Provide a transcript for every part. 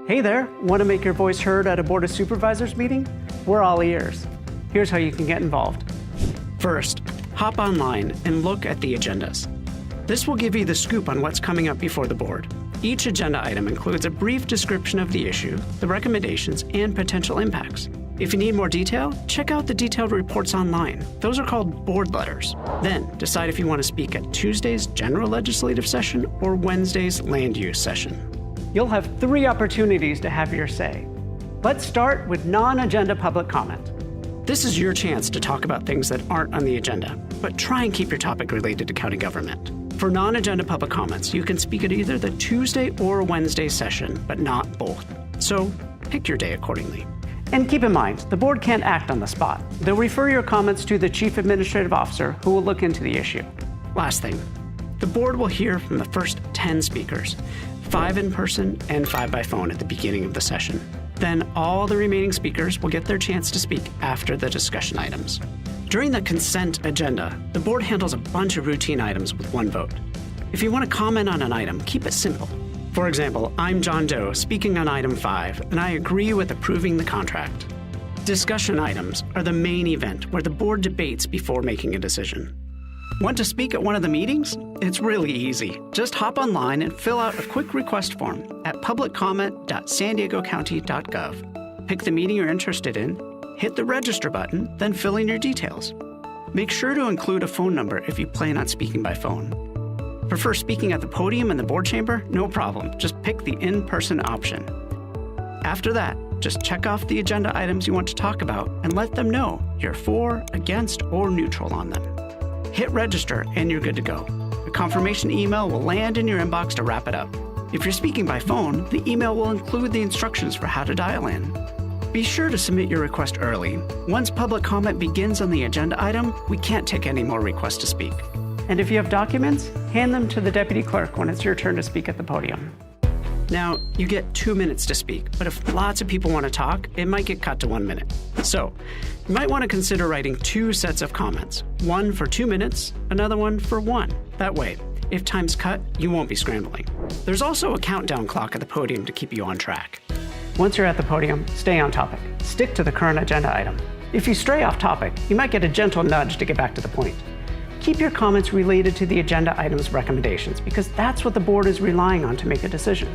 Hey there, want to make your voice heard at a Board of Supervisors meeting? We're all ears. Here's how you can get involved. First, hop online and look at the agendas. This will give you the scoop on what's coming up before the board. Each agenda item includes a brief description of the issue, the recommendations, and potential impacts. If you need more detail, check out the detailed reports online. Those are called board letters. Then, decide if you want to speak at Tuesday's general legislative session or Wednesday's land use session. You'll have 3 opportunities to have your say. Let's start with non-agenda public comment. This is your chance to talk about things that aren't on the agenda, but try and keep your topic related to county government. For non-agenda public comments, you can speak at either the Tuesday or Wednesday session, but not both. So, pick your day accordingly. And keep in mind, the board can't act on the spot. They'll refer your comments to the Chief Administrative Officer, who will look into the issue. Last thing, the board will hear from the first 10 speakers, 5 in person and 5 by phone at the beginning of the session. Then all the remaining speakers will get their chance to speak after the discussion items. During the consent agenda, the board handles a bunch of routine items with 1 vote. If you want to comment on an item, keep it simple. For example, I'm John Doe speaking on item 5, and I agree with approving the contract. Discussion items are the main event where the board debates before making a decision. Want to speak at one of the meetings? It's really easy. Just hop online and fill out a quick request form at publiccomment.sandiegocounty.gov. Pick the meeting you're interested in, hit the register button, then fill in your details. Make sure to include a phone number if you plan on speaking by phone. Prefer speaking at the podium in the board chamber? No problem. Just pick the in-person option. After that, just check off the agenda items you want to talk about and let them know you're for, against, or neutral on them. Hit register and you're good to go. A confirmation email will land in your inbox to wrap it up. If you're speaking by phone, the email will include the instructions for how to dial in. Be sure to submit your request early. Once public comment begins on the agenda item, we can't take any more requests to speak. And if you have documents, hand them to the deputy clerk when it's your turn to speak at the podium. Now, you get 2 minutes to speak, but if lots of people want to talk, it might get cut to 1 minute. So, you might want to consider writing 2 sets of comments, one for 2 minutes, another one for 1. That way, if time's cut, you won't be scrambling. There's also a countdown clock at the podium to keep you on track. Once you're at the podium, stay on topic. Stick to the current agenda item. If you stray off topic, you might get a gentle nudge to get back to the point. Keep your comments related to the agenda item's recommendations because that's what the board is relying on to make a decision.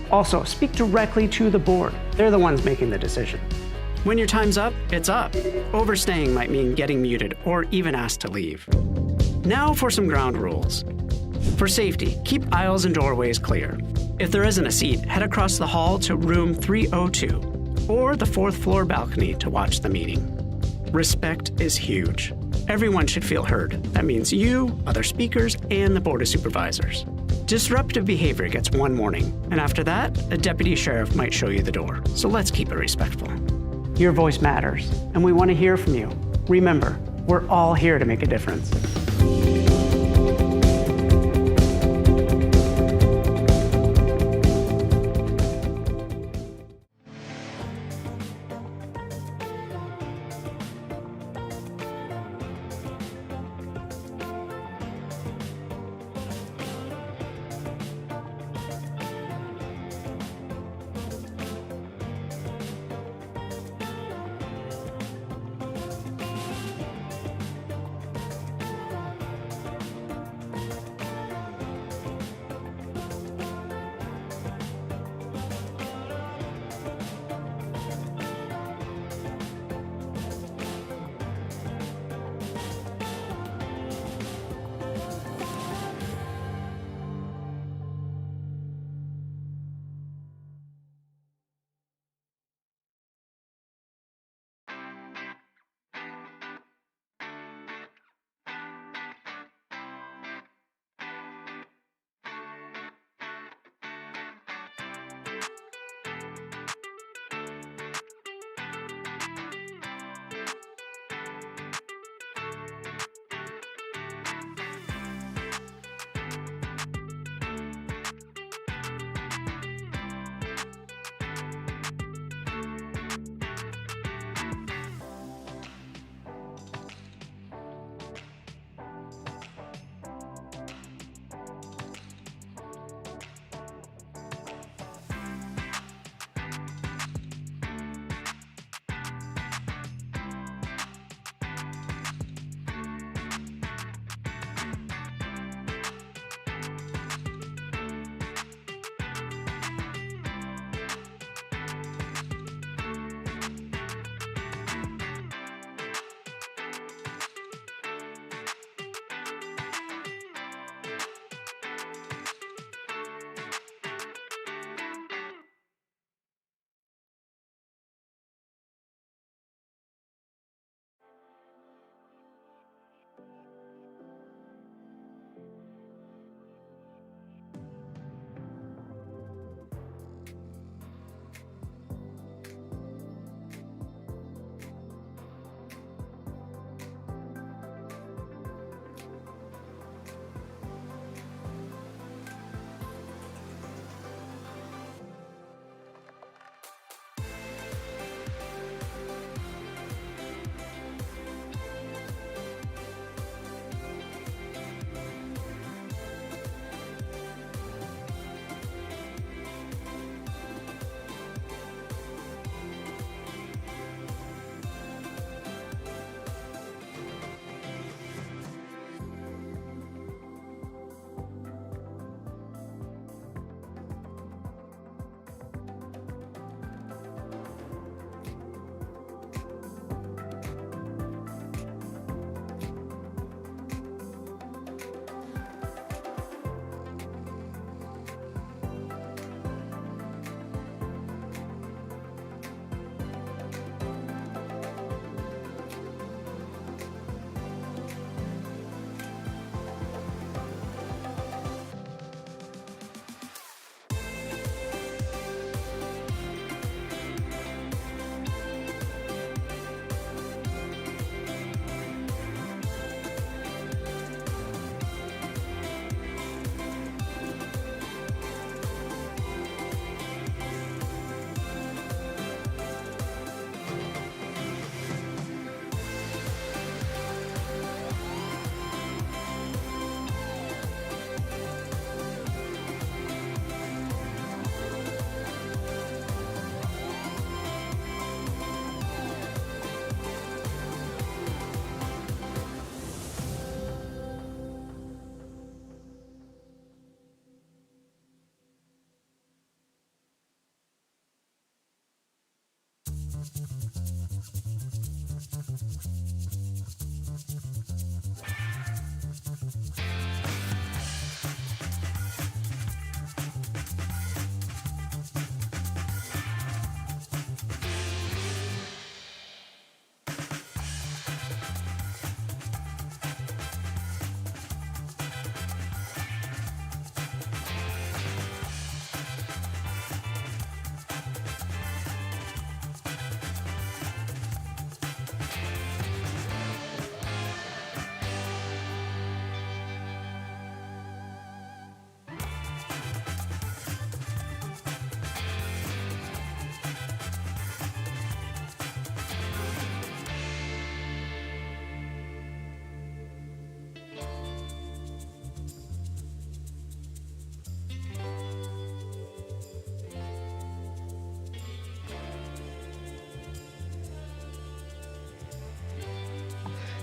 Also, speak directly to the board. They're the ones making the decision. When your time's up, it's up. Overstaying might mean getting muted or even asked to leave. Now for some ground rules. For safety, keep aisles and doorways clear. If there isn't a seat, head across the hall to room 302 or the 4th floor balcony to watch the meeting. Respect is huge. Everyone should feel heard. That means you, other speakers, and the Board of Supervisors. Disruptive behavior gets 1 warning, and after that, a deputy sheriff might show you the door. So let's keep it respectful. Your voice matters, and we want to hear from you. Remember, we're all here to make a difference.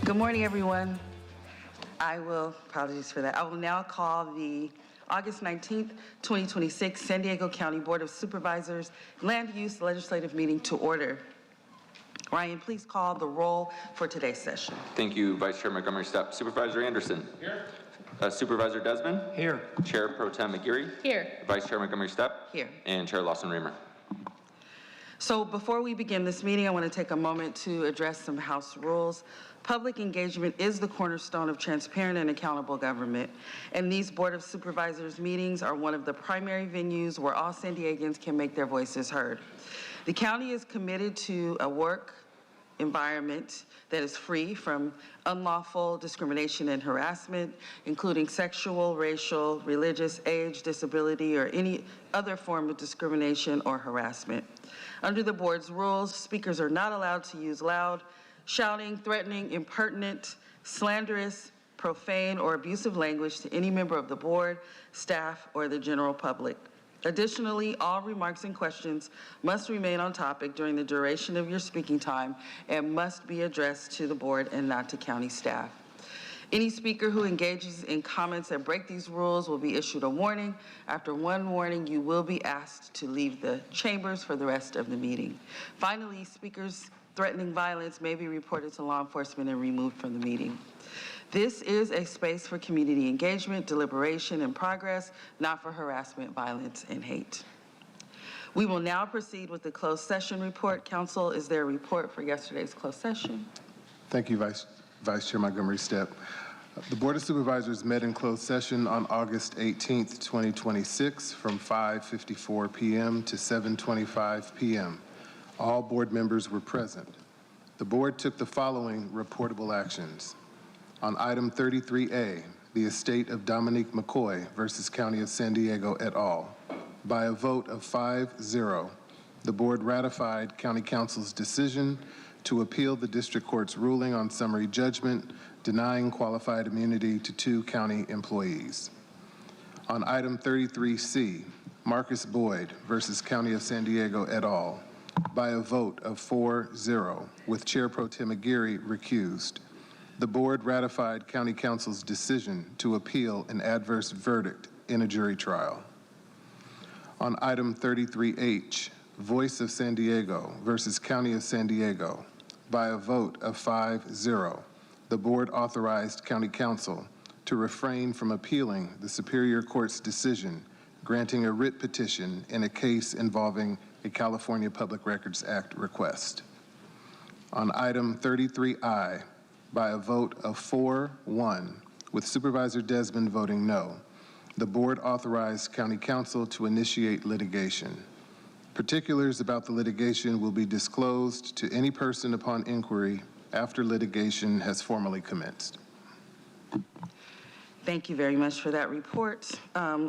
Good morning, everyone. Apologies for that. I will now call the August 19th, 2026 San Diego County Board of Supervisors Land Use Legislative Meeting to order. Ryan, please call the roll for today's session. Thank you, Vice Chair Montgomery Stepp. Supervisor Anderson. Here. Supervisor Desmond. Here. Chair Pro Tem McGeary. Here. Vice Chair Montgomery Stepp. Here. And Chair Lawson-Remer. So before we begin this meeting, I want to take a moment to address some House rules. Public engagement is the cornerstone of transparent and accountable government, and these Board of Supervisors meetings are one of the primary venues where all San Diegans can make their voices heard. The county is committed to a work environment that is free from unlawful discrimination and harassment, including sexual, racial, religious, age, disability, or any other form of discrimination or harassment. Under the board's rules, speakers are not allowed to use loud, shouting, threatening, impertinent, slanderous, profane, or abusive language to any member of the board, staff, or the general public. Additionally, all remarks and questions must remain on topic during the duration of your speaking time and must be addressed to the board and not to county staff. Any speaker who engages in comments that break these rules will be issued a warning. After one warning, you will be asked to leave the chambers for the rest of the meeting. Finally, speakers threatening violence may be reported to law enforcement and removed from the meeting. This is a space for community engagement, deliberation, and progress, not for harassment, violence, and hate. We will now proceed with the closed session report. Council, is there a report for yesterday's closed session? Thank you, Vice Chair Montgomery Stepp. The Board of Supervisors met in closed session on August 18th, 2026 from 5:54 p.m. to 7:25 p.m. All board members were present. The board took the following reportable actions. On item 33A, the estate of Dominique McCoy versus County of San Diego et al. By a vote of 5-0, the board ratified County Council's decision to appeal the district court's ruling on summary judgment denying qualified immunity to 2 county employees. On item 33C, Marcus Boyd versus County of San Diego et al. By a vote of 4-0, with Chair Pro Tem McGeary recused, the board ratified County Council's decision to appeal an adverse verdict in a jury trial. On item 33H, Voice of San Diego versus County of San Diego, by a vote of 5-0, the board authorized County Council to refrain from appealing the Superior Court's decision granting a writ petition in a case involving a California Public Records Act request. On item 33I, by a vote of 4-1, with Supervisor Desmond voting no, the board authorized County Council to initiate litigation. Particulars about the litigation will be disclosed to any person upon inquiry after litigation has formally commenced. Thank you very much for that report.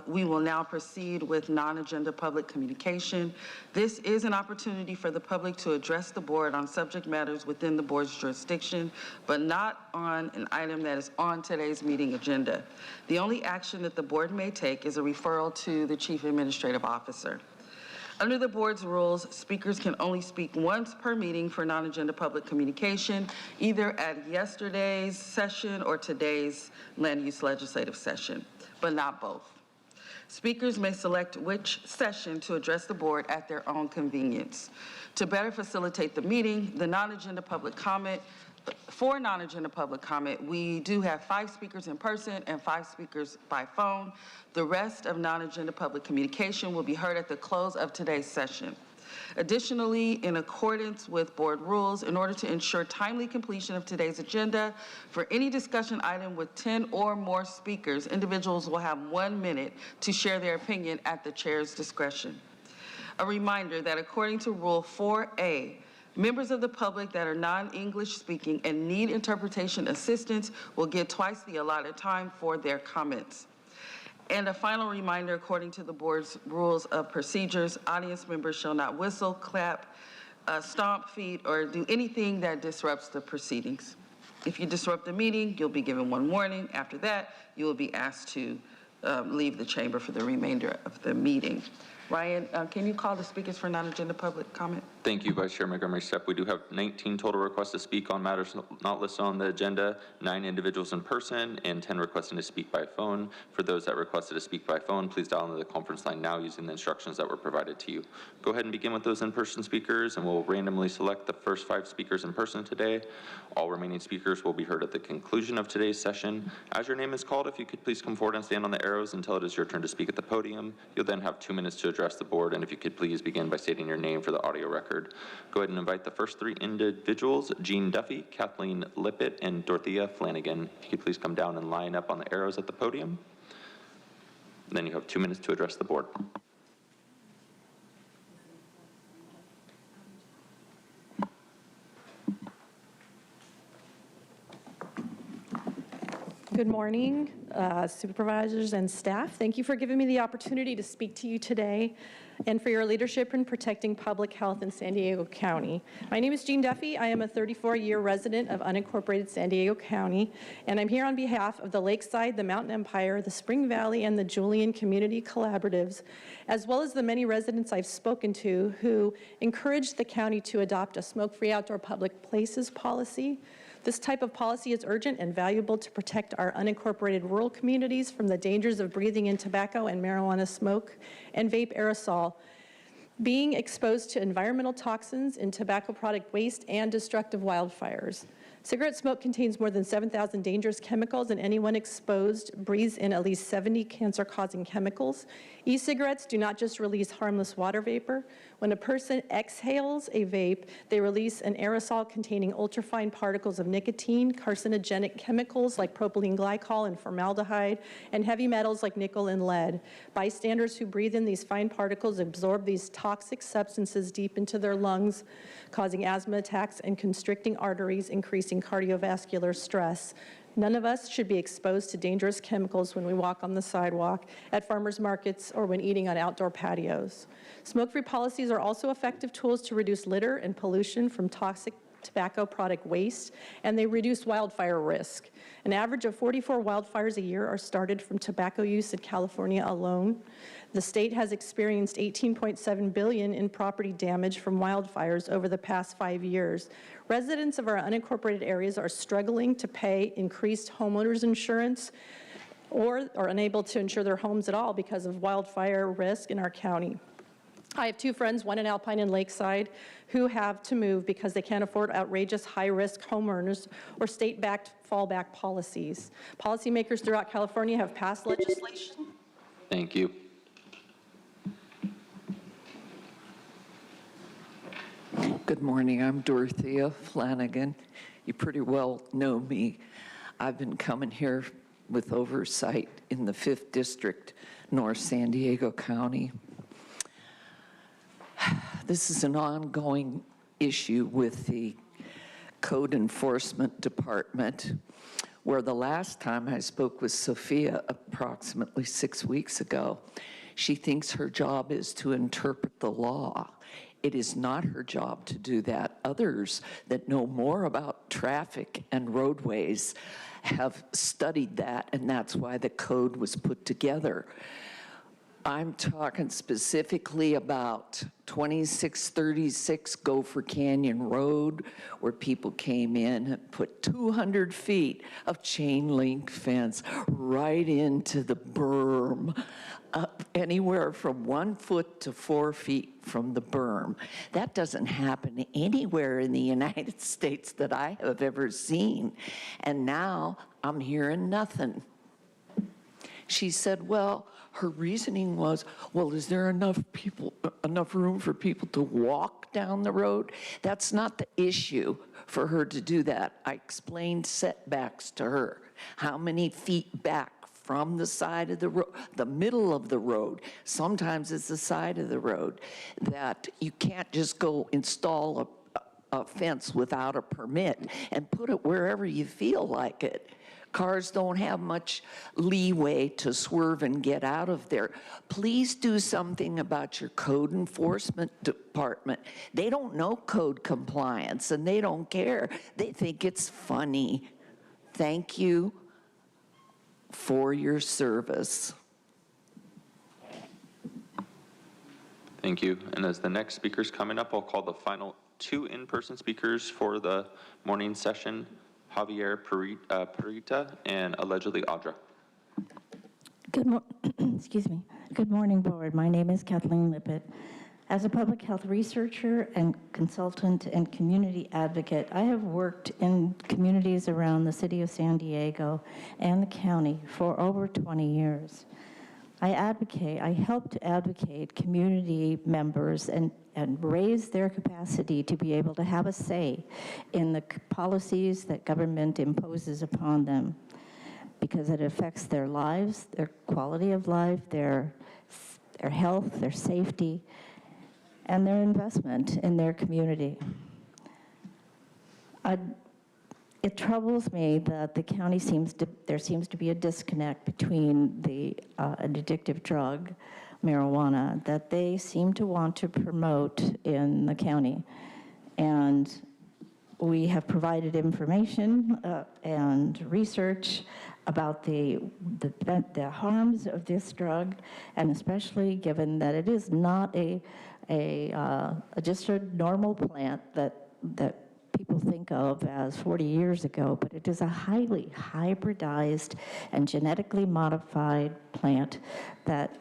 We will now proceed with non-agenda public communication. This is an opportunity for the public to address the board on subject matters within the board's jurisdiction, but not on an item that is on today's meeting agenda. The only action that the board may take is a referral to the Chief Administrative Officer. Under the board's rules, speakers can only speak once per meeting for non-agenda public communication, either at yesterday's session or today's land use legislative session, but not both. Speakers may select which session to address the board at their own convenience. To better facilitate the meeting, for non-agenda public comment, we do have 5 speakers in person and 5 speakers by phone. The rest of non-agenda public communication will be heard at the close of today's session. Additionally, in accordance with board rules, in order to ensure timely completion of today's agenda, for any discussion item with 10 or more speakers, individuals will have 1 minute to share their opinion at the chair's discretion. A reminder that according to Rule 4A, members of the public that are non-English speaking and need interpretation assistance will get twice the allotted time for their comments. And a final reminder, according to the board's rules of procedures, audience members shall not whistle, clap, stomp, feet, or do anything that disrupts the proceedings. If you disrupt the meeting, you'll be given 1 warning. After that, you will be asked to leave the chamber for the remainder of the meeting. Ryan, can you call the speakers for non-agenda public comment? Thank you, Vice Chair Montgomery Stepp. We do have 19 total requests to speak on matters not listed on the agenda, 9 individuals in person, and 10 requesting to speak by phone. For those that requested to speak by phone, please dial into the conference line now using the instructions that were provided to you. Go ahead and begin with those in-person speakers, and we'll randomly select the first 5 speakers in person today. All remaining speakers will be heard at the conclusion of today's session. As your name is called, if you could please come forward and stand on the arrows until it is your turn to speak at the podium. You'll then have 2 minutes to address the board, and if you could please begin by stating your name for the audio record. Go ahead and invite the first 3 individuals, Jean Duffy, Kathleen Lippett, and Dorothea Flanagan. If you could please come down and line up on the arrows at the podium. And then you have 2 minutes to address the board. Good morning, supervisors and staff. Thank you for giving me the opportunity to speak to you today and for your leadership in protecting public health in San Diego County. My name is Jean Duffy. I am a 34-year resident of unincorporated San Diego County, and I'm here on behalf of the Lakeside, the Mountain Empire, the Spring Valley, and the Julian Community Collaboratives, as well as the many residents I've spoken to who encouraged the county to adopt a smoke-free outdoor public places policy. This type of policy is urgent and valuable to protect our unincorporated rural communities from the dangers of breathing in tobacco and marijuana smoke and vape aerosol, being exposed to environmental toxins in tobacco product waste, and destructive wildfires. Cigarette smoke contains more than 7,000 dangerous chemicals, and anyone exposed breathes in at least 70 cancer-causing chemicals. E-cigarettes do not just release harmless water vapor. When a person exhales a vape, they release an aerosol containing ultrafine particles of nicotine, carcinogenic chemicals like propylene glycol and formaldehyde, and heavy metals like nickel and lead. Bystanders who breathe in these fine particles absorb these toxic substances deep into their lungs, causing asthma attacks and constricting arteries, increasing cardiovascular stress. None of us should be exposed to dangerous chemicals when we walk on the sidewalk, at farmers markets, or when eating on outdoor patios. Smoke-free policies are also effective tools to reduce litter and pollution from toxic tobacco product waste, and they reduce wildfire risk. An average of 44 wildfires a year are started from tobacco use in California alone. The state has experienced $18.7 billion in property damage from wildfires over the past 5 years. Residents of our unincorporated areas are struggling to pay increased homeowners insurance or are unable to insure their homes at all because of wildfire risk in our county. I have 2 friends, one in Alpine and Lakeside, who have to move because they can't afford outrageous high-risk homeowners or state-backed fallback policies. Policymakers throughout California have passed legislation. Thank you. Good morning, I'm Dorothea Flanagan. You pretty well know me. I've been coming here with oversight in the 5th District, North San Diego County. This is an ongoing issue with the Code Enforcement Department, where the last time I spoke with Sophia, approximately 6 weeks ago, she thinks her job is to interpret the law. It is not her job to do that. Others that know more about traffic and roadways have studied that, and that's why the code was put together. I'm talking specifically about 2636 Gopher Canyon Road, where people came in and put 200 feet of chain link fence right into the berm, anywhere from 1 foot to 4 feet from the berm. That doesn't happen anywhere in the United States that I have ever seen. And now I'm hearing nothing. She said, well, her reasoning was, well, is there enough room for people to walk down the road? That's not the issue for her to do that. I explained setbacks to her. How many feet back from the side of the road, the middle of the road, sometimes it's the side of the road, that you can't just go install a fence without a permit and put it wherever you feel like it. Cars don't have much leeway to swerve and get out of there. Please do something about your code enforcement department. They don't know code compliance and they don't care. They think it's funny. Thank you for your service. Thank you. And as the next speaker's coming up, I'll call the final 2 in-person speakers for the morning session. Javier Perita and allegedly Audra. Excuse me. Good morning, board. My name is Kathleen Lippett. As a public health researcher and consultant and community advocate, I have worked in communities around the city of San Diego and the county for over 20 years. I help to advocate community members and raise their capacity to be able to have a say in the policies that government imposes upon them, because it affects their lives, their quality of life, their health, their safety, and their investment in their community. It troubles me that the county there seems to be a disconnect between an addictive drug, marijuana, that they seem to want to promote in the county. And we have provided information and research about the harms of this drug, and especially given that it is not just a normal plant that people think of as 40 years ago, but it is a highly hybridized and genetically modified plant that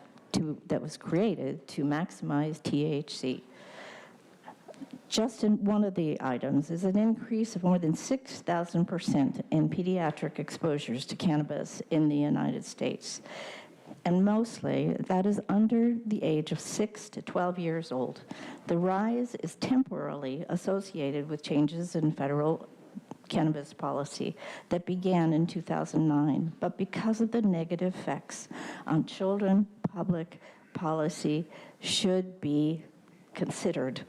was created to maximize THC. Just in one of the items is an increase of more than 6,000% in pediatric exposures to cannabis in the United States. And mostly that is under the age of 6 to 12 years old. The rise is temporarily associated with changes in federal cannabis policy that began in 2009. But because of the negative effects on children, public policy should be considered.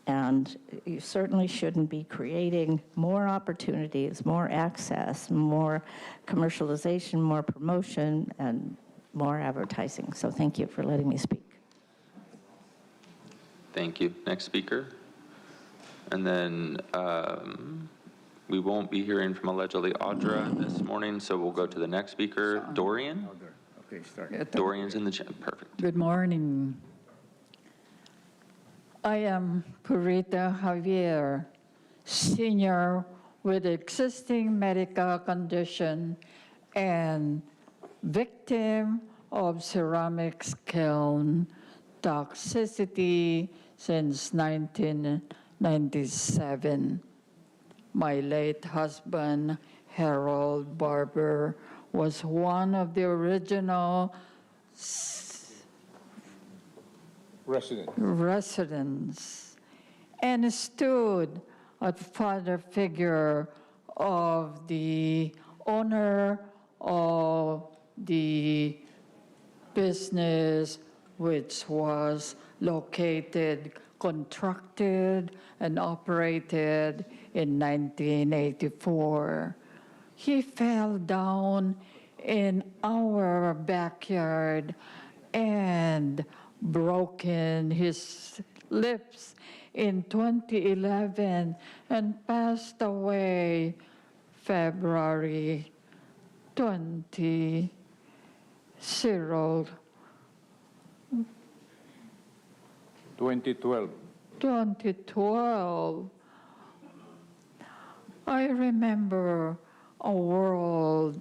And you certainly shouldn't be creating more opportunities, more access, more commercialization, more promotion, and more advertising. So thank you for letting me speak. Thank you. Next speaker. And then we won't be hearing from allegedly Audra this morning, so we'll go to the next speaker, Dorian. Okay, start. Dorian's in the chat. Perfect. Good morning. I am Purita Javier, senior with existing medical condition and victim of ceramics kiln toxicity since 1997. My late husband, Harold Barber, was one of the original residents and stood as father figure of the owner of the business, which was located, constructed, and operated in 1984. He fell down in our backyard and broken his lips in 2011 and passed away February 2002. 2012. 2012. I remember a world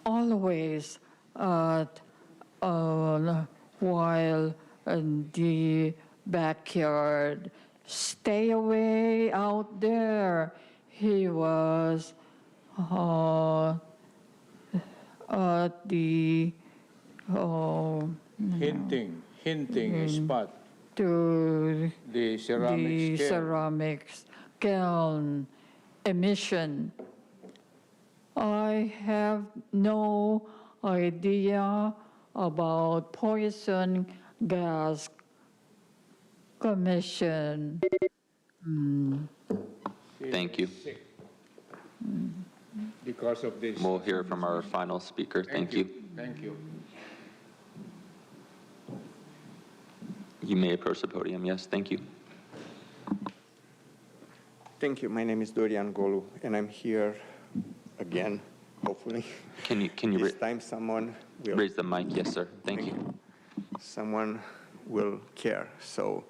always while in the backyard. Stay away out there. He was at the Hinting a spot. to The the ceramics. ceramics kiln emission. I have no idea about poison gas commission. Thank you. Because of this. We'll hear from our final speaker. Thank you. Thank you. You may approach the podium. Yes, thank you. Thank you. My name is Dorian Golu, and I'm here again, hopefully. Can you This time someone will raise the mic? Yes, sir. Thank you. someone will care. So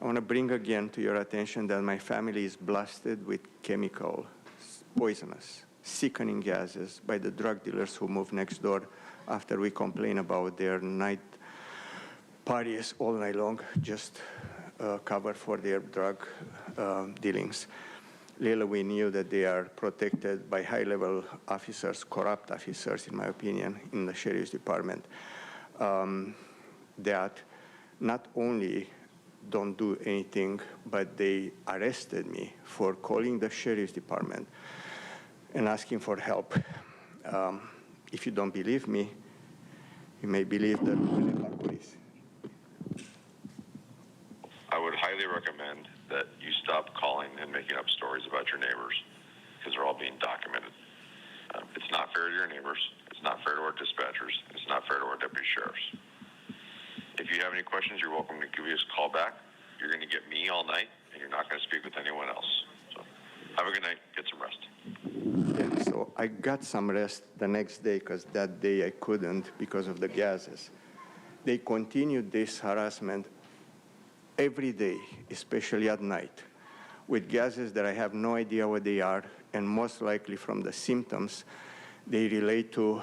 I want to bring again to your attention that my family is blasted with chemical, poisonous, sickening gases by the drug dealers who move next door after we complain about their night parties all night long, just cover for their drug dealings. Little we knew that they are protected by high-level officers, corrupt officers, in my opinion, in the sheriff's department, that not only don't do anything, but they arrested me for calling the sheriff's department and asking for help. If you don't believe me, you may believe the police. I would highly recommend that you stop calling and making up stories about your neighbors, because they're all being documented. It's not fair to your neighbors. It's not fair to our dispatchers. It's not fair to our deputy sheriffs. If you have any questions, you're welcome to give us a call back. You're going to get me all night, and you're not going to speak with anyone else. So have a good night. Get some rest. Yeah, so I got some rest the next day because that day I couldn't because of the gases. They continued this harassment every day, especially at night, with gases that I have no idea what they are, and most likely from the symptoms, they relate to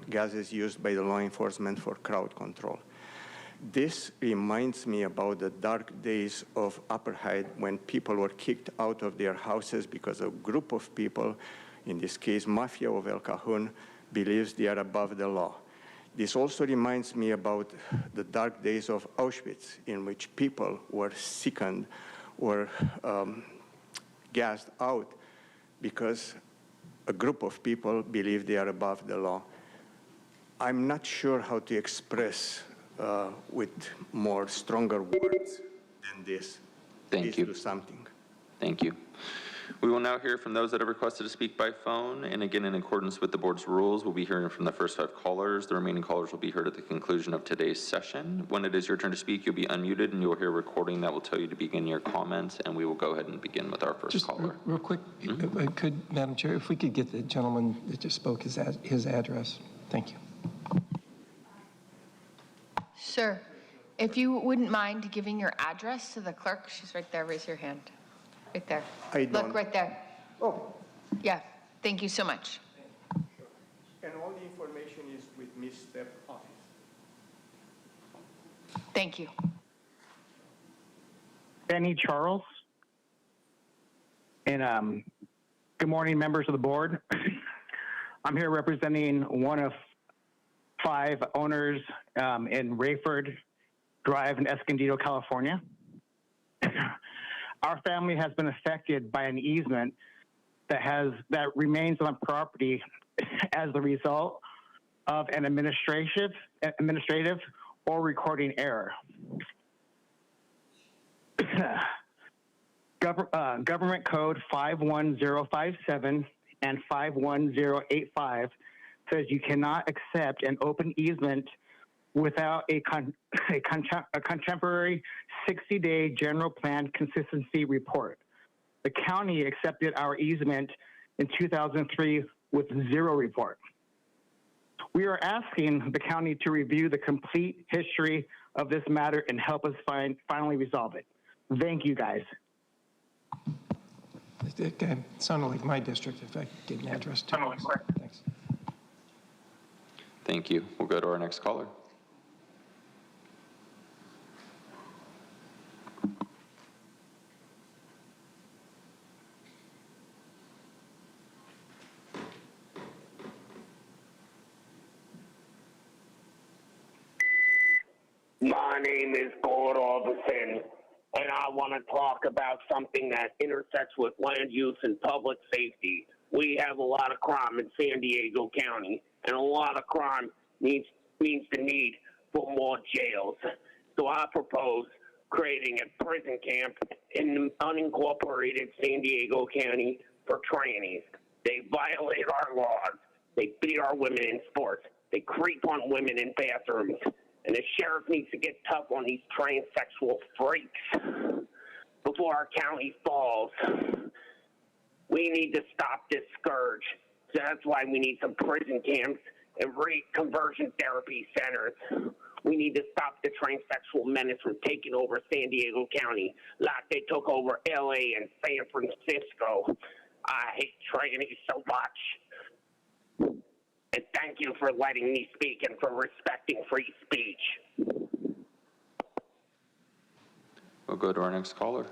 gases used by the law enforcement for crowd control. This reminds me about the dark days of apartheid when people were kicked out of their houses because a group of people, in this case, Mafia of El Cajon, believes they are above the law. This also reminds me about the dark days of Auschwitz, in which people were sickened or gassed out because a group of people believe they are above the law. I'm not sure how to express with more stronger words than this. Thank Please you. do something. Thank you. We will now hear from those that have requested to speak by phone, and again, in accordance with the board's rules, we'll be hearing from the first 5 callers. The remaining callers will be heard at the conclusion of today's session. When it is your turn to speak, you'll be unmuted, and you'll hear a recording that will tell you to begin your comments, and we will go ahead and begin with our first caller. Real quick, if I could, Madam Chair, if we could get the gentleman that just spoke his address. Thank you. Sure. If you wouldn't mind giving your address to the clerk, she's right there. Raise your hand. Right there. I don't. Look right there. Oh. Yeah. Thank you so much. And all the information is with Ms. Stepp's office. Thank you. Benny Charles. And good morning, members of the board. I'm here representing one of 5 owners in Rayford Drive in Escondido, California. Our family has been affected by an easement that remains on property as the result of an administrative or recording error. Government Code 51057 and 51085 says you cannot accept an open easement without a contemporary 60-day general plan consistency report. The county accepted our easement in 2003 with 0 report. We are asking the county to review the complete history of this matter and help us finally resolve it. Thank you, guys. It sounded like my district, if I could get an address to it. Thanks. Thank you. We'll go to our next caller. My name is Gord Orbison, and I want to talk about something that intersects with land use and public safety. We have a lot of crime in San Diego County, and a lot of crime means the need for more jails. So I propose creating a prison camp in unincorporated San Diego County for trainees. They violate our laws. They beat our women in sports. They creep on women in bathrooms. And the sheriff needs to get tough on these transsexual freaks before our county falls. We need to stop this scourge. So that's why we need some prison camps and conversion therapy centers. We need to stop the transsexual menace from taking over San Diego County like they took over LA and San Francisco. I hate trannies so much. And thank you for letting me speak and for respecting free speech. We'll go to our next caller.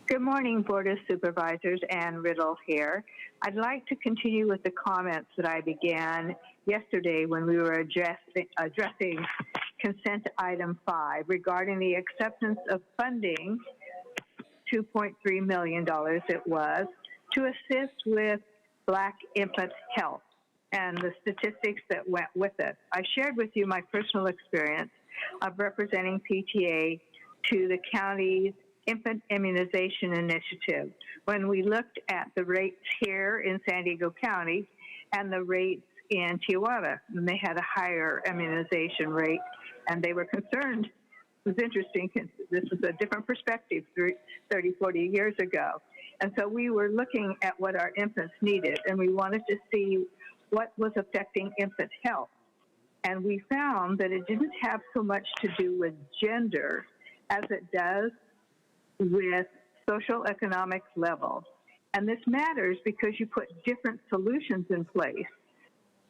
Good morning, Board of Supervisors. Ann Riddle here. I'd like to continue with the comments that I began yesterday when we were addressing consent item 5 regarding the acceptance of funding, $2.3 million it was, to assist with Black infant health and the statistics that went with it. I shared with you my personal experience of representing PTA to the county's infant immunization initiative. When we looked at the rates here in San Diego County and the rates in Tijuana, and they had a higher immunization rate, and they were concerned. It was interesting. This was a different perspective 30, 40 years ago. And so we were looking at what our infants needed, and we wanted to see what was affecting infant health. And we found that it didn't have so much to do with gender as it does with social economic level. And this matters because you put different solutions in place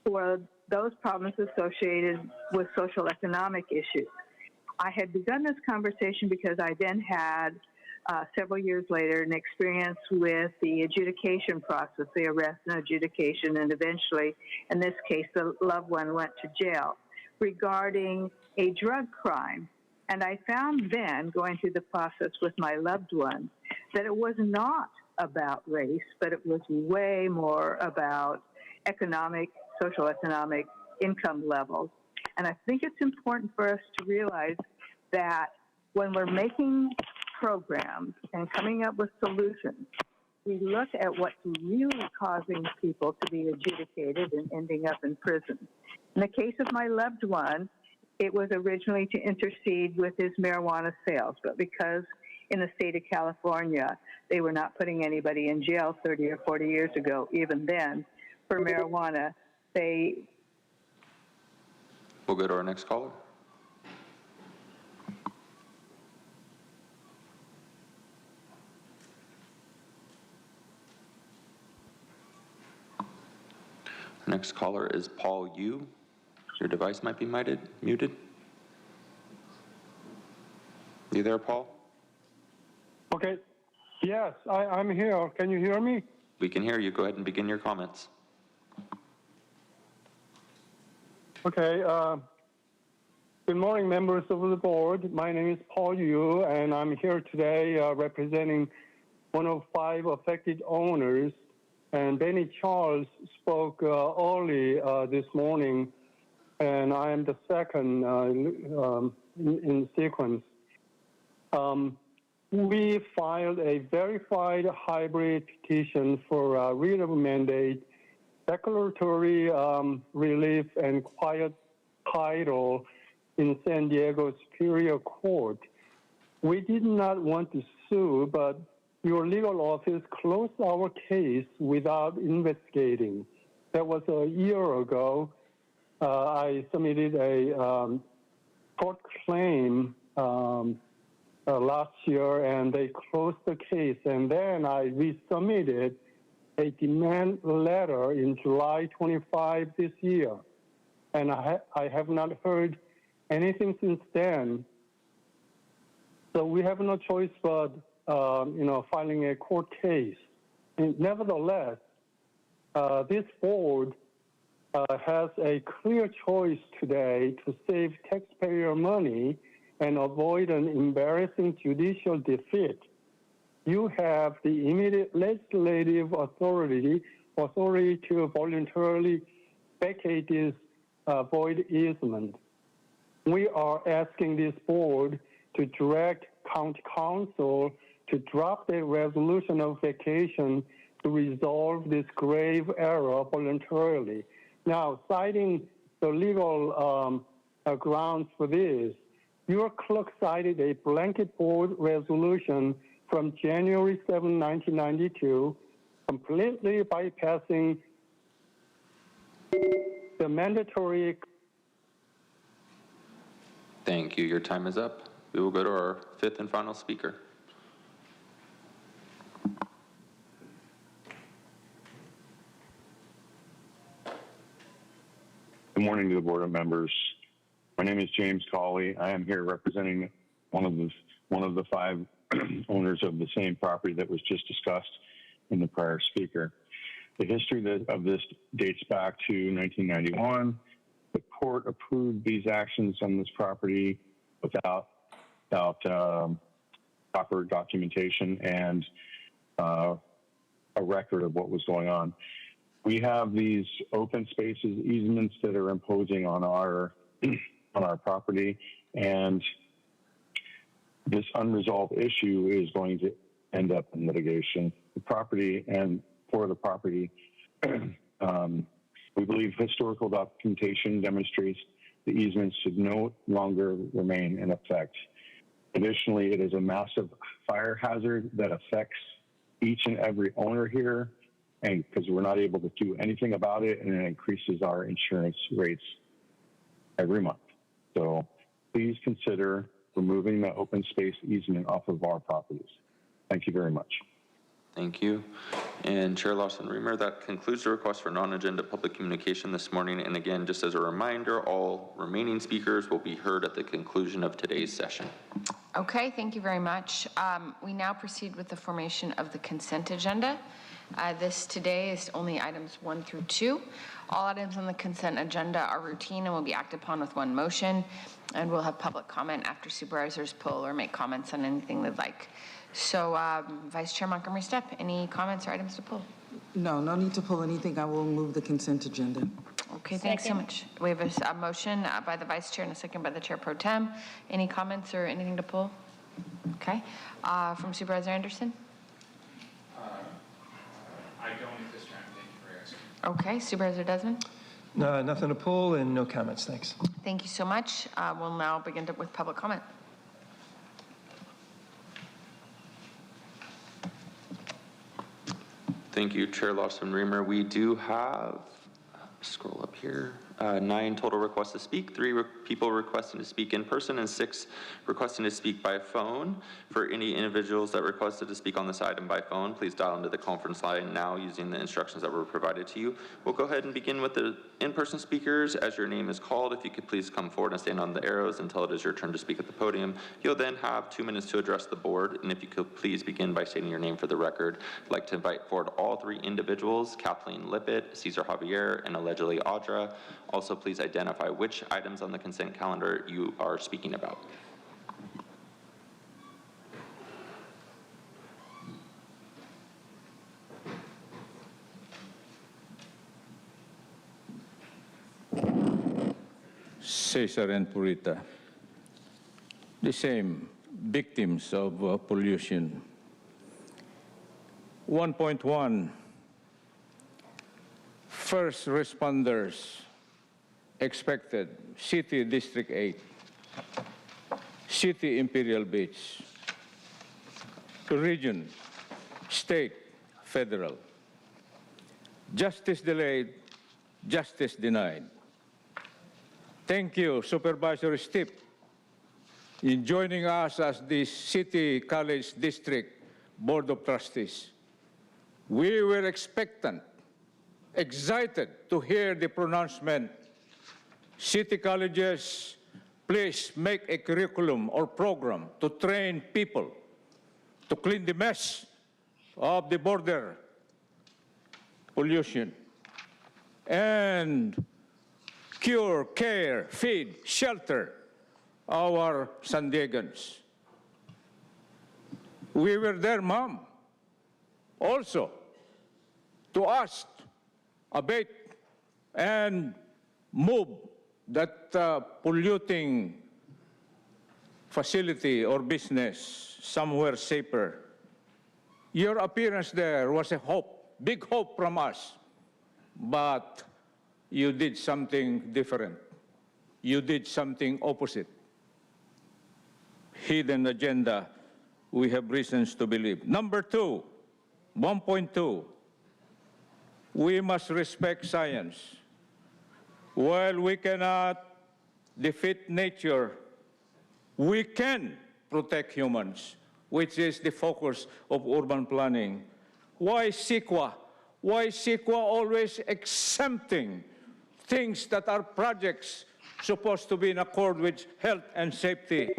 for those problems associated with social economic issues. I had begun this conversation because I then had, several years later, an experience with the adjudication process, the arrest and adjudication, and eventually, in this case, the loved one went to jail regarding a drug crime. And I found then, going through the process with my loved one, that it was not about race, but it was way more about economic, social economic income levels. And I think it's important for us to realize that when we're making programs and coming up with solutions, we look at what's really causing people to be adjudicated and ending up in prison. In the case of my loved one, it was originally to intercede with his marijuana sales, but because in the state of California, they were not putting anybody in jail 30 or 40 years ago, even then, for marijuana, We'll go to our next caller. Our next caller is Paul Yu. Your device might be muted. You there, Paul? Okay. Yes, I'm here. Can you hear me? We can hear you. Go ahead and begin your comments. Okay. Good morning, members of the board. My name is Paul Yu, and I'm here today representing one of 5 affected owners. And Benny Charles spoke early this morning, and I am the second in sequence. We filed a verified hybrid petition for writ of mandate, declaratory relief, and quiet title in San Diego Superior Court. We did not want to sue, but your legal office closed our case without investigating. That was a year ago. I submitted a court claim last year, and they closed the case. And then I resubmitted a demand letter in July 25 this year. And I have not heard anything since then. So we have no choice but, filing a court case. And nevertheless, this board has a clear choice today to save taxpayer money and avoid an embarrassing judicial defeat. You have the immediate legislative authority to voluntarily vacate this void easement. We are asking this board to direct county council to drop the resolution of vacation to resolve this grave error voluntarily. Now, citing the legal grounds for this, your clerk cited a blanket board resolution from January 7, 1992, completely bypassing the mandatory. Thank you. Your time is up. We will go to our fifth and final speaker. Good morning to the board of members. My name is James Cawley. I am here representing one of the 5 owners of the same property that was just discussed in the prior speaker. The history of this dates back to 1991. The court approved these actions on this property without proper documentation and a record of what was going on. We have these open spaces, easements that are imposing on our property, and this unresolved issue is going to end up in litigation. The property and for the property, we believe historical documentation demonstrates the easements should no longer remain in effect. Additionally, it is a massive fire hazard that affects each and every owner here, and because we're not able to do anything about it, and it increases our insurance rates every month. So please consider removing the open space easement off of our properties. Thank you very much. Thank you. And Chair Lawson-Remer, that concludes the request for non-agenda public communication this morning. And again, just as a reminder, all remaining speakers will be heard at the conclusion of today's session. Okay, thank you very much. We now proceed with the formation of the consent agenda. This today is only items 1 through 2. All items on the consent agenda are routine and will be acted upon with one motion. And we'll have public comment after supervisors pull or make comments on anything they'd like. So, Vice Chair Montgomery Stepp, any comments or items to pull? No need to pull anything. I will move the consent agenda. Okay, thanks so much. We have a motion by the Vice Chair and a second by the Chair Pro Tem. Any comments or anything to pull? Okay. From Supervisor Anderson? I don't at this time. Thank you for asking. Okay, Supervisor Desmond? No, nothing to pull and no comments. Thanks. Thank you so much. We'll now begin with public comment. Thank you, Chair Lawson-Remer. We do have, scroll up here, 9 total requests to speak, 3 people requesting to speak in person, and 6 requesting to speak by phone. For any individuals that requested to speak on this item by phone, please dial into the conference line now using the instructions that were provided to you. We'll go ahead and begin with the in-person speakers. As your name is called, if you could please come forward and stand on the arrows until it is your turn to speak at the podium. You'll then have 2 minutes to address the board, and if you could please begin by stating your name for the record. I'd like to invite forward all 3 individuals, Kathleen Lippett, Cesar Javier, and allegedly Audra. Also, please identify which items on the consent calendar you are speaking about. Cesar and Purita, the same victims of pollution. 1.1, first responders expected, City District 8, City Imperial Beach, the region state, federal. Justice delayed, justice denied. Thank you, Supervisor Stipp, in joining us as the City College District Board of Trustees. We were expectant, excited to hear the pronouncement. City colleges, please make a curriculum or program to train people to clean the mess of the border pollution and cure, care, feed, shelter our San Diegans. We were there, Mom, also to ask, abate, and move that polluting facility or business somewhere safer. Your appearance there was a hope, big hope from us, but you did something different. You did something opposite. Hidden agenda, we have reasons to believe. Number two, 1.2, we must respect science. While we cannot defeat nature, we can protect humans, which is the focus of urban planning. Why CEQA? Why CEQA always exempting things that are projects supposed to be in accord with health and safety?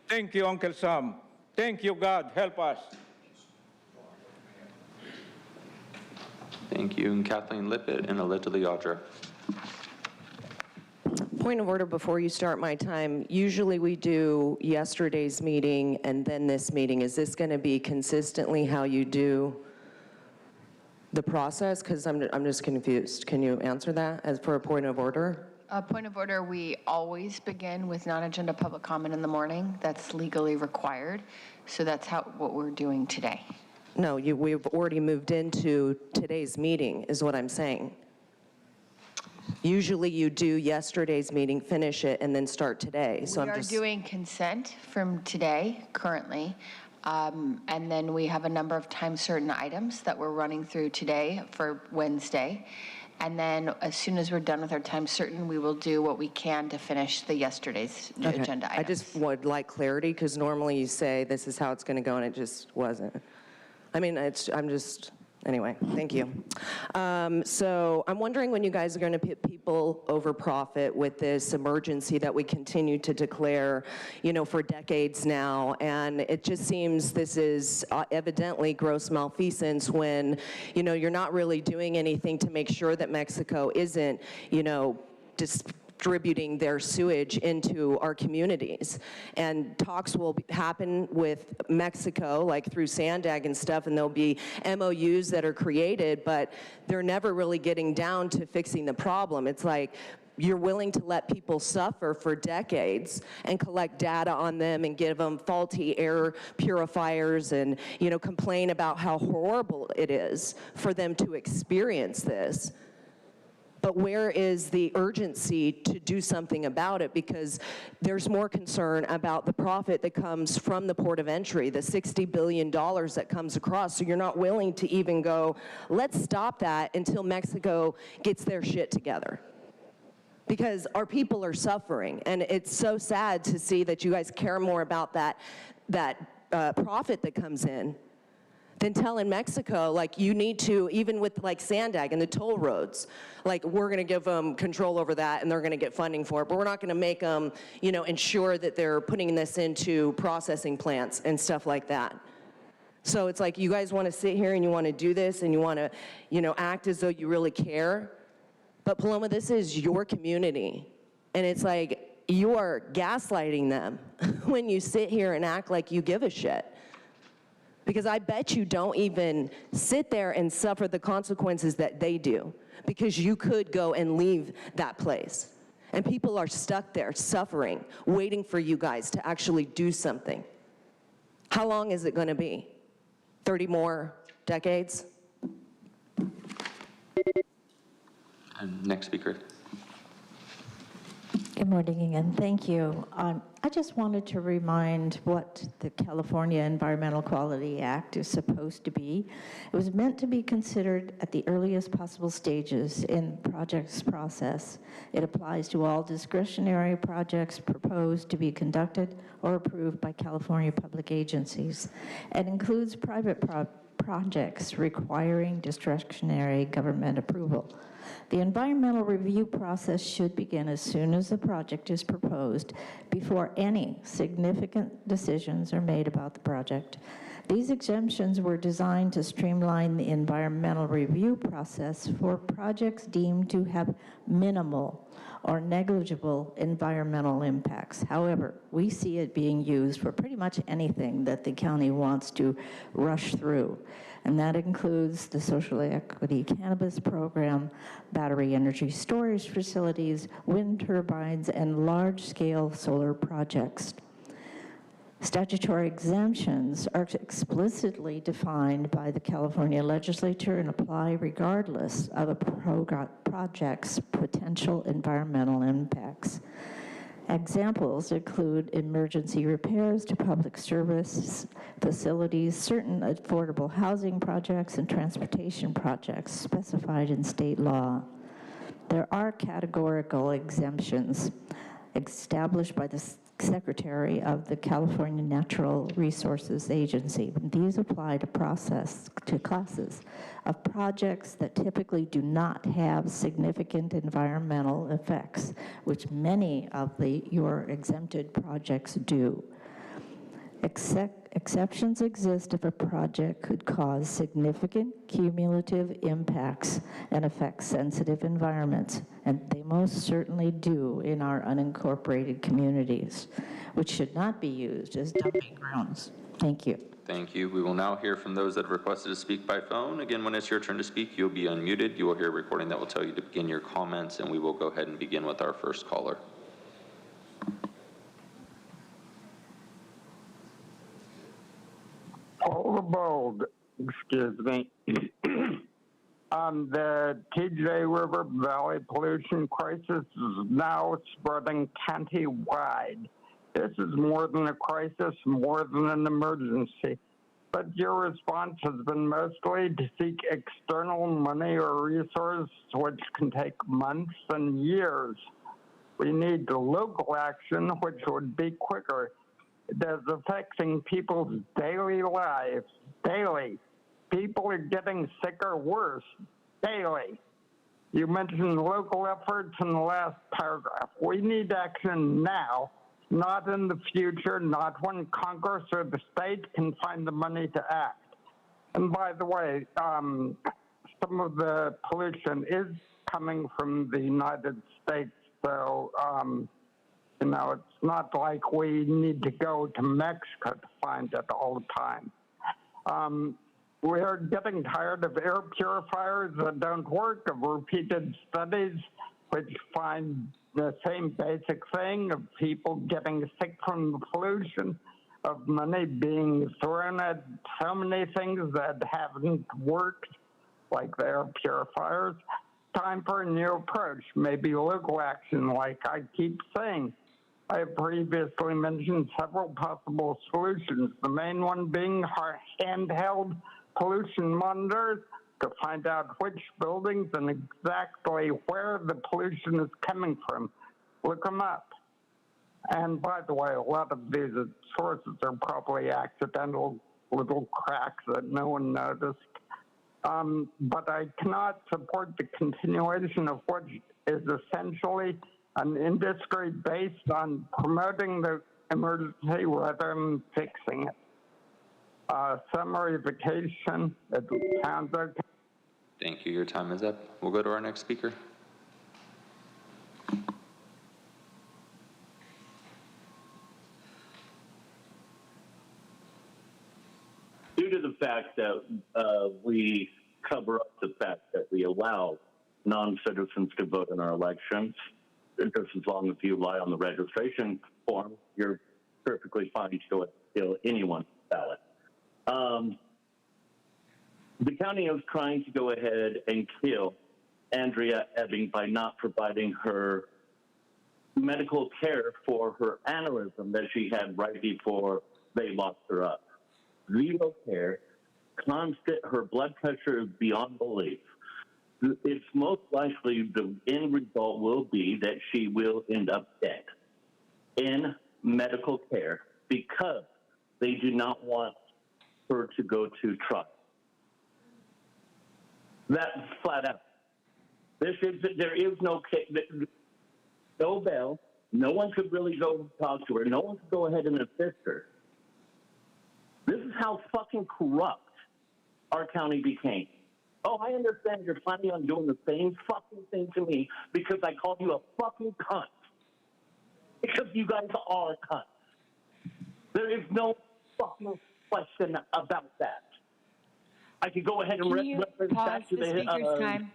Thank you, Uncle Sam. Thank you, God. Help us. Thank you. And Kathleen Lippett and allegedly Audra. Point of order before you start my time. Usually we do yesterday's meeting and then this meeting. Is this going to be consistently how you do the process? Because I'm just confused. Can you answer that as for a point of order? Point of order, we always begin with non-agenda public comment in the morning. That's legally required. So that's what we're doing today. No, we've already moved into today's meeting, is what I'm saying. Usually you do yesterday's meeting, finish it, and then start today. So We are doing consent from today, currently, and then we have a number of time-certain items that we're running through today for Wednesday. And then as soon as we're done with our time certain, we will do what we can to finish the yesterday's agenda items. I just would like clarity, because normally you say this is how it's going to go, and it just wasn't. I mean, anyway, thank you. So I'm wondering when you guys are going to put people over profit with this emergency that we continue to declare, for decades now. And it just seems this is evidently gross malfeasance when, you're not really doing anything to make sure that Mexico isn't, distributing their sewage into our communities. And talks will happen with Mexico, like through Sandag and stuff, and there'll be MOUs that are created, but they're never really getting down to fixing the problem. It's like you're willing to let people suffer for decades and collect data on them and give them faulty air purifiers and, complain about how horrible it is for them to experience this. But where is the urgency to do something about it? Because there's more concern about the profit that comes from the port of entry, the $60 billion that comes across. So you're not willing to even go, let's stop that until Mexico gets their shit together. Because our people are suffering, and it's so sad to see that you guys care more about that profit that comes in than telling Mexico, like, you need to, even with like Sandag and the toll roads, like, we're gonna give them control over that and they're gonna get funding for it, but we're not gonna make them, ensure that they're putting this into processing plants and stuff like that. So it's like, you guys wanna sit here and you wanna do this and you wanna, act as though you really care. But Paloma, this is your community. And it's like, you are gaslighting them when you sit here and act like you give a shit. Because I bet you don't even sit there and suffer the consequences that they do, because you could go and leave that place. And people are stuck there suffering, waiting for you guys to actually do something. How long is it going to be? 30 more decades? And next speaker. Good morning again. Thank you. I just wanted to remind what the California Environmental Quality Act is supposed to be. It was meant to be considered at the earliest possible stages in the project's process. It applies to all discretionary projects proposed to be conducted or approved by California public agencies and includes private projects requiring discretionary government approval. The environmental review process should begin as soon as the project is proposed, before any significant decisions are made about the project. These exemptions were designed to streamline the environmental review process for projects deemed to have minimal or negligible environmental impacts. However, we see it being used for pretty much anything that the county wants to rush through, and that includes the social equity cannabis program, battery energy storage facilities, wind turbines, and large-scale solar projects. Statutory exemptions are explicitly defined by the California legislature and apply regardless of a project's potential environmental impacts. Examples include emergency repairs to public service facilities, certain affordable housing projects, and transportation projects specified in state law. There are categorical exemptions established by the Secretary of the California Natural Resources Agency. These apply to classes of projects that typically do not have significant environmental effects, which many of your exempted projects do. Exceptions exist if a project could cause significant cumulative impacts and affect sensitive environments, and they most certainly do in our unincorporated communities, which should not be used as dumping grounds. Thank you. Thank you. We will now hear from those that have requested to speak by phone. Again, when it's your turn to speak, you'll be unmuted. You will hear a recording that will tell you to begin your comments, and we will go ahead and begin with our first caller. Paul Bold, excuse me. The TJ River Valley pollution crisis is now spreading county-wide. This is more than a crisis, more than an emergency. But your response has been mostly to seek external money or resources, which can take months and years. We need local action, which would be quicker. It is affecting people's daily lives, daily. People are getting sicker, worse, daily. You mentioned local efforts in the last paragraph. We need action now, not in the future, not when Congress or the state can find the money to act. And by the way, some of the pollution is coming from the United States, so you know, it's not like we need to go to Mexico to find it all the time. We're getting tired of air purifiers that don't work, of repeated studies which find the same basic thing, of people getting sick from the pollution, of money being thrown at so many things that haven't worked, like the air purifiers. Time for a new approach, maybe local action, like I keep saying. I have previously mentioned several possible solutions, the main one being handheld pollution monitors to find out which buildings and exactly where the pollution is coming from. Look them up. And by the way, a lot of these sources are probably accidental little cracks that no one noticed. But I cannot support the continuation of what is essentially an industry based on promoting the emergency rather than fixing it. Summarification, it sounds okay. Thank you. Your time is up. We'll go to our next speaker. Due to the fact that we cover up the fact that we allow non-citizens to vote in our elections, just as long as you lie on the registration form, you're perfectly fine to go and steal anyone's ballot. The county is trying to go ahead and kill Andrea Ebbing by not providing her medical care for her aneurysm that she had right before they locked her up. Zero care, constant, her blood pressure is beyond belief. It's most likely the end result will be that she will end up dead in medical care because they do not want her to go to trial. That's flat out. There is no bail. No one could really go talk to her. No one could go ahead and assist her. This is how fucking corrupt our county became. Oh, I understand you're planning on doing the same fucking thing to me because I called you a fucking cunt. Because you guys are cunts. There is no fucking question about that. I could go ahead and reference back to the speaker's time.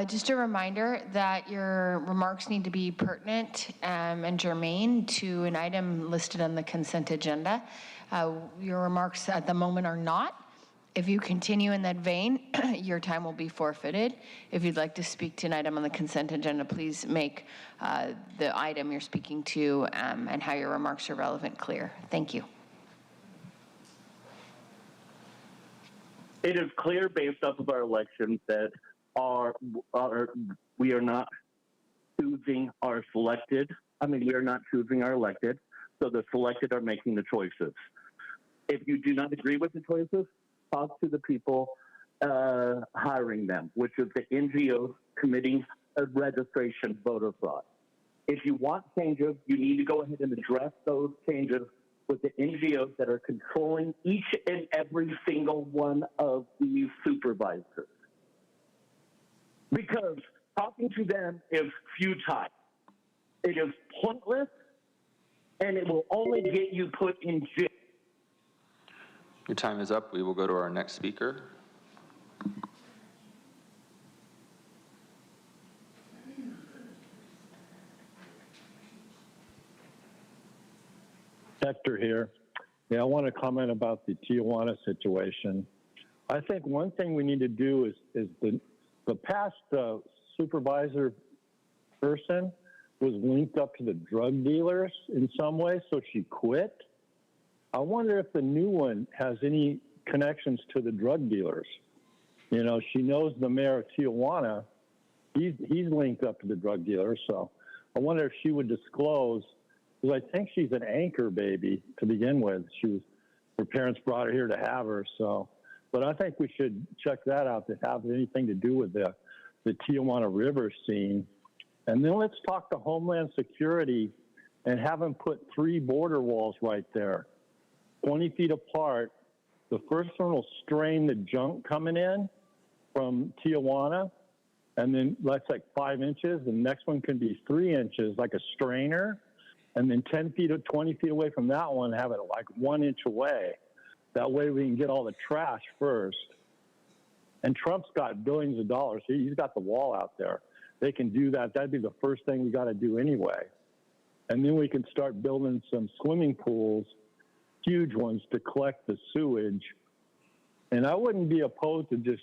Just a reminder that your remarks need to be pertinent and germane to an item listed on the consent agenda. Your remarks at the moment are not. If you continue in that vein, your time will be forfeited. If you'd like to speak to an item on the consent agenda, please make the item you're speaking to and how your remarks are relevant clear. Thank you. It is clear based off of our elections that we are not choosing our selected. We are not choosing our elected, so the selected are making the choices. If you do not agree with the choices, talk to the people hiring them, which is the NGOs committing a registration voter fraud. If you want changes, you need to go ahead and address those changes with the NGOs that are controlling each and every single one of these supervisors. Because talking to them is futile. It is pointless, and it will only get you put in jail. Your time is up. We will go to our next speaker. Hector here. Yeah, I want to comment about the Tijuana situation. I think one thing we need to do is the past supervisor person was linked up to the drug dealers in some way, so she quit. I wonder if the new one has any connections to the drug dealers. You know, she knows the mayor of Tijuana. He's linked up to the drug dealers, so I wonder if she would disclose, because I think she's an anchor baby to begin with. Her parents brought her here to have her, so. But I think we should check that out to have anything to do with the Tijuana River scene. And then let's talk to Homeland Security and have them put 3 border walls right there, 20 feet apart. The first one will strain the junk coming in from Tijuana, and then that's like 5 inches. The next one can be 3 inches, like a strainer, and then 10 feet or 20 feet away from that one, have it like 1 inch away. That way we can get all the trash first. And Trump's got billions of dollars. He's got the wall out there. They can do that. That'd be the first thing we got to do anyway. And then we can start building some swimming pools, huge ones, to collect the sewage. And I wouldn't be opposed to just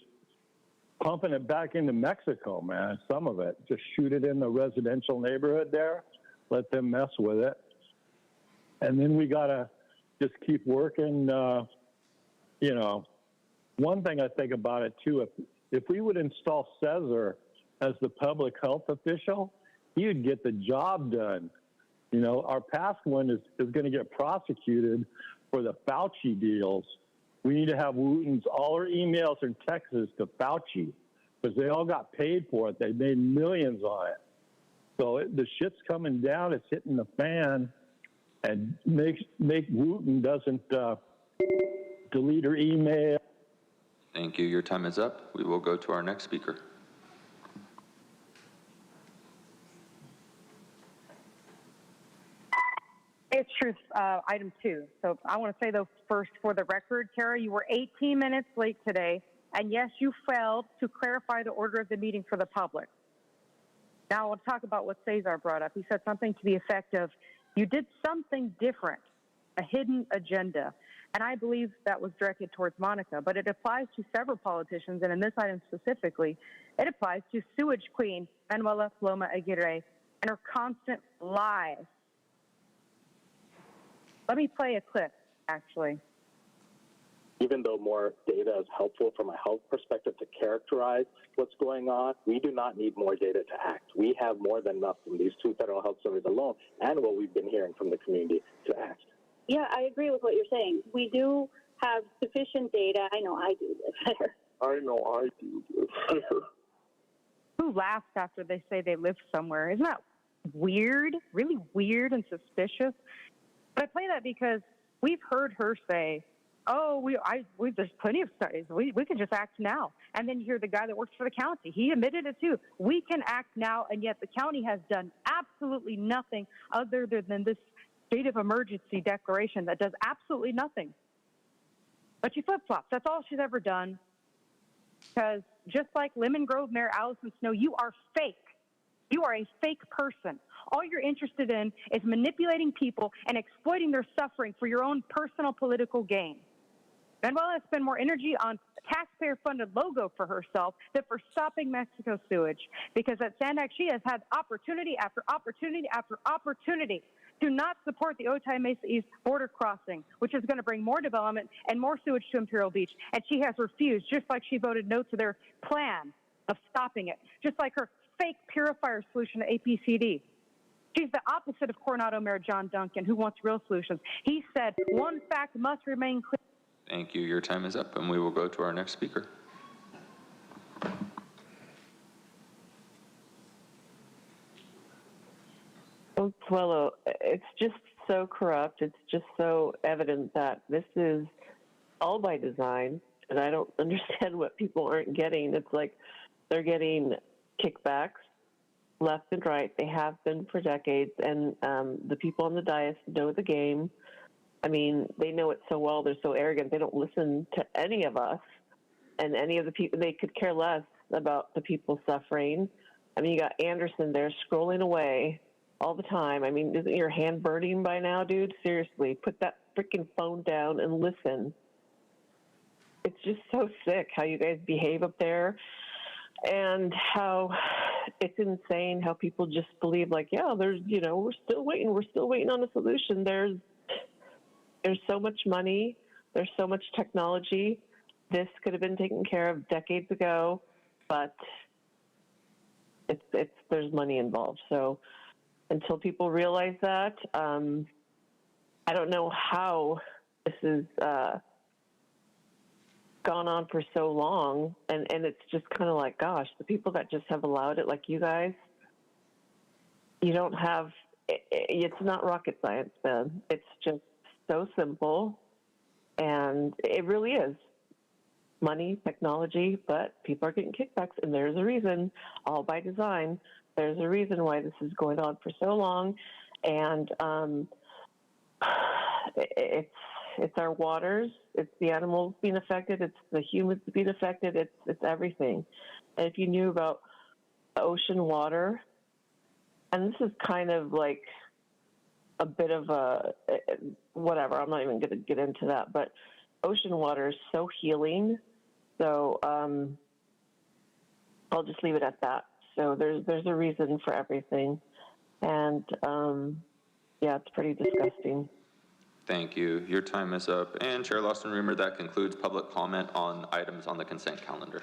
pumping it back into Mexico, man, some of it. Just shoot it in the residential neighborhood there, let them mess with it. And then we got to just keep working. You know, one thing I think about it too, if we would install Cesar as the public health official, he would get the job done. You know, our past one is going to get prosecuted for the Fauci deals. We need to have Wooten's, all our emails and texts to Fauci, because they all got paid for it. They made millions on it. So the shit's coming down. It's hitting the fan. And make Wooten doesn't delete her email. Thank you. Your time is up. We will go to our next speaker. It's truth, item 2. So I want to say, though, first, for the record, Kara, you were 18 minutes late today, and yes, you failed to clarify the order of the meeting for the public. Now I'll talk about what Cesar brought up. He said something to the effect of, you did something different, a hidden agenda. And I believe that was directed towards Monica, but it applies to several politicians, and in this item specifically, it applies to sewage queen Manuela Loma Aguirre, and her constant lies. Let me play a clip, actually. Even though more data is helpful from a health perspective to characterize what's going on, we do not need more data to act. We have more than enough from these 2 federal health surveys alone and what we've been hearing from the community to act. Yeah, I agree with what you're saying. We do have sufficient data. I know I do live there. I know I do live there. Who laughs after they say they live somewhere? Isn't that weird? Really weird and suspicious? But I play that because we've heard her say, oh, there's plenty of studies. We can just act now. And then you hear the guy that works for the county. He admitted it too. We can act now, and yet the county has done absolutely nothing other than this state of emergency declaration that does absolutely nothing. But she flip-flops. That's all she's ever done. Because just like Lemon Grove Mayor Allison Snow, you are fake. You are a fake person. All you're interested in is manipulating people and exploiting their suffering for your own personal political gain. Manuela spend more energy on a taxpayer-funded logo for herself than for stopping Mexico sewage. Because at Sandag, she has had opportunity after opportunity after opportunity to not support the Otay Mesa East border crossing, which is going to bring more development and more sewage to Imperial Beach. And she has refused, just like she voted no to their plan of stopping it, just like her fake purifier solution to APCD. She's the opposite of Coronado Mayor John Duncan, who wants real solutions. He said, one fact must remain clear. Thank you. Your time is up, and we will go to our next speaker. Well, it's just so corrupt. It's just so evident that this is all by design, and I don't understand what people aren't getting. It's like they're getting kickbacks left and right. They have been for decades, and the people on the dais know the game. I mean, they know it so well. They're so arrogant. They don't listen to any of us and any of the people. They could care less about the people suffering. I mean, you got Anderson there scrolling away all the time. I mean, isn't your hand burning by now, dude? Seriously, put that freaking phone down and listen. It's just so sick how you guys behave up there, and how it's insane how people just believe like, yeah, there's, you know, we're still waiting on a solution. There's so much money, there's so much technology. This could have been taken care of decades ago, but there's money involved. So until people realize that, I don't know how this has gone on for so long, and it's just kind of like, gosh, the people that just have allowed it, like you guys, you don't have, it's not rocket science, man. It's just so simple, and it really is. Money, technology, but people are getting kickbacks, and there's a reason, all by design. There's a reason why this is going on for so long, and it's our waters, it's the animals being affected, it's the humans being affected, it's everything. And if you knew about ocean water, and this is kind of like a bit of a, whatever, I'm not even going to get into that, but ocean water is so healing. So I'll just leave it at that. So there's a reason for everything. And yeah, it's pretty disgusting. Thank you. Your time is up. And Chair Lawson-Remer, that concludes public comment on items on the consent calendar.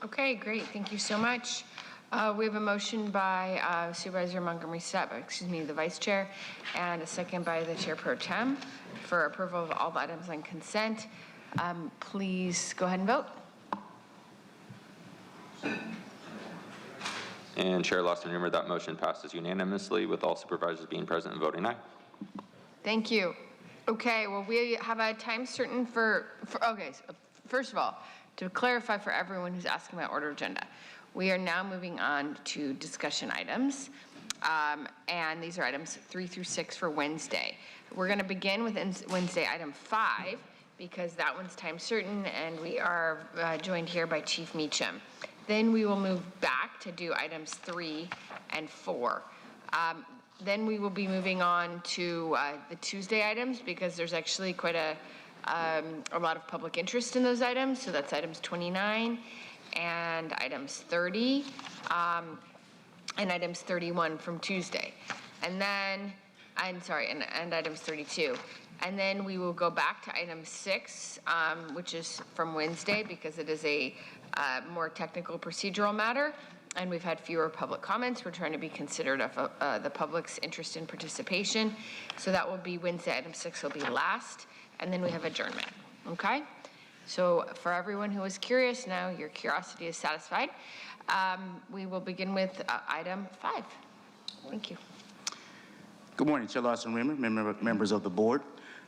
Okay, great. Thank you so much. We have a motion by Supervisor Montgomery Stepp, the Vice Chair, and a second by the Chair Pro Tem for approval of all the items on consent. Please go ahead and vote. And Chair Lawson-Remer, that motion passes unanimously with all supervisors being present and voting aye. Thank you. Okay, well, we have a time certain for okay, so first of all, to clarify for everyone who's asking about order agenda, we are now moving on to discussion items, and these are items 3 through 6 for Wednesday. We're going to begin with Wednesday item 5, because that one's time certain, and we are joined here by Chief Meacham. Then we will move back to do items 3 and 4. Then we will be moving on to the Tuesday items, because there's actually quite a lot of public interest in those items. So that's items 29 and items 30. and items 31 from Tuesday. And then, and items 32. And then we will go back to item 6, which is from Wednesday because it is a more technical procedural matter. And we've had fewer public comments. We're trying to be considerate of the public's interest in participation. So that will be Wednesday. Item 6 will be last. And then we have adjournment. Okay? So for everyone who was curious, now your curiosity is satisfied. We will begin with item 5. Thank you. Good morning, Chair Larson-Remer, members of the board.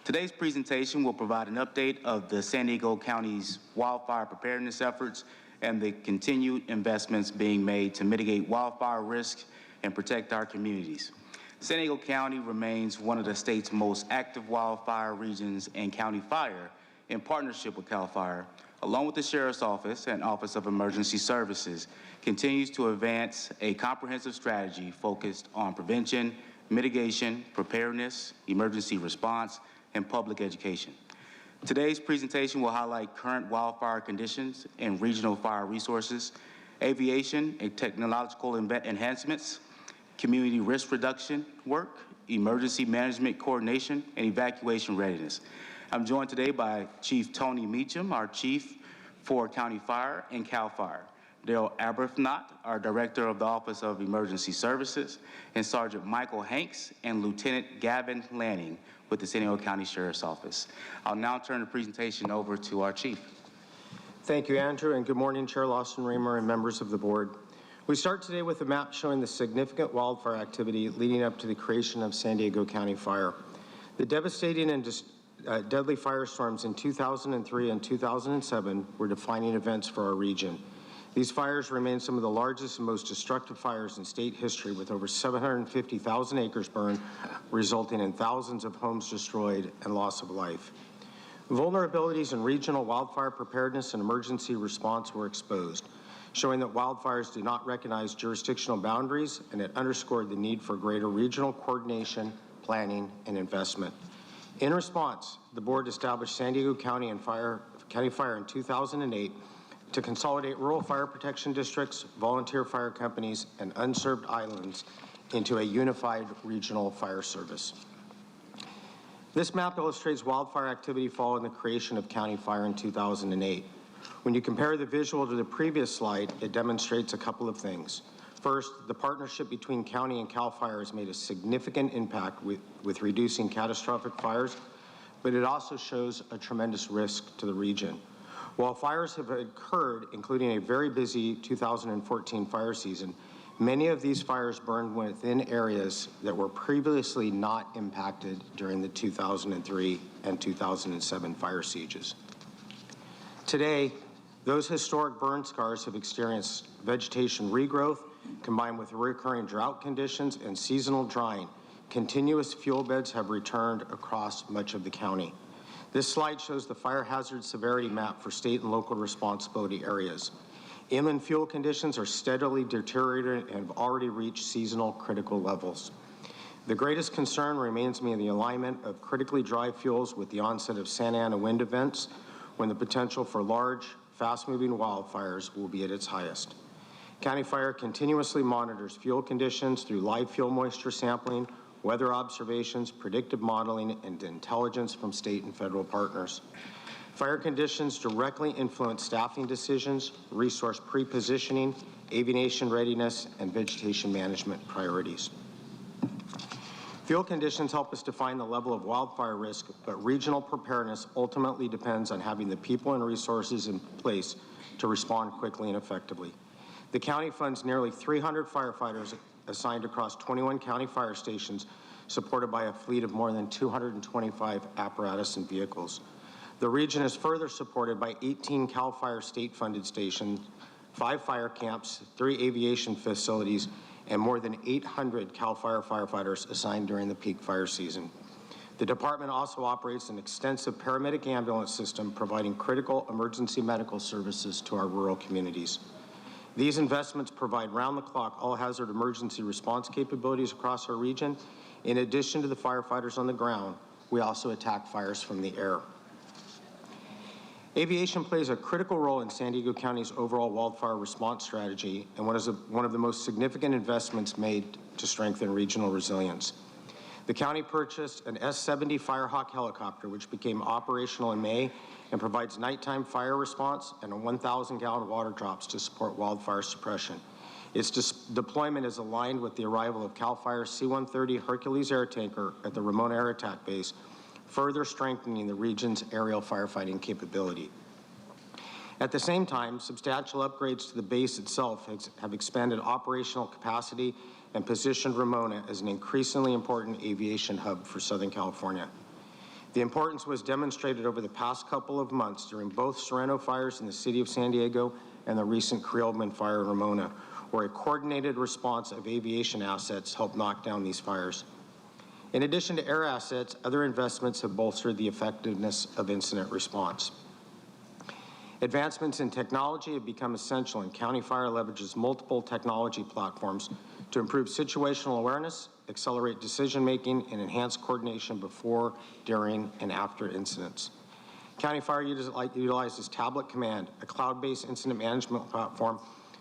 Today's presentation will provide an update of the San Diego County's wildfire preparedness efforts and the continued investments being made to mitigate wildfire risk and protect our communities. San Diego County remains one of the state's most active wildfire regions, and County Fire, in partnership with CAL FIRE, along with the Sheriff's Office and Office of Emergency Services, continues to advance a comprehensive strategy focused on prevention, mitigation, preparedness, emergency response, and public education. Today's presentation will highlight current wildfire conditions and regional fire resources, aviation and technological enhancements, community risk reduction work, emergency management coordination, and evacuation readiness. I'm joined today by Chief Tony Meacham, our Chief for County Fire and CAL FIRE, Dale Arbuthnot, our Director of the Office of Emergency Services, and Sergeant Michael Hanks and Lieutenant Gavin Lanning with the San Diego County Sheriff's Office. I'll now turn the presentation over to our Chief. Thank you, Andrew, and good morning, Chair Larson-Remer and members of the board. We start today with a map showing the significant wildfire activity leading up to the creation of San Diego County Fire. The devastating and deadly firestorms in 2003 and 2007 were defining events for our region. These fires remain some of the largest and most destructive fires in state history, with over 750,000 acres burned, resulting in thousands of homes destroyed and loss of life. Vulnerabilities in regional wildfire preparedness and emergency response were exposed, showing that wildfires do not recognize jurisdictional boundaries, and it underscored the need for greater regional coordination, planning, and investment. In response, the board established San Diego County Fire in 2008 to consolidate rural fire protection districts, volunteer fire companies, and unserved islands into a unified regional fire service. This map illustrates wildfire activity following the creation of County Fire in 2008. When you compare the visual to the previous slide, it demonstrates a couple of things. First, the partnership between County and CAL FIRE has made a significant impact with reducing catastrophic fires, but it also shows a tremendous risk to the region. While fires have occurred, including a very busy 2014 fire season, many of these fires burned within areas that were previously not impacted during the 2003 and 2007 fire sieges. Today, those historic burn scars have experienced vegetation regrowth, combined with recurring drought conditions and seasonal drying. Continuous fuel beds have returned across much of the county. This slide shows the fire hazard severity map for state and local responsibility areas. Inland fuel conditions are steadily deteriorating and have already reached seasonal critical levels. The greatest concern remains me in the alignment of critically dry fuels with the onset of Santa Ana wind events, when the potential for large, fast-moving wildfires will be at its highest. County Fire continuously monitors fuel conditions through live fuel moisture sampling, weather observations, predictive modeling, and intelligence from state and federal partners. Fire conditions directly influence staffing decisions, resource pre-positioning, aviation readiness, and vegetation management priorities. Fuel conditions help us define the level of wildfire risk, but regional preparedness ultimately depends on having the people and resources in place to respond quickly and effectively. The county funds nearly 300 firefighters assigned across 21 county fire stations, supported by a fleet of more than 225 apparatus and vehicles. The region is further supported by 18 CAL FIRE state-funded stations, 5 fire camps, 3 aviation facilities, and more than 800 CAL FIRE firefighters assigned during the peak fire season. The department also operates an extensive paramedic ambulance system, providing critical emergency medical services to our rural communities. These investments provide round-the-clock all-hazard emergency response capabilities across our region. In addition to the firefighters on the ground, we also attack fires from the air. Aviation plays a critical role in San Diego County's overall wildfire response strategy and one of the most significant investments made to strengthen regional resilience. The county purchased an S-70 Firehawk helicopter, which became operational in May and provides nighttime fire response and 1,000-gallon water drops to support wildfire suppression. Its deployment is aligned with the arrival of CAL FIRE's C-130 Hercules air tanker at the Ramona Air Attack Base, further strengthening the region's aerial firefighting capability. At the same time, substantial upgrades to the base itself have expanded operational capacity and positioned Ramona as an increasingly important aviation hub for Southern California. The importance was demonstrated over the past couple of months during both Sereno fires in the city of San Diego and the recent Creelman fire in Ramona, where a coordinated response of aviation assets helped knock down these fires. In addition to air assets, other investments have bolstered the effectiveness of incident response. Advancements in technology have become essential, and County Fire leverages multiple technology platforms to improve situational awareness, accelerate decision-making, and enhance coordination before, during, and after incidents. County Fire utilizes Tablet Command, a cloud-based incident management platform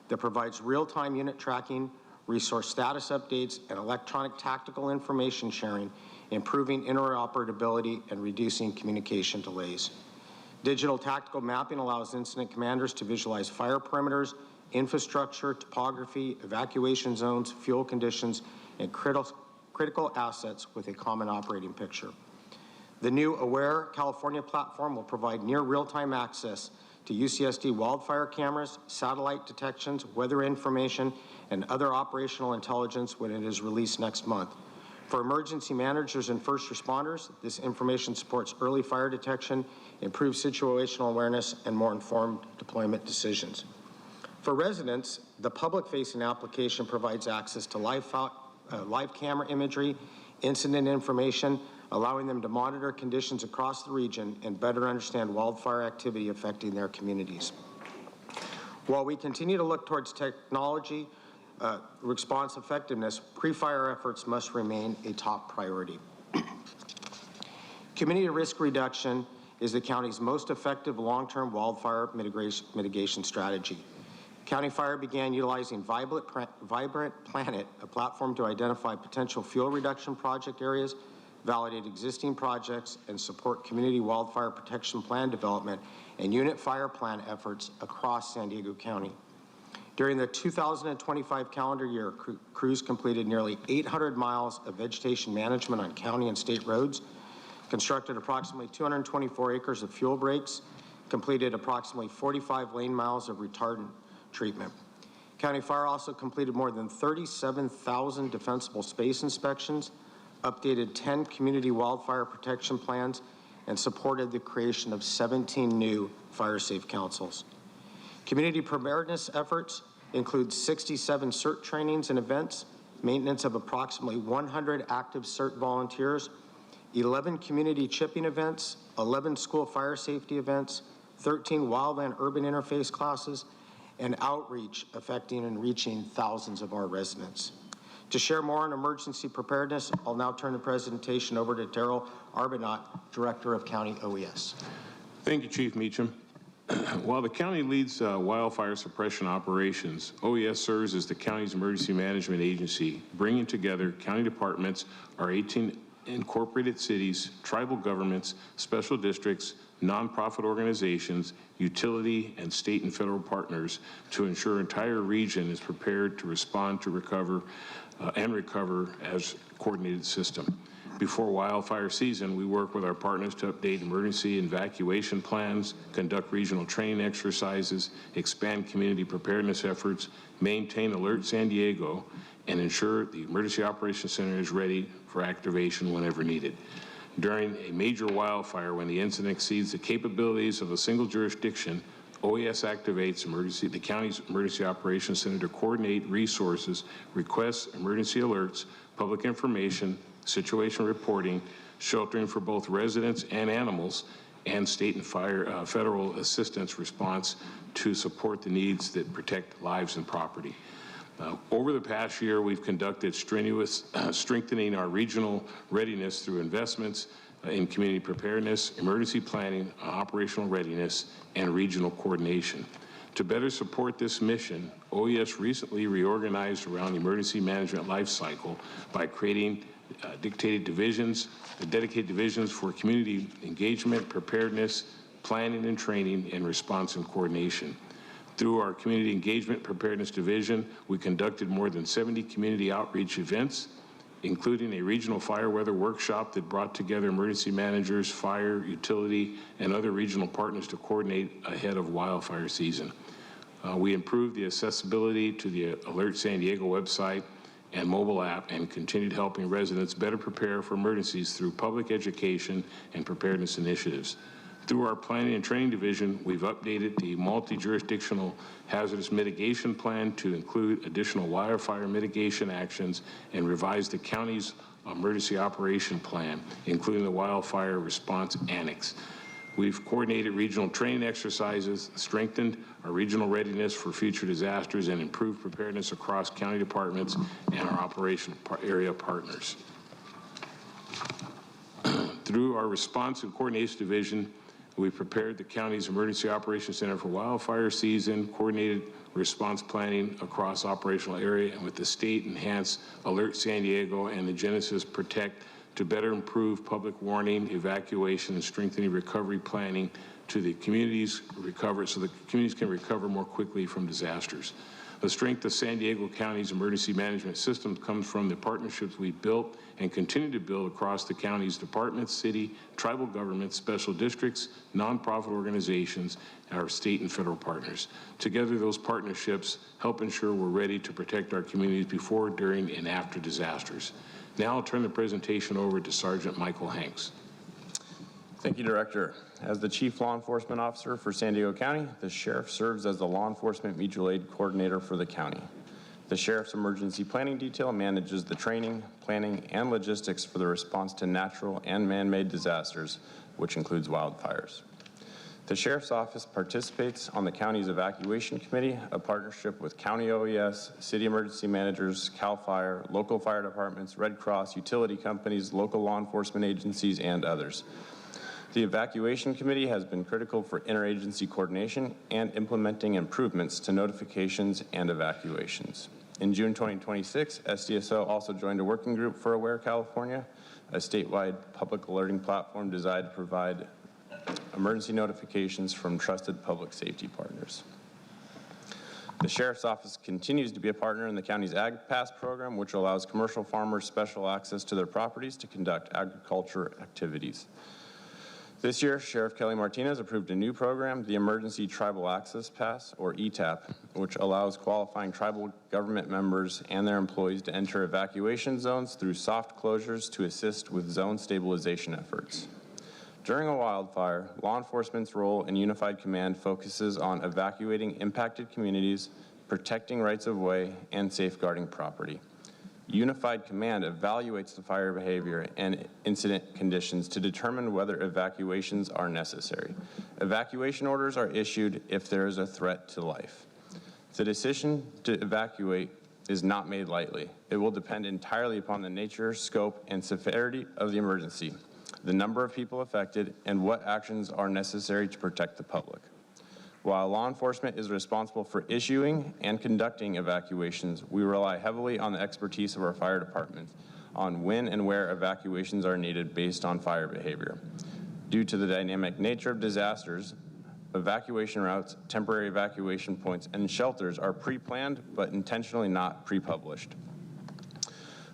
that provides real-time unit tracking, resource status updates, and electronic tactical information sharing, improving interoperability and reducing communication delays. Digital tactical mapping allows incident commanders to visualize fire perimeters, infrastructure, topography, evacuation zones, fuel conditions, and critical assets with a common operating picture. The new Aware California platform will provide near real-time access to UCSD wildfire cameras, satellite detections, weather information, and other operational intelligence when it is released next month. For emergency managers and first responders, this information supports early fire detection, improves situational awareness, and more informed deployment decisions. For residents, the public-facing application provides access to live camera imagery, incident information, allowing them to monitor conditions across the region and better understand wildfire activity affecting their communities. While we continue to look towards technology response effectiveness, pre-fire efforts must remain a top priority. Community risk reduction is the county's most effective long-term wildfire mitigation strategy. County Fire began utilizing Vibrant Planet, a platform to identify potential fuel reduction project areas, validate existing projects, and support community wildfire protection plan development and unit fire plan efforts across San Diego County. During the 2025 calendar year, crews completed nearly 800 miles of vegetation management on county and state roads, constructed approximately 224 acres of fuel breaks, completed approximately 45 lane miles of retardant treatment. County Fire also completed more than 37,000 defensible space inspections, updated 10 community wildfire protection plans, and supported the creation of 17 new fire safe councils. Community preparedness efforts include 67 CERT trainings and events, maintenance of approximately 100 active CERT volunteers, 11 community chipping events, 11 school fire safety events, 13 wildland-urban interface classes, and outreach affecting and reaching thousands of our residents. To share more on emergency preparedness, I'll now turn the presentation over to Daryl Arbonat, Director of County OES. Thank you, Chief Meacham. While the county leads wildfire suppression operations, OES serves as the county's emergency management agency, bringing together county departments, our 18 incorporated cities, tribal governments, special districts, nonprofit organizations, utility, and state and federal partners to ensure entire region is prepared to respond to recover as a coordinated system. Before wildfire season, we work with our partners to update emergency evacuation plans, conduct regional training exercises, expand community preparedness efforts, maintain Alert San Diego, and ensure the Emergency Operations Center is ready for activation whenever needed. During a major wildfire, when the incident exceeds the capabilities of a single jurisdiction, OES activates the county's Emergency Operations Center to coordinate resources, request emergency alerts, public information, situation reporting, sheltering for both residents and animals, and state and federal assistance response to support the needs that protect lives and property. Over the past year, we've conducted strenuous strengthening our regional readiness through investments in community preparedness, emergency planning, operational readiness, and regional coordination. To better support this mission, OES recently reorganized around the emergency management life cycle by creating dedicated divisions for community engagement, preparedness, planning and training, and response and coordination. Through our Community Engagement Preparedness Division, we conducted more than 70 community outreach events, including a regional fire weather workshop that brought together emergency managers, fire, utility, and other regional partners to coordinate ahead of wildfire season. We improved the accessibility to the Alert San Diego website and mobile app and continued helping residents better prepare for emergencies through public education and preparedness initiatives. Through our Planning and Training Division, we've updated the multi-jurisdictional hazardous mitigation plan to include additional wildfire mitigation actions and revised the county's emergency operation plan, including the wildfire response annex. We've coordinated regional training exercises, strengthened our regional readiness for future disasters, and improved preparedness across county departments and our operation area partners. Through our Response and Coordination Division, we prepared the county's Emergency Operations Center for wildfire season, coordinated response planning across operational area, and with the state enhanced Alert San Diego and the Genesis Protect to better improve public warning, evacuation, and strengthening recovery planning to the communities so the communities can recover more quickly from disasters. The strength of San Diego County's emergency management system comes from the partnerships we've built and continue to build across the county's departments, city, tribal governments, special districts, nonprofit organizations, and our state and federal partners. Together, those partnerships help ensure we're ready to protect our communities before, during, and after disasters. Now I'll turn the presentation over to Sergeant Michael Hanks. Thank you, Director. As the Chief Law Enforcement Officer for San Diego County, the Sheriff serves as the Law Enforcement Mutual Aid Coordinator for the county. The Sheriff's Emergency Planning Detail manages the training, planning, and logistics for the response to natural and man-made disasters, which includes wildfires. The Sheriff's Office participates on the county's Evacuation Committee, a partnership with County OES, City Emergency Managers, CAL FIRE, local fire departments, Red Cross, utility companies, local law enforcement agencies, and others. The Evacuation Committee has been critical for interagency coordination and implementing improvements to notifications and evacuations. In June 2026, SDSO also joined a working group for Aware California, a statewide public alerting platform designed to provide emergency notifications from trusted public safety partners. The Sheriff's Office continues to be a partner in the county's Ag Pass program, which allows commercial farmers special access to their properties to conduct agriculture activities. This year, Sheriff Kelly Martinez approved a new program, the Emergency Tribal Access Pass, or ETAP, which allows qualifying tribal government members and their employees to enter evacuation zones through soft closures to assist with zone stabilization efforts. During a wildfire, law enforcement's role in Unified Command focuses on evacuating impacted communities, protecting rights of way, and safeguarding property. Unified Command evaluates the fire behavior and incident conditions to determine whether evacuations are necessary. Evacuation orders are issued if there is a threat to life. The decision to evacuate is not made lightly. It will depend entirely upon the nature, scope, and severity of the emergency, the number of people affected, and what actions are necessary to protect the public. While law enforcement is responsible for issuing and conducting evacuations, we rely heavily on the expertise of our fire departments on when and where evacuations are needed based on fire behavior. Due to the dynamic nature of disasters, evacuation routes, temporary evacuation points, and shelters are pre-planned but intentionally not pre-published.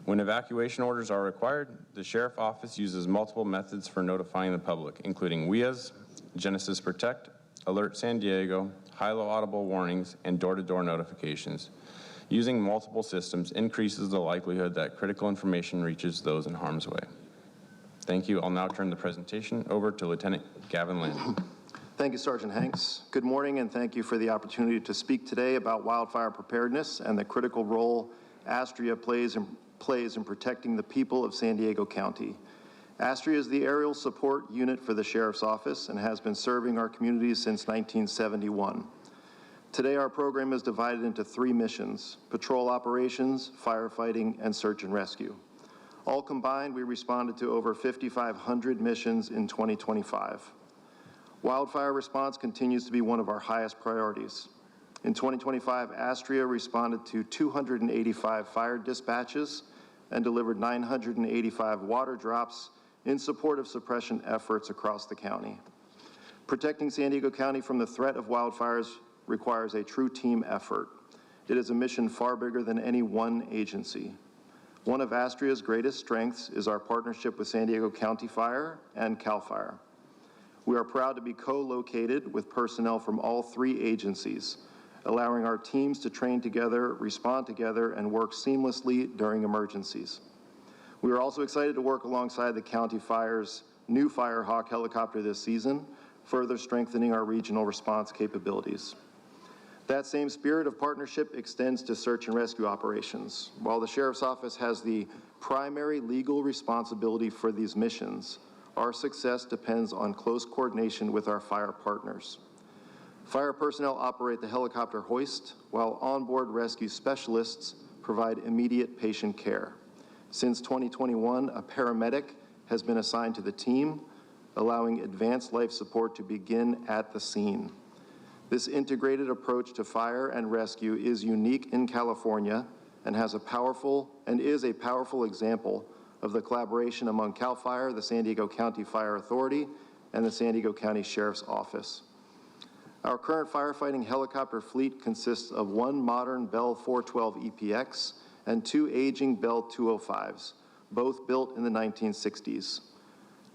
When evacuation orders are required, the Sheriff's Office uses multiple methods for notifying the public, including WIAs, Genesis Protect, Alert San Diego, high-low audible warnings, and door-to-door notifications. Using multiple systems increases the likelihood that critical information reaches those in harm's way. Thank you. I'll now turn the presentation over to Lieutenant Gavin Lynn. Thank you, Sergeant Hanks. Good morning, and thank you for the opportunity to speak today about wildfire preparedness and the critical role ASTRIA plays in protecting the people of San Diego County. ASTRIA is the aerial support unit for the Sheriff's Office and has been serving our communities since 1971. Today, our program is divided into 3 missions: patrol operations, firefighting, and search and rescue. All combined, we responded to over 5,500 missions in 2025. Wildfire response continues to be one of our highest priorities. In 2025, Astria responded to 285 fire dispatches and delivered 985 water drops in support of suppression efforts across the county. Protecting San Diego County from the threat of wildfires requires a true team effort. It is a mission far bigger than any one agency. One of Astria's greatest strengths is our partnership with San Diego County Fire and CAL FIRE. We are proud to be co-located with personnel from all three agencies, allowing our teams to train together, respond together, and work seamlessly during emergencies. We are also excited to work alongside the County Fire's new Firehawk helicopter this season, further strengthening our regional response capabilities. That same spirit of partnership extends to search and rescue operations. While the Sheriff's Office has the primary legal responsibility for these missions, our success depends on close coordination with our fire partners. Fire personnel operate the helicopter hoist, while onboard rescue specialists provide immediate patient care. Since 2021, a paramedic has been assigned to the team, allowing advanced life support to begin at the scene. This integrated approach to fire and rescue is unique in California and is a powerful example of the collaboration among CAL FIRE, the San Diego County Fire Authority, and the San Diego County Sheriff's Office. Our current firefighting helicopter fleet consists of one modern Bell 412 EPX and two aging Bell 205s, both built in the 1960s.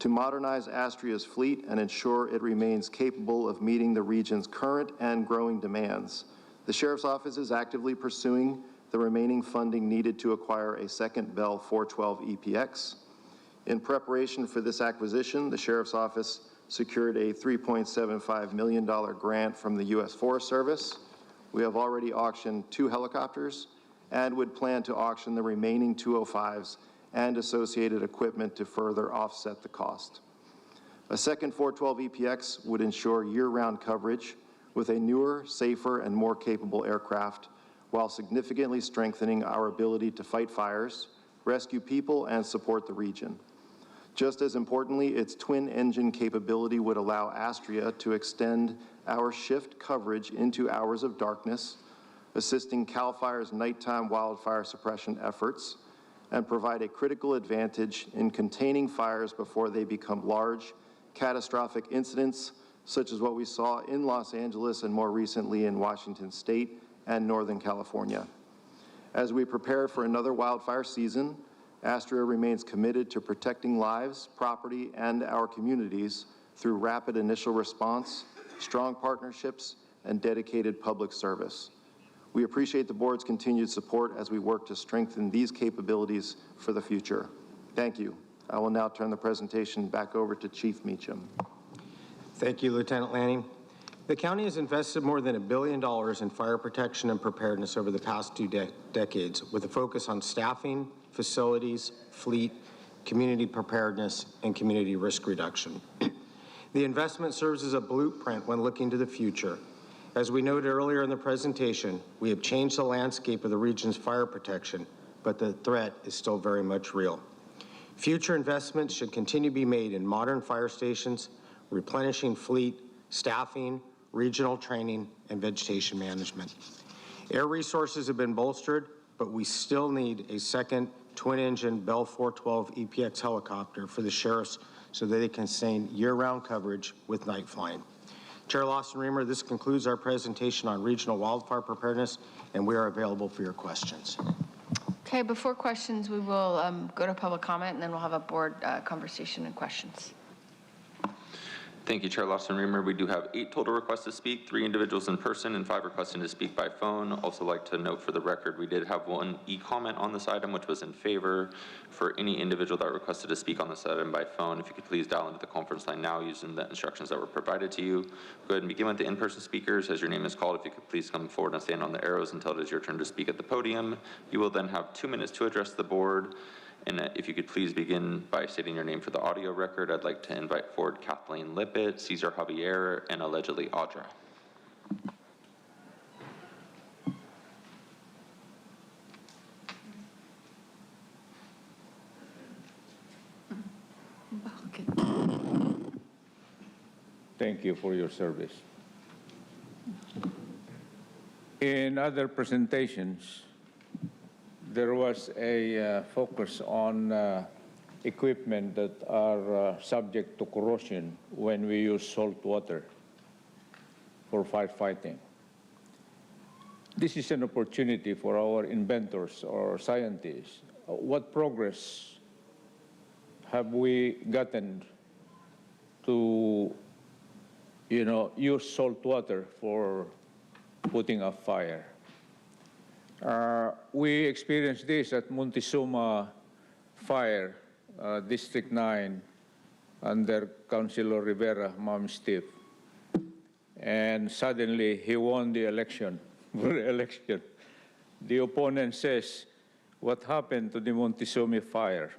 To modernize Astria's fleet and ensure it remains capable of meeting the region's current and growing demands, the Sheriff's Office is actively pursuing the remaining funding needed to acquire a second Bell 412 EPX. In preparation for this acquisition, the Sheriff's Office secured a $3.75 million grant from the U.S. Forest Service. We have already auctioned 2 helicopters and would plan to auction the remaining 205s and associated equipment to further offset the cost. A second 412 EPX would ensure year-round coverage with a newer, safer, and more capable aircraft, while significantly strengthening our ability to fight fires, rescue people, and support the region. Just as importantly, its twin-engine capability would allow Astria to extend our shift coverage into hours of darkness, assisting CAL FIRE's nighttime wildfire suppression efforts, and provide a critical advantage in containing fires before they become large, catastrophic incidents, such as what we saw in Los Angeles and more recently in Washington State and Northern California. As we prepare for another wildfire season, Astria remains committed to protecting lives, property, and our communities through rapid initial response, strong partnerships, and dedicated public service. We appreciate the board's continued support as we work to strengthen these capabilities for the future. Thank you. I will now turn the presentation back over to Chief Meacham. Thank you, Lieutenant Lanning. The county has invested more than $1 billion in fire protection and preparedness over the past 2 decades, with a focus on staffing, facilities, fleet, community preparedness, and community risk reduction. The investment serves as a blueprint when looking to the future. As we noted earlier in the presentation, we have changed the landscape of the region's fire protection, but the threat is still very much real. Future investments should continue to be made in modern fire stations, replenishing fleet, staffing, regional training, and vegetation management. Air resources have been bolstered, but we still need a second twin-engine Bell 412 EPX helicopter for the sheriffs so that they can sustain year-round coverage with night flying. Chair Lawson-Remer, this concludes our presentation on regional wildfire preparedness, and we are available for your questions. Okay, before questions, we will go to public comment, and then we'll have a board conversation and questions. Thank you, Chair Lawson-Remer. We do have 8 total requests to speak, 3 individuals in person and 5 requesting to speak by phone. Also like to note for the record, we did have 1 e-comment on this item, which was in favor. For any individual that requested to speak on this item by phone, if you could please dial into the conference line now using the instructions that were provided to you. Go ahead and begin with the in-person speakers. As your name is called, if you could please come forward and stand on the arrows until it is your turn to speak at the podium. You will then have 2 minutes to address the board. And if you could please begin by stating your name for the audio record, I'd like to invite forward Kathleen Lippett, Cesar Javier, and allegedly Audra. Thank you for your service. In other presentations, there was a focus on equipment that are subject to corrosion when we use salt water for firefighting. This is an opportunity for our inventors or scientists. What progress have we gotten to, use salt water for putting out fire? We experienced this at Montezuma Fire, District 9, under Councilor Rivera, Ma'am Steve. And suddenly he won the election, re-election. The opponent says, what happened to the Montezuma Fire?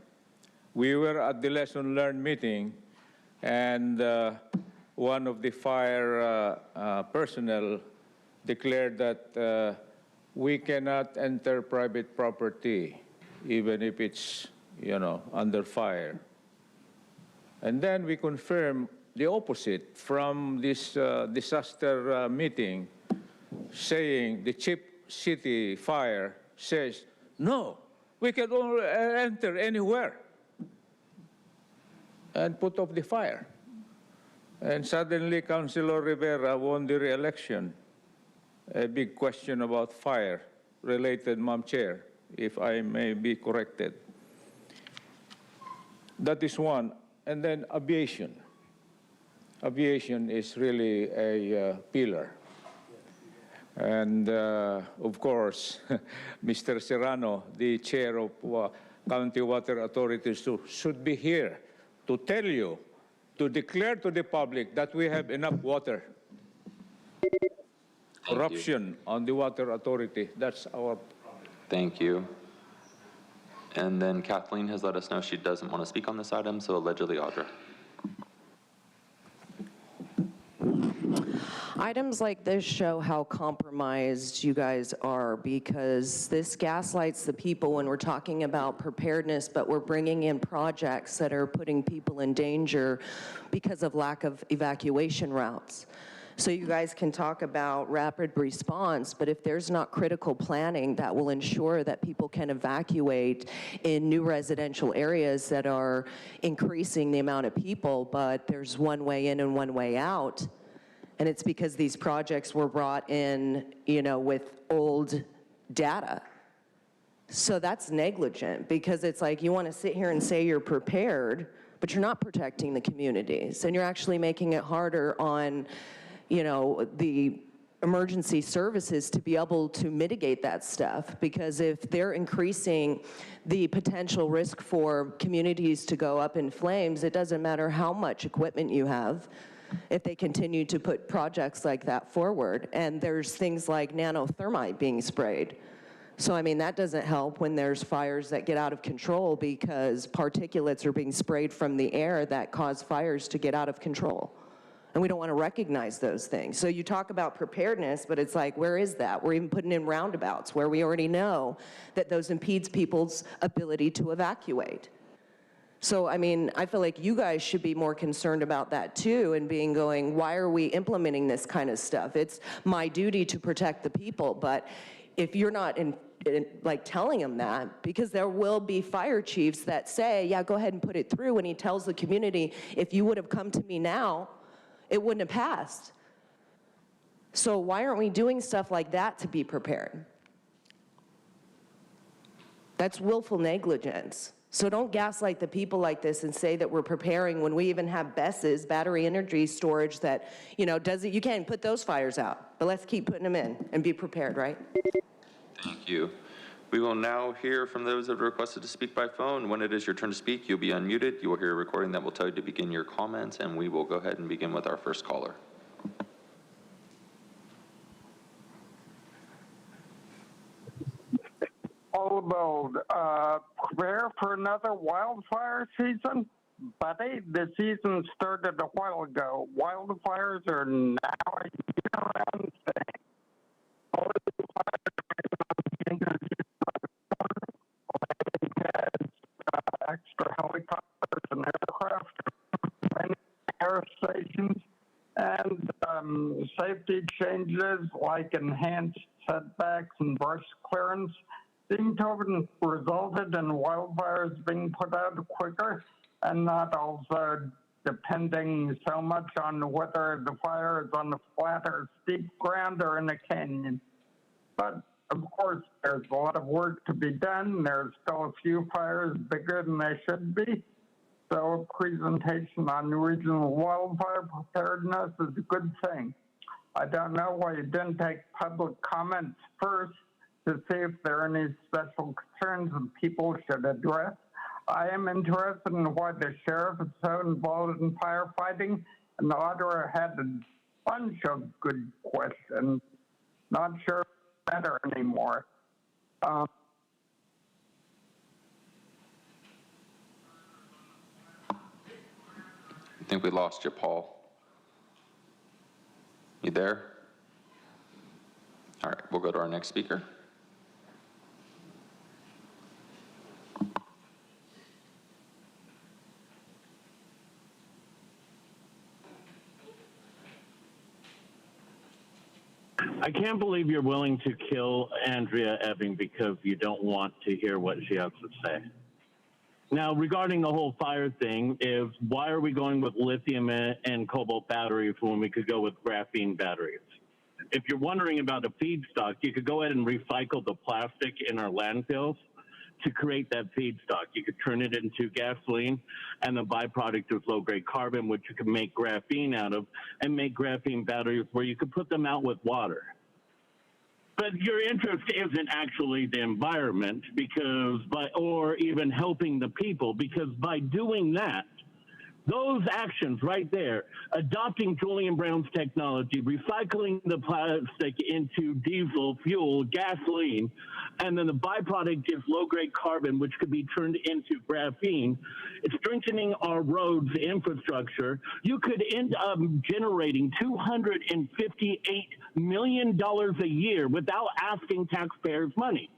We were at the lesson learned meeting, and one of the fire personnel declared that we cannot enter private property, even if it's, under fire. And then we confirm the opposite from this disaster meeting, saying the Chief City Fire says, no, we can only enter anywhere and put off the fire. And suddenly, Councilor Rivera won the re-election. A big question about fire related, Madam Chair, if I may be corrected. That is one. And then aviation. Aviation is really a pillar. And of course, Mr. Serrano, the chair of County Water Authorities, should be here to tell you, to declare to the public that we have enough water. Corruption on the water authority, that's our problem. Thank you. And then Kathleen has let us know she doesn't want to speak on this item, so allegedly Audra. Items like this show how compromised you guys are, because this gaslights the people when we're talking about preparedness, but we're bringing in projects that are putting people in danger because of lack of evacuation routes. So you guys can talk about rapid response, but if there's not critical planning that will ensure that people can evacuate in new residential areas that are increasing the amount of people, but there's one way in and one way out, and it's because these projects were brought in, with old data. So that's negligent, because it's like you want to sit here and say you're prepared, but you're not protecting the communities, and you're actually making it harder on the emergency services to be able to mitigate that stuff, because if they're increasing the potential risk for communities to go up in flames, it doesn't matter how much equipment you have if they continue to put projects like that forward. And there's things like nanothermite being sprayed. So, I mean, that doesn't help when there's fires that get out of control because particulates are being sprayed from the air that cause fires to get out of control. And we don't want to recognize those things. So you talk about preparedness, but it's like, where is that? We're even putting in roundabouts where we already know that those impedes people's ability to evacuate. So, I mean, I feel like you guys should be more concerned about that too, and going, why are we implementing this kind of stuff? It's my duty to protect the people, but if you're not telling them that, because there will be fire chiefs that say, yeah, go ahead and put it through, and he tells the community, if you would have come to me now, it wouldn't have passed. So why aren't we doing stuff like that to be prepared? That's willful negligence. So don't gaslight the people like this and say that we're preparing when we even have BESS, battery energy storage, that, you can't put those fires out, but let's keep putting them in and be prepared, right? Thank you. We will now hear from those that have requested to speak by phone. When it is your turn to speak, you'll be unmuted. You will hear a recording that will tell you to begin your comments, and we will go ahead and begin with our first caller. All about prepare for another wildfire season? Buddy, the season started a while ago. Wildfires are now a year-round thing. All of the extra helicopters and aircraft, air stations, safety changes like enhanced setbacks and brush clearance seem to have resulted in wildfires being put out quicker and not also depending so much on whether the fire is on a flat or steep ground or in a canyon. But of course, there's a lot of work to be done. There's still a few fires bigger than they should be. So a presentation on regional wildfire preparedness is a good thing. I don't know why you didn't take public comments first to see if there are any special concerns that people should address. I am interested in why the sheriff is so involved in firefighting, and the auditor had a bunch of good questions. Not sure it's better anymore. I think we lost you, Paul. You there? All right, we'll go to our next speaker. I can't believe you're willing to kill Andrea Ebbing because you don't want to hear what she has to say. Now, regarding the whole fire thing, why are we going with lithium and cobalt batteries when we could go with graphene batteries? If you're wondering about a feedstock, you could go ahead and recycle the plastic in our landfills to create that feedstock. You could turn it into gasoline, and the byproduct is low-grade carbon, which you can make graphene out of, and make graphene batteries where you could put them out with water. But your interest isn't actually the environment or even helping the people, because by doing that, those actions right there, adopting Julian Brown's technology, recycling the plastic into diesel, fuel, gasoline, and then the byproduct is low-grade carbon, which could be turned into graphene, it's strengthening our roads infrastructure. You could end up generating $258 million a year without asking taxpayers money.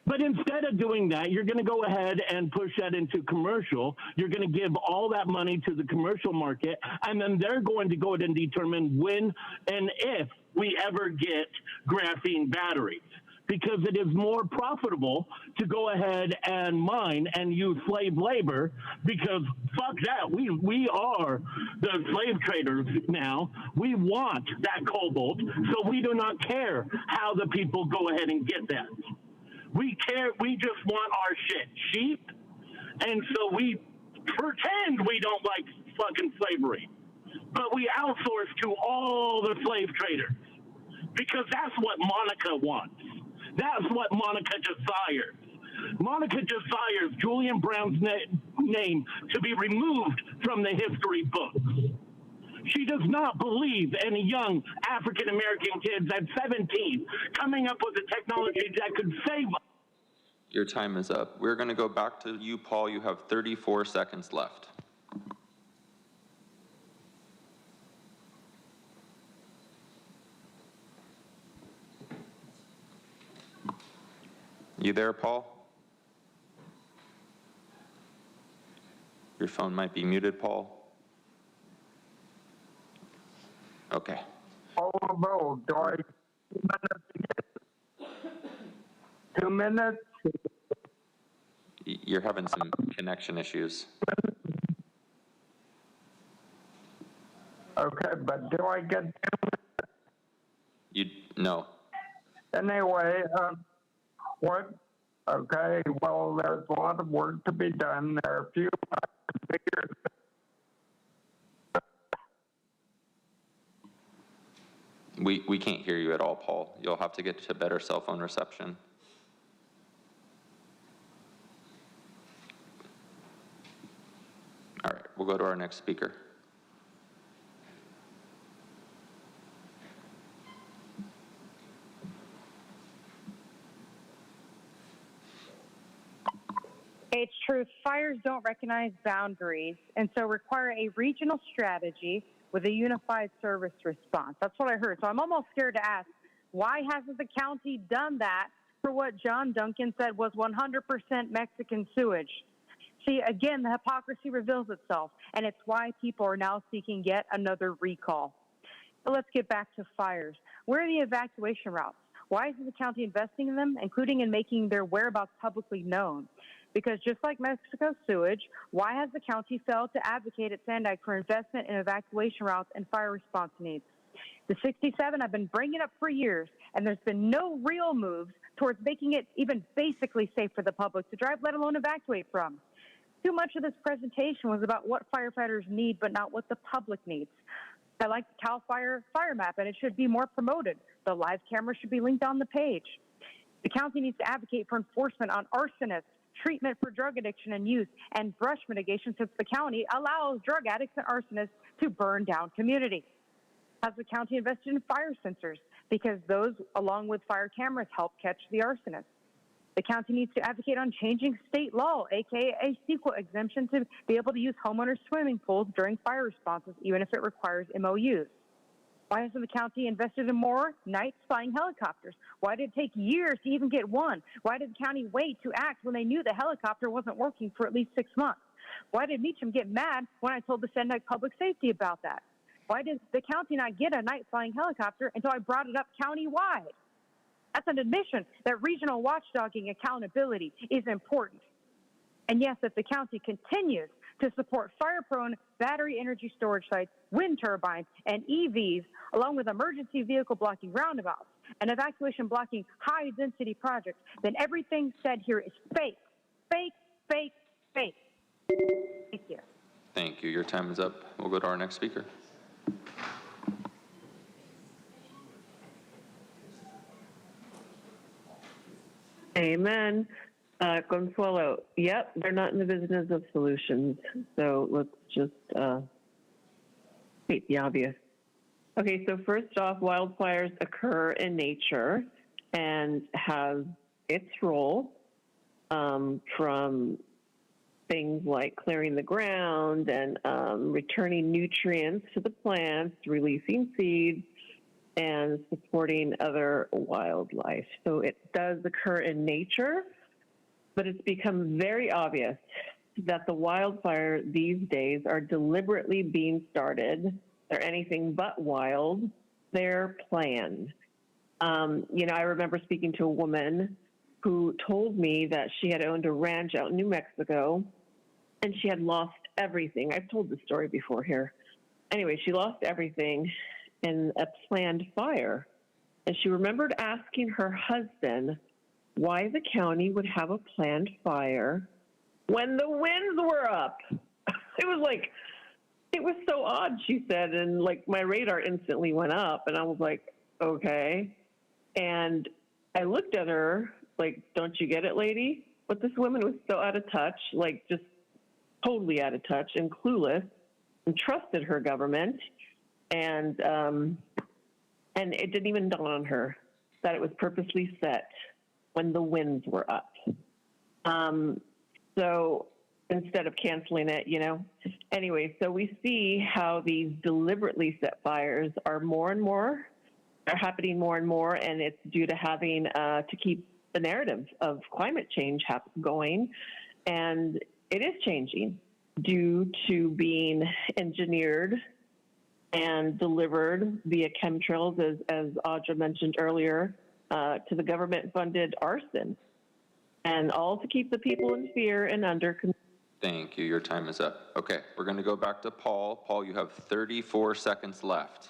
But instead of doing that, you're going to go ahead and push that into commercial. You're going to give all that money to the commercial market, and then they're going to go ahead and determine when and if we ever get graphene batteries, because it is more profitable to go ahead and mine and use slave labor, because fuck that. We are the slave traders now. We want that cobalt, so we do not care how the people go ahead and get that. We just want our shit cheap, and so we pretend we don't like fucking slavery, but we outsource to all the slave traders, because that's what Monica wants. That's what Monica desires. Monica desires Julian Brown's name to be removed from the history books. She does not believe in young African-American kids at 17 coming up with a technology that could save us. Your time is up. We're going to go back to you, Paul. You have 34 seconds left. You there, Paul? Your phone might be muted, Paul. Okay. Oh, no, do I 2 minutes? You're having some connection issues. Okay, but do I get 2 minutes? No. Anyway, what? Okay, well, there's a lot of work to be done. There are a few bigger. We can't hear you at all, Paul. You'll have to get to better cell phone reception. All right, we'll go to our next speaker. It's true. Fires don't recognize boundaries, and so require a regional strategy with a unified service response. That's what I heard. So I'm almost scared to ask, why hasn't the county done that for what John Duncan said was 100% Mexican sewage? See, again, the hypocrisy reveals itself, and it's why people are now seeking yet another recall. But let's get back to fires. Where are the evacuation routes? Why isn't the county investing in them, including in making their whereabouts publicly known? Because just like Mexico sewage, why has the county failed to advocate at Sandag for investment in evacuation routes and fire response needs? The 67 I've been bringing up for years, and there's been no real moves towards making it even basically safe for the public to drive, let alone evacuate from. Too much of this presentation was about what firefighters need, but not what the public needs. I like the CAL FIRE fire map, and it should be more promoted. The live camera should be linked on the page. The county needs to advocate for enforcement on arsonists, treatment for drug addiction and use, and brush mitigation, since the county allows drug addicts and arsonists to burn down communities. Has the county invested in fire sensors? Because those, along with fire cameras, help catch the arsonists. The county needs to advocate on changing state law, aka a CEQA exemption, to be able to use homeowners' swimming pools during fire responses, even if it requires MOUs. Why hasn't the county invested in more night flying helicopters? Why did it take years to even get one? Why did the county wait to act when they knew the helicopter wasn't working for at least 6 months? Why did Meacham get mad when I told the Sandag Public Safety about that? Why did the county not get a night flying helicopter until I brought it up countywide? That's an admission that regional watchdogging accountability is important. And yes, if the county continues to support fire-prone battery energy storage sites, wind turbines, and EVs, along with emergency vehicle blocking roundabouts and evacuation blocking high-density projects, then everything said here is fake, fake, fake, fake. Thank you. Thank you. Your time is up. We'll go to our next speaker. Amen. Consuelo, yep, they're not in the business of solutions. So let's just state the obvious. Okay, so first off, wildfires occur in nature and have its role from things like clearing the ground and returning nutrients to the plants, releasing seeds, and supporting other wildlife. So it does occur in nature, but it's become very obvious that the wildfire these days are deliberately being started. They're anything but wild. They're planned. You know, I remember speaking to a woman who told me that she had owned a ranch out in New Mexico, and she had lost everything. I've told this story before here. Anyway, she lost everything in a planned fire. And she remembered asking her husband why the county would have a planned fire when the winds were up. It was like, it was so odd, she said. And like my radar instantly went up, and I was like, okay. And I looked at her like, don't you get it, lady? But this woman was so out of touch, like just totally out of touch and clueless, and trusted her government. And it didn't even dawn on her that it was purposely set when the winds were up. So instead of canceling it, you know. Anyway, so we see how these deliberately set fires are happening more and more, and it's due to having to keep the narrative of climate change going. And it is changing due to being engineered and delivered via chemtrails, as Audra mentioned earlier, to the government-funded arson, and all to keep the people in fear and under control. Thank you. Your time is up. Okay, we're going to go back to Paul. Paul, you have 34 seconds left.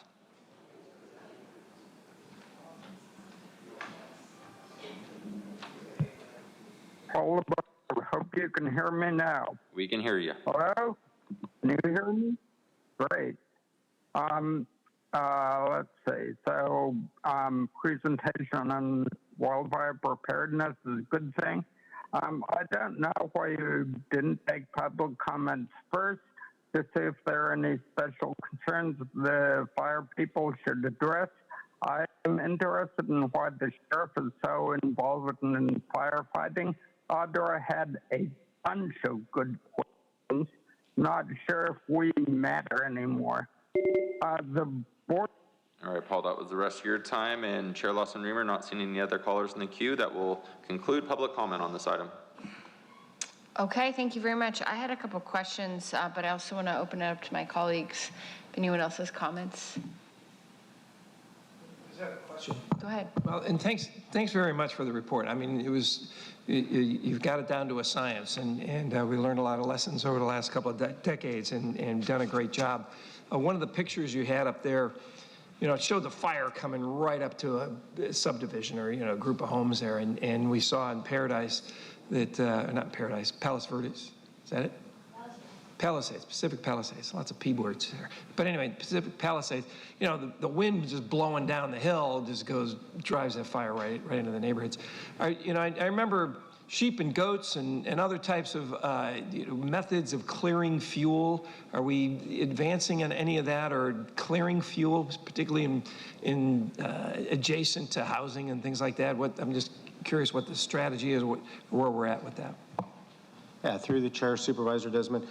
Paul, I hope you can hear me now. We can hear you. Hello? Can you hear me? Great. Let's see. So, presentation on wildfire preparedness is a good thing. I don't know why you didn't take public comments first to see if there are any special concerns the fire people should address. I am interested in why the sheriff is so involved in firefighting. Audra had a bunch of good questions. Not sure if we matter anymore. The board. All right, Paul, that was the rest of your time. And Chair Lawson-Remer, not seeing any other callers in the queue, that will conclude public comment on this item. Okay, thank you very much. I had a couple questions, but I also want to open it up to my colleagues if anyone else has comments. Go ahead. Well, and thanks very much for the report. I mean, you've got it down to a science, and we learned a lot of lessons over the last couple of decades and done a great job. One of the pictures you had up there, it showed the fire coming right up to a subdivision or, a group of homes there, and we saw in Paradise that, not Paradise, Palos Verdes, is that it? Palisades, Pacific Palisades, lots of P words there. But anyway, Pacific Palisades, the wind just blowing down the hill just drives that fire right into the neighborhoods. I remember sheep and goats and other types of methods of clearing fuel. Are we advancing in any of that or clearing fuel, particularly in adjacent to housing and things like that? I'm just curious what the strategy is, where we're at with that. Yeah, through the chair, Supervisor Desmond.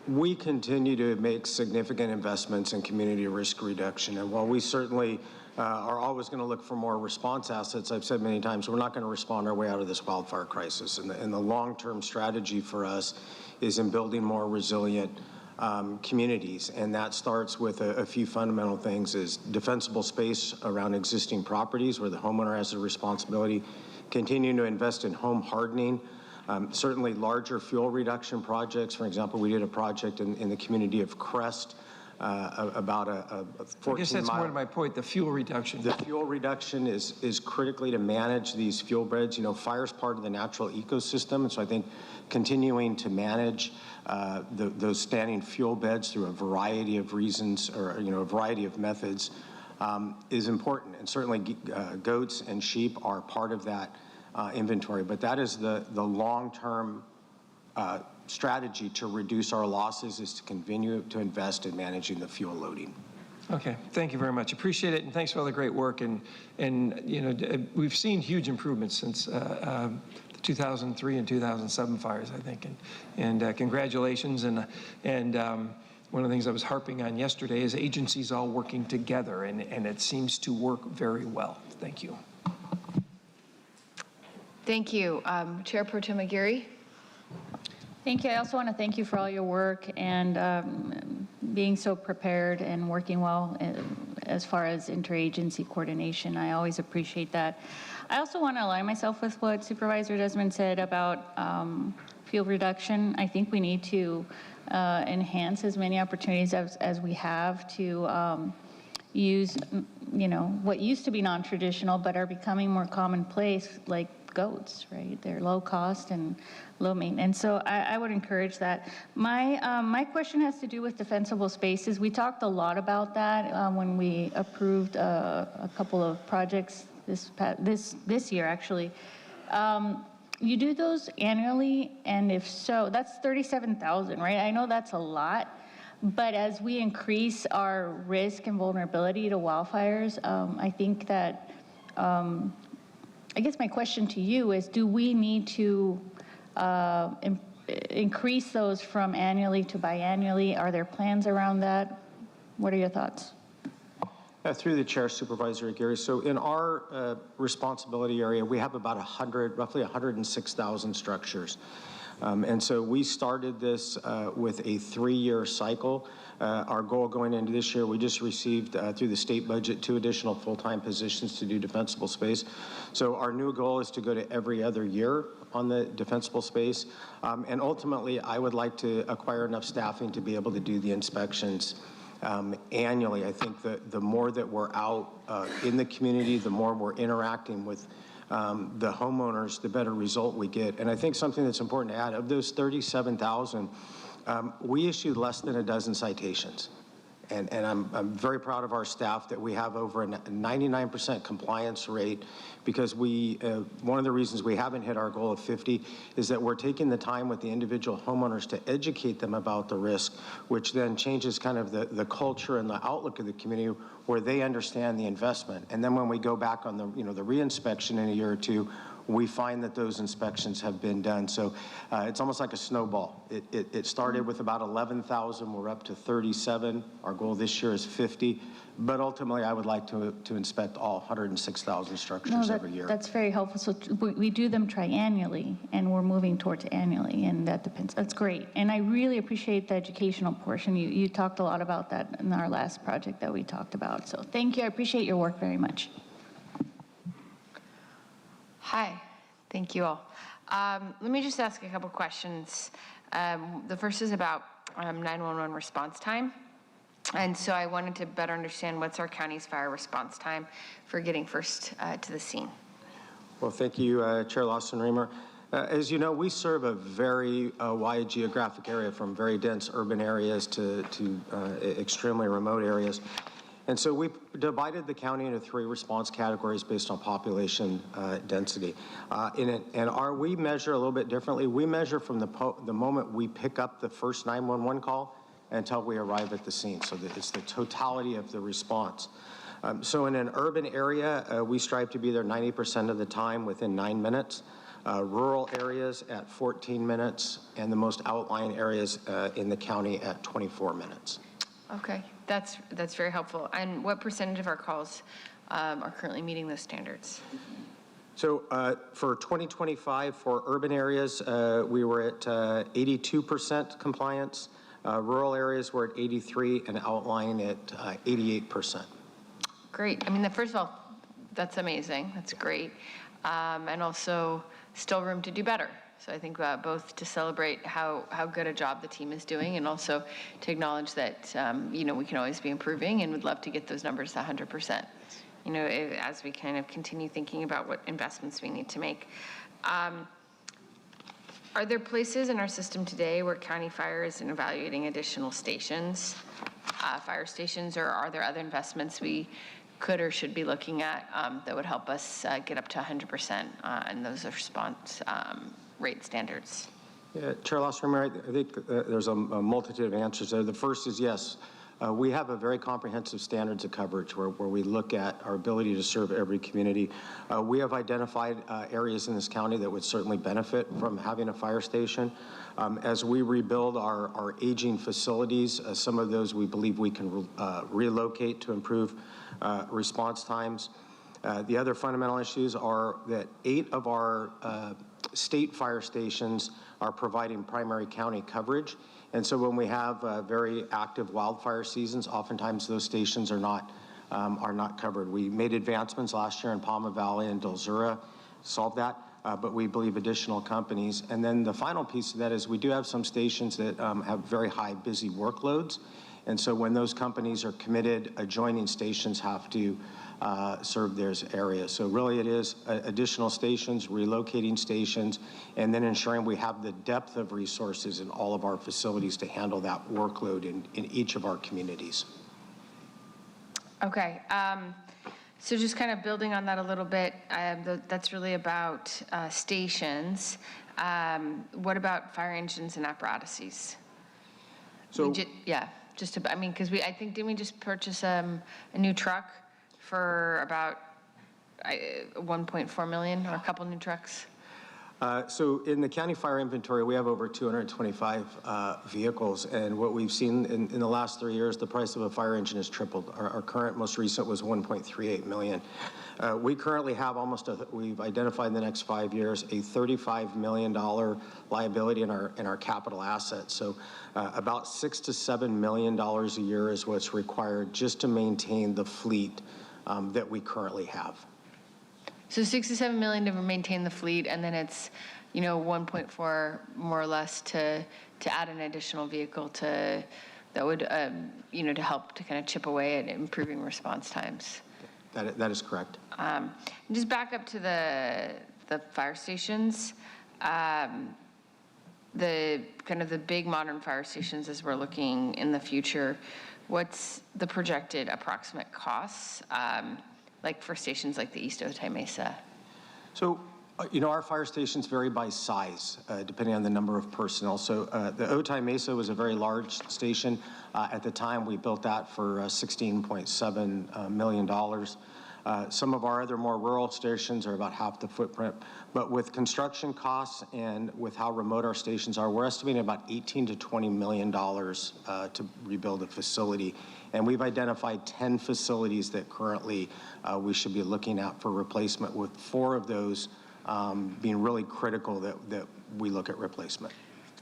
We continue to make significant investments in community risk reduction. And while we certainly are always going to look for more response assets, I've said many times, we're not going to respond our way out of this wildfire crisis. And the long-term strategy for us is in building more resilient communities. And that starts with a few fundamental things: is defensible space around existing properties where the homeowner has a responsibility, continuing to invest in home hardening, certainly larger fuel reduction projects. For example, we did a project in the community of Crest, about a 14-mile. I guess that's more to my point, the fuel reduction. The fuel reduction is critically to manage these fuel beds. Fire's part of the natural ecosystem, and so I think continuing to manage those standing fuel beds through a variety of reasons, or a variety of methods, is important. And certainly goats and sheep are part of that inventory, but that is the long-term strategy to reduce our losses, is to continue to invest in managing the fuel loading. Okay, thank you very much. Appreciate it, and thanks for all the great work. And we've seen huge improvements since the 2003 and 2007 fires, I think. And congratulations. And one of the things I was harping on yesterday is agencies all working together, and it seems to work very well. Thank you. Thank you. Chair Pro Tem Aguirre. Thank you. I also want to thank you for all your work and being so prepared and working well as far as interagency coordination. I always appreciate that. I also want to align myself with what Supervisor Desmond said about fuel reduction. I think we need to enhance as many opportunities as we have to use, what used to be non-traditional but are becoming more commonplace, like goats, right? They're low cost and low maintenance. So I would encourage that. My question has to do with defensible spaces. We talked a lot about that when we approved a couple of projects this year, actually. You do those annually, and if so, that's 37,000, right? I know that's a lot, but as we increase our risk and vulnerability to wildfires, I think that I guess my question to you is, do we need to increase those from annually to biannually? Are there plans around that? What are your thoughts? Through the chair, Supervisor Aguirre. So in our responsibility area, we have about roughly 106,000 structures. And so we started this with a 3-year cycle. Our goal going into this year, we just received through the state budget 2 additional full-time positions to do defensible space. So our new goal is to go to every other year on the defensible space. And ultimately, I would like to acquire enough staffing to be able to do the inspections annually. I think that the more that we're out in the community, the more we're interacting with the homeowners, the better result we get. And I think something that's important to add, of those 37,000, we issued less than a dozen citations. And I'm very proud of our staff that we have over a 99% compliance rate, because one of the reasons we haven't hit our goal of 50 is that we're taking the time with the individual homeowners to educate them about the risk, which then changes kind of the culture and the outlook of the community, where they understand the investment. And then when we go back on the reinspection in a year or two, we find that those inspections have been done. So it's almost like a snowball. It started with about 11,000. We're up to 37. Our goal this year is 50. But ultimately, I would like to inspect all 106,000 structures every year. That's very helpful. So we do them triannually, and we're moving towards annually, and that depends. That's great. And I really appreciate the educational portion. You talked a lot about that in our last project that we talked about. So thank you. I appreciate your work very much. Hi, thank you all. Let me just ask a couple questions. The first is about 911 response time. And so I wanted to better understand what's our county's fire response time for getting first to the scene. Well, thank you, Chair Lawson-Remer. As you know, we serve a very wide geographic area, from very dense urban areas to extremely remote areas. And so we divided the county into 3 response categories based on population density. We measure a little bit differently. We measure from the moment we pick up the first 911 call until we arrive at the scene. So it's the totality of the response. So in an urban area, we strive to be there 90% of the time within 9 minutes. Rural areas at 14 minutes, and the most outlying areas in the county at 24 minutes. Okay, that's very helpful. And what percentage of our calls are currently meeting those standards? So for 2025, for urban areas, we were at 82% compliance. Rural areas were at 83%, and outlying at 88%. Great. I mean, first of all, that's amazing. That's great. And also still room to do better. So I think both to celebrate how good a job the team is doing, and also to acknowledge that, we can always be improving, and would love to get those numbers to 100%, as we kind of continue thinking about what investments we need to make. Are there places in our system today where county fire is evaluating additional stations, fire stations, or are there other investments we could or should be looking at that would help us get up to 100% in those response rate standards? Yeah, Chair Lawson-Remer, I think there's a multitude of answers there. The first is yes. We have a very comprehensive standards of coverage where we look at our ability to serve every community. We have identified areas in this county that would certainly benefit from having a fire station. As we rebuild our aging facilities, some of those we believe we can relocate to improve response times. The other fundamental issues are that 8 of our state fire stations are providing primary county coverage. And so when we have very active wildfire seasons, oftentimes those stations are not covered. We made advancements last year in Palma Valley and Dulzura, solved that, but we believe additional companies. And then the final piece of that is we do have some stations that have very high busy workloads. And so when those companies are committed, adjoining stations have to serve their areas. So really it is additional stations, relocating stations, and then ensuring we have the depth of resources in all of our facilities to handle that workload in each of our communities. Okay. So just kind of building on that a little bit, that's really about stations. What about fire engines and apparatuses? So because I think, didn't we just purchase a new truck for about 1.4 million, or a couple new trucks? So in the county fire inventory, we have over 225 vehicles, and what we've seen in the last 3 years, the price of a fire engine has tripled. Our current most recent was 1.38 million. We currently have we've identified in the next 5 years a $35 million liability in our capital assets. So about $6 to $7 million a year is what's required just to maintain the fleet that we currently have. So 6 to 7 million to maintain the fleet, and then it's 1.4 more or less to add an additional vehicle that would to help to kind of chip away at improving response times. That is correct. Just back up to the fire stations, the kind of the big modern fire stations as we're looking in the future. What's the projected approximate costs? Like for stations like the East Otay Mesa? So, our fire stations vary by size, depending on the number of personnel. So the Otay Mesa was a very large station. At the time, we built that for $16.7 million. Some of our other more rural stations are about half the footprint. But with construction costs and with how remote our stations are, we're estimating about $18 to $20 million to rebuild a facility. And we've identified 10 facilities that currently we should be looking at for replacement, with 4 of those being really critical that we look at replacement.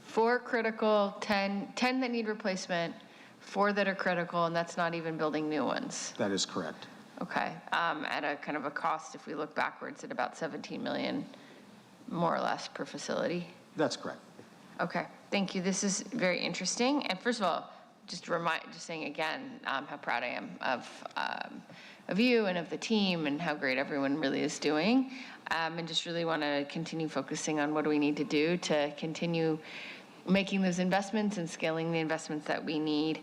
4 critical, 10 that need replacement, 4 that are critical, and that's not even building new ones. That is correct. Okay, at a kind of a cost, if we look backwards, at about $17 million, more or less, per facility. That's correct. Okay, thank you. This is very interesting. And first of all, just saying again how proud I am of you and of the team and how great everyone really is doing. And just really want to continue focusing on what do we need to do to continue making those investments and scaling the investments that we need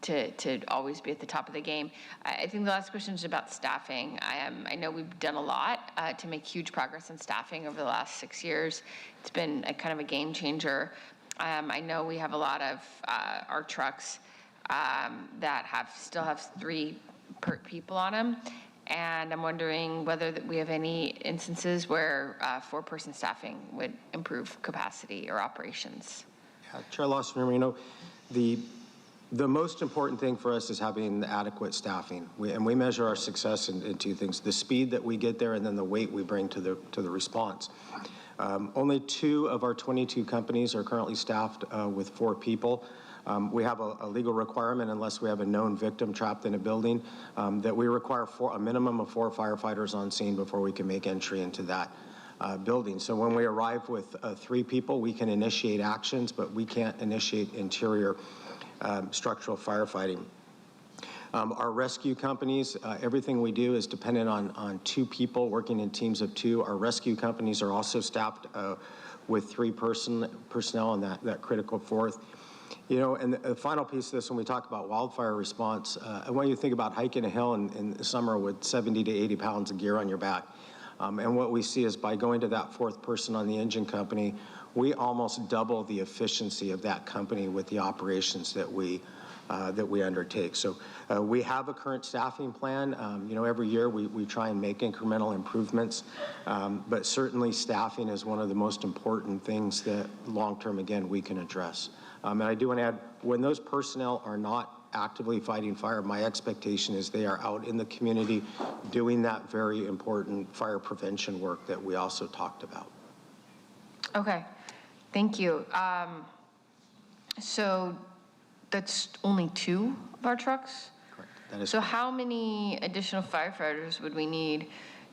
to always be at the top of the game. I think the last question is about staffing. I know we've done a lot to make huge progress in staffing over the last 6 years. It's been a kind of a game changer. I know we have a lot of our trucks that still have 3 people on them. And I'm wondering whether we have any instances where 4-person staffing would improve capacity or operations. Yeah, Chair Lawson, the most important thing for us is having adequate staffing. We measure our success in 2 things: the speed that we get there, and then the weight we bring to the response. Only 2 of our 22 companies are currently staffed with 4 people. We have a legal requirement, unless we have a known victim trapped in a building, that we require a minimum of 4 firefighters on scene before we can make entry into that building. So when we arrive with 3 people, we can initiate actions, but we can't initiate interior structural firefighting. Our rescue companies, everything we do is dependent on 2 people working in teams of 2. Our rescue companies are also staffed with 3 personnel on that critical 4th. And the final piece of this, when we talk about wildfire response, I want you to think about hiking a hill in the summer with 70 to 80 pounds of gear on your back. And what we see is, by going to that 4th person on the engine company, we almost double the efficiency of that company with the operations that we undertake. So we have a current staffing plan. Every year we try and make incremental improvements, but certainly staffing is one of the most important things that long-term, again, we can address. And I do want to add, when those personnel are not actively fighting fire, my expectation is they are out in the community doing that very important fire prevention work that we also talked about. Okay, thank you. So that's only 2 of our trucks? Correct. That is so correct. How many additional firefighters would we need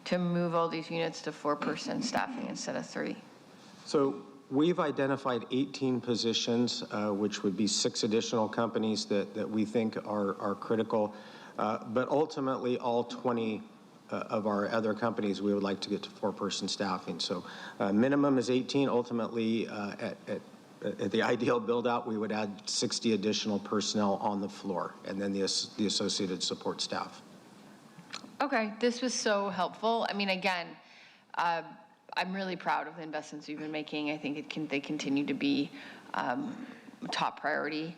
to move all these units to 4-person staffing instead of 3? So we've identified 18 positions, which would be 6 additional companies that we think are critical. But ultimately, all 20 of our other companies, we would like to get to 4-person staffing. So minimum is 18. Ultimately, at the ideal build-out, we would add 60 additional personnel on the floor, and then the associated support staff. Okay, this was so helpful. I mean, again, I'm really proud of the investments we've been making. I think they continue to be top priority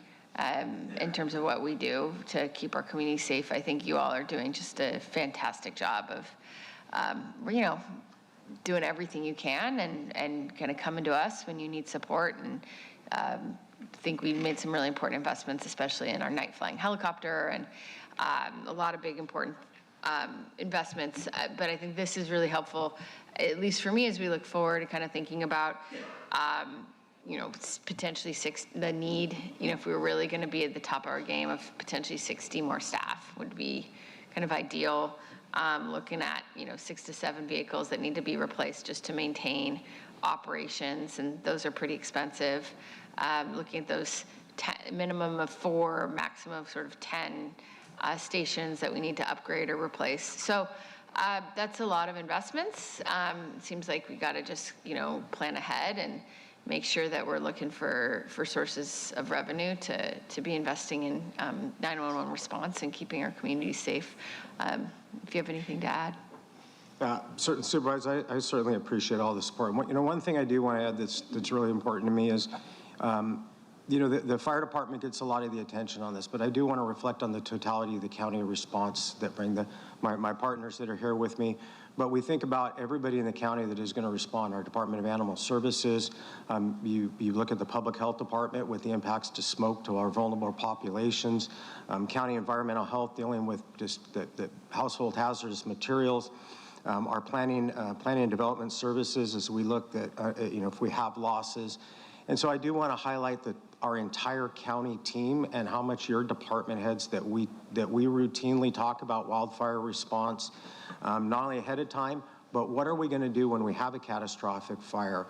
in terms of what we do to keep our community safe. I think you all are doing just a fantastic job of, doing everything you can and kind of coming to us when you need support. And I think we've made some really important investments, especially in our night flying helicopter, and a lot of big important investments. But I think this is really helpful, at least for me, as we look forward to kind of thinking about, potentially the need, if we were really going to be at the top of our game, of potentially 60 more staff would be kind of ideal. Looking at, 6 to 7 vehicles that need to be replaced just to maintain operations, and those are pretty expensive. Looking at those minimum of 4, maximum of sort of 10 stations that we need to upgrade or replace. So that's a lot of investments. It seems like we got to just, plan ahead and make sure that we're looking for sources of revenue to be investing in 911 response and keeping our communities safe. If you have anything to add. Certain Supervisors, I certainly appreciate all the support. One thing I do want to add that's really important to me is You know, the fire department gets a lot of the attention on this, but I do want to reflect on the totality of the county response that bring my partners that are here with me. But we think about everybody in the county that is going to respond. Our Department of Animal Services, you look at the Public Health Department with the impacts to smoke to our vulnerable populations, County Environmental Health dealing with just the household hazardous materials, our planning and development services as we look at, you know, if we have losses. And so I do want to highlight our entire county team and how much your department heads that we routinely talk about wildfire response, not only ahead of time, but what are we going to do when we have a catastrophic fire?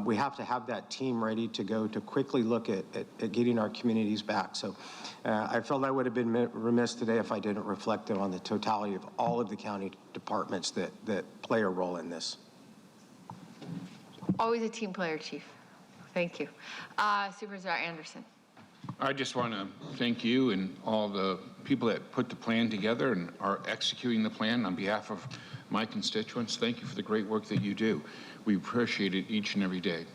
We have to have that team ready to go to quickly look at getting our communities back. So I felt I would have been remiss today if I didn't reflect on the totality of all of the county departments that play a role in this. Always a team player, Chief. Thank you. Supervisor Anderson. I just want to thank you and all the people that put the plan together and are executing the plan on behalf of my constituents. Thank you for the great work that you do. We appreciate it each and every day.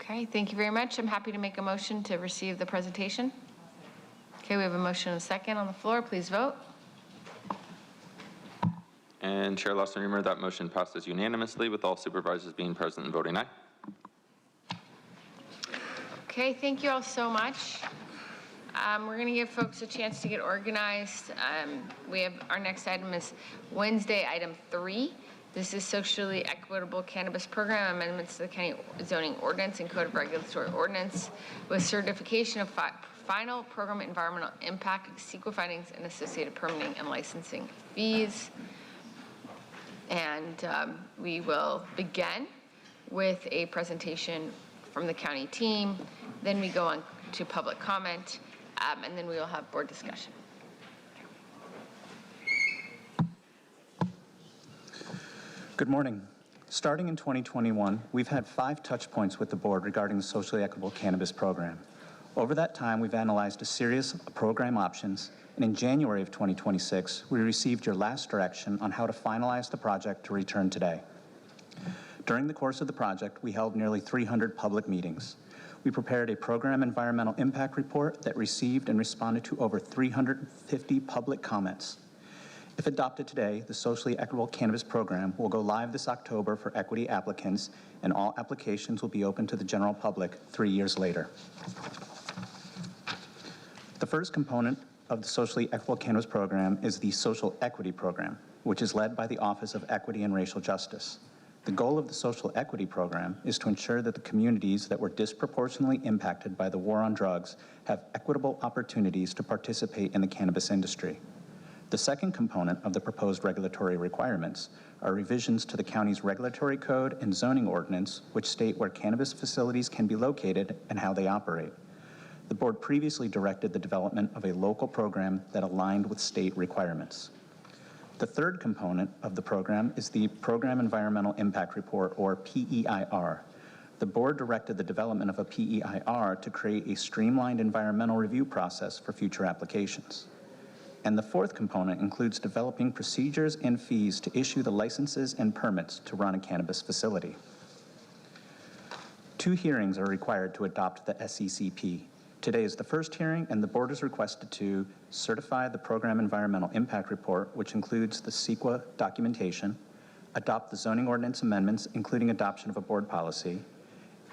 Okay, thank you very much. I'm happy to make a motion to receive the presentation. Okay, we have a motion and a second on the floor. Please vote. And Chair Lawson-Remer, that motion passes unanimously with all supervisors being present and voting aye. Okay, thank you all so much. We're going to give folks a chance to get organized. We have our next item is Wednesday, item 3. This is socially equitable cannabis program amendments to the county zoning ordinance and code of regulatory ordinance with certification of final program environmental impact, CEQA findings, and associated permitting and licensing fees. And we will begin with a presentation from the county team. Then we go on to public comment, and then we will have board discussion. Good morning. Starting in 2021, we've had 5 touch points with the board regarding the socially equitable cannabis program. Over that time, we've analyzed a series of program options, and in January of 2026, we received your last direction on how to finalize the project to return today. During the course of the project, we held nearly 300 public meetings. We prepared a program environmental impact report that received and responded to over 350 public comments. If adopted today, the socially equitable cannabis program will go live this October for equity applicants, and all applications will be open to the general public 3 years later. The first component of the socially equitable cannabis program is the social equity program, which is led by the Office of Equity and Racial Justice. The goal of the social equity program is to ensure that the communities that were disproportionately impacted by the war on drugs have equitable opportunities to participate in the cannabis industry. The second component of the proposed regulatory requirements are revisions to the county's regulatory code and zoning ordinance, which state where cannabis facilities can be located and how they operate. The board previously directed the development of a local program that aligned with state requirements. The third component of the program is the Program Environmental Impact Report, or PEIR. The board directed the development of a PEIR to create a streamlined environmental review process for future applications. And the fourth component includes developing procedures and fees to issue the licenses and permits to run a cannabis facility. 2 hearings are required to adopt the SECP. Today is the first hearing, and the board is requested to certify the Program Environmental Impact Report, which includes the CEQA documentation, adopt the zoning ordinance amendments, including adoption of a board policy,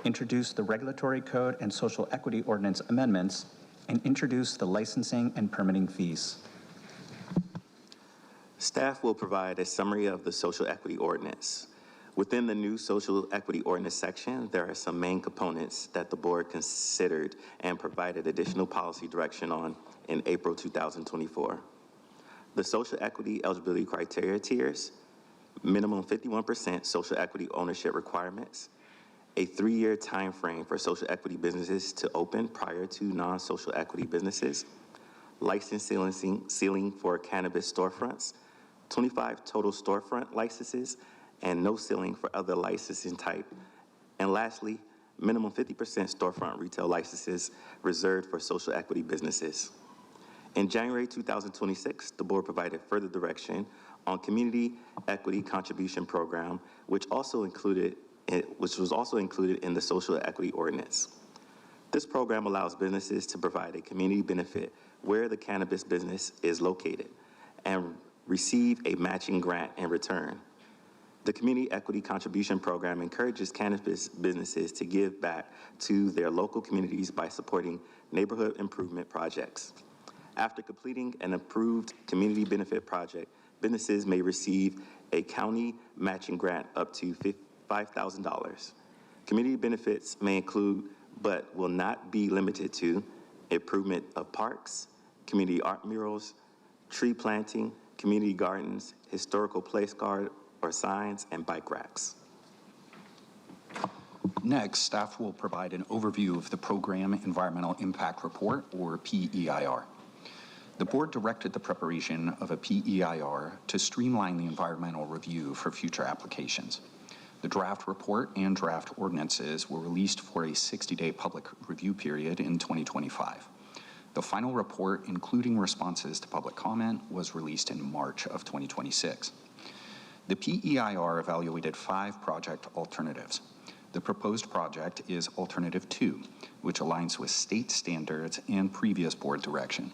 introduce the regulatory code and social equity ordinance amendments, and introduce the licensing and permitting fees. Staff will provide a summary of the social equity ordinance. Within the new social equity ordinance section, there are some main components that the board considered and provided additional policy direction on in April 2024. The social equity eligibility criteria tiers, minimum 51% social equity ownership requirements, a 3-year time frame for social equity businesses to open prior to non-social equity businesses, license ceiling for cannabis storefronts, 25 total storefront licenses, and no ceiling for other licensing type. And lastly, minimum 50% storefront retail licenses reserved for social equity businesses. In January 2026, the board provided further direction on Community Equity Contribution Program, which also included which was also included in the social equity ordinance. This program allows businesses to provide a community benefit where the cannabis business is located and receive a matching grant in return. The Community Equity Contribution Program encourages cannabis businesses to give back to their local communities by supporting neighborhood improvement projects. After completing an approved community benefit project, businesses may receive a county matching grant up to $5,000. Community benefits may include, but will not be limited to, improvement of parks, community art murals, tree planting, community gardens, historical place guard or signs, and bike racks. Next, staff will provide an overview of the Program Environmental Impact Report, or PEIR. The board directed the preparation of a PEIR to streamline the environmental review for future applications. The draft report and draft ordinances were released for a 60-day public review period in 2025. The final report, including responses to public comment, was released in March of 2026. The PEIR evaluated 5 project alternatives. The proposed project is Alternative 2, which aligns with state standards and previous board direction.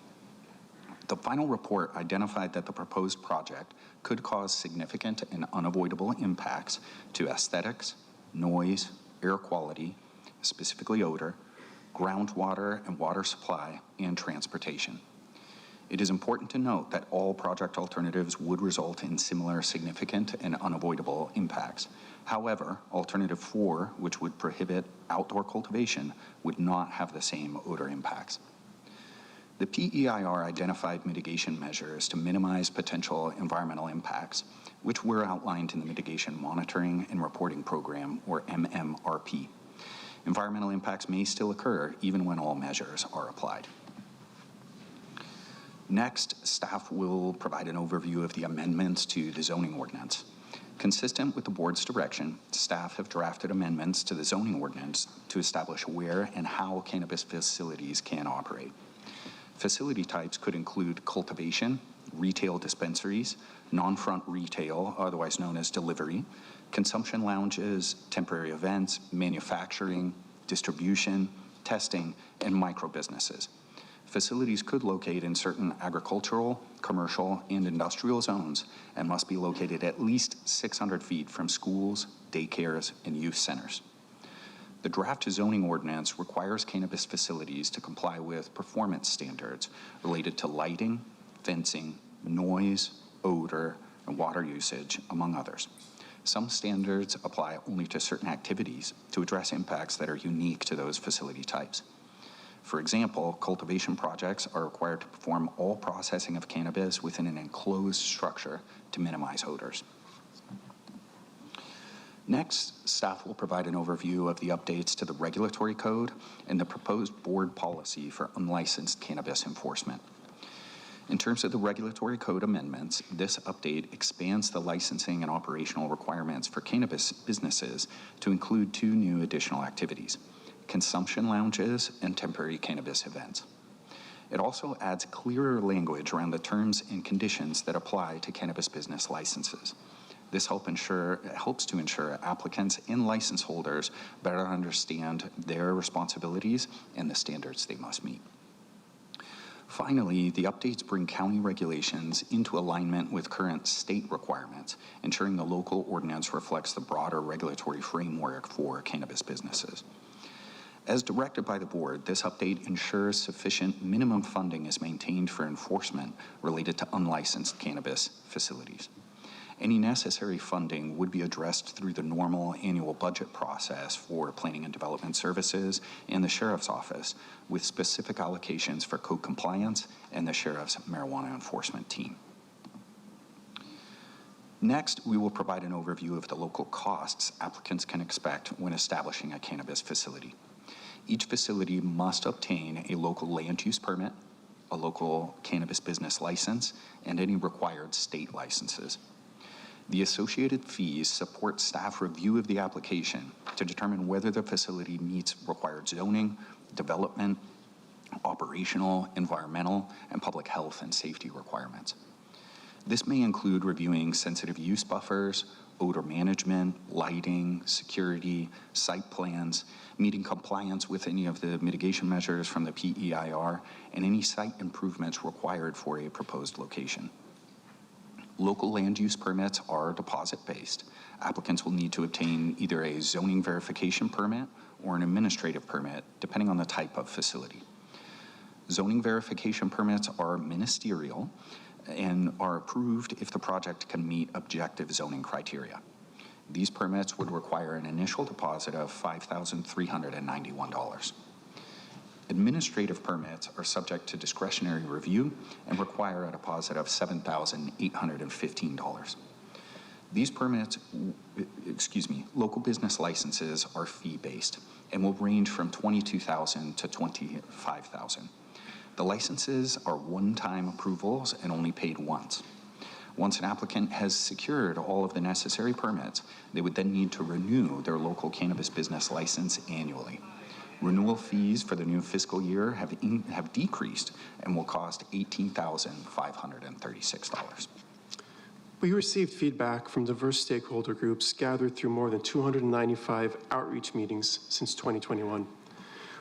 The final report identified that the proposed project could cause significant and unavoidable impacts to aesthetics, noise, air quality, specifically odor, groundwater and water supply, and transportation. It is important to note that all project alternatives would result in similar significant and unavoidable impacts. However, Alternative 4, which would prohibit outdoor cultivation, would not have the same odor impacts. The PEIR identified mitigation measures to minimize potential environmental impacts, which were outlined in the Mitigation Monitoring and Reporting Program, or MMRP. Environmental impacts may still occur even when all measures are applied. Next, staff will provide an overview of the amendments to the zoning ordinance. Consistent with the board's direction, staff have drafted amendments to the zoning ordinance to establish where and how cannabis facilities can operate. Facility types could include cultivation, retail dispensaries, non-front retail, otherwise known as delivery, consumption lounges, temporary events, manufacturing, distribution, testing, and micro businesses. Facilities could locate in certain agricultural, commercial, and industrial zones and must be located at least 600 feet from schools, daycares, and youth centers. The draft zoning ordinance requires cannabis facilities to comply with performance standards related to lighting, fencing, noise, odor, and water usage, among others. Some standards apply only to certain activities to address impacts that are unique to those facility types. For example, cultivation projects are required to perform all processing of cannabis within an enclosed structure to minimize odors. Next, staff will provide an overview of the updates to the regulatory code and the proposed board policy for unlicensed cannabis enforcement. In terms of the regulatory code amendments, this update expands the licensing and operational requirements for cannabis businesses to include 2 new additional activities: consumption lounges and temporary cannabis events. It also adds clearer language around the terms and conditions that apply to cannabis business licenses. This helps to ensure applicants and license holders better understand their responsibilities and the standards they must meet. Finally, the updates bring county regulations into alignment with current state requirements, ensuring the local ordinance reflects the broader regulatory framework for cannabis businesses. As directed by the board, this update ensures sufficient minimum funding is maintained for enforcement related to unlicensed cannabis facilities. Any necessary funding would be addressed through the normal annual budget process for planning and development services and the sheriff's office, with specific allocations for code compliance and the sheriff's marijuana enforcement team. Next, we will provide an overview of the local costs applicants can expect when establishing a cannabis facility. Each facility must obtain a local land use permit, a local cannabis business license, and any required state licenses. The associated fees support staff review of the application to determine whether the facility meets required zoning, development, operational, environmental, and public health and safety requirements. This may include reviewing sensitive use buffers, odor management, lighting, security, site plans, meeting compliance with any of the mitigation measures from the PEIR, and any site improvements required for a proposed location. Local land use permits are deposit-based. Applicants will need to obtain either a zoning verification permit or an administrative permit, depending on the type of facility. Zoning verification permits are ministerial and are approved if the project can meet objective zoning criteria. These permits would require an initial deposit of $5,391. Administrative permits are subject to discretionary review and require a deposit of $7,815. These permits, local business licenses are fee-based and will range from $22,000 to $25,000. The licenses are one-time approvals and only paid once. Once an applicant has secured all of the necessary permits, they would then need to renew their local cannabis business license annually. Renewal fees for the new fiscal year have decreased and will cost $18,536. We received feedback from diverse stakeholder groups gathered through more than 295 outreach meetings since 2021.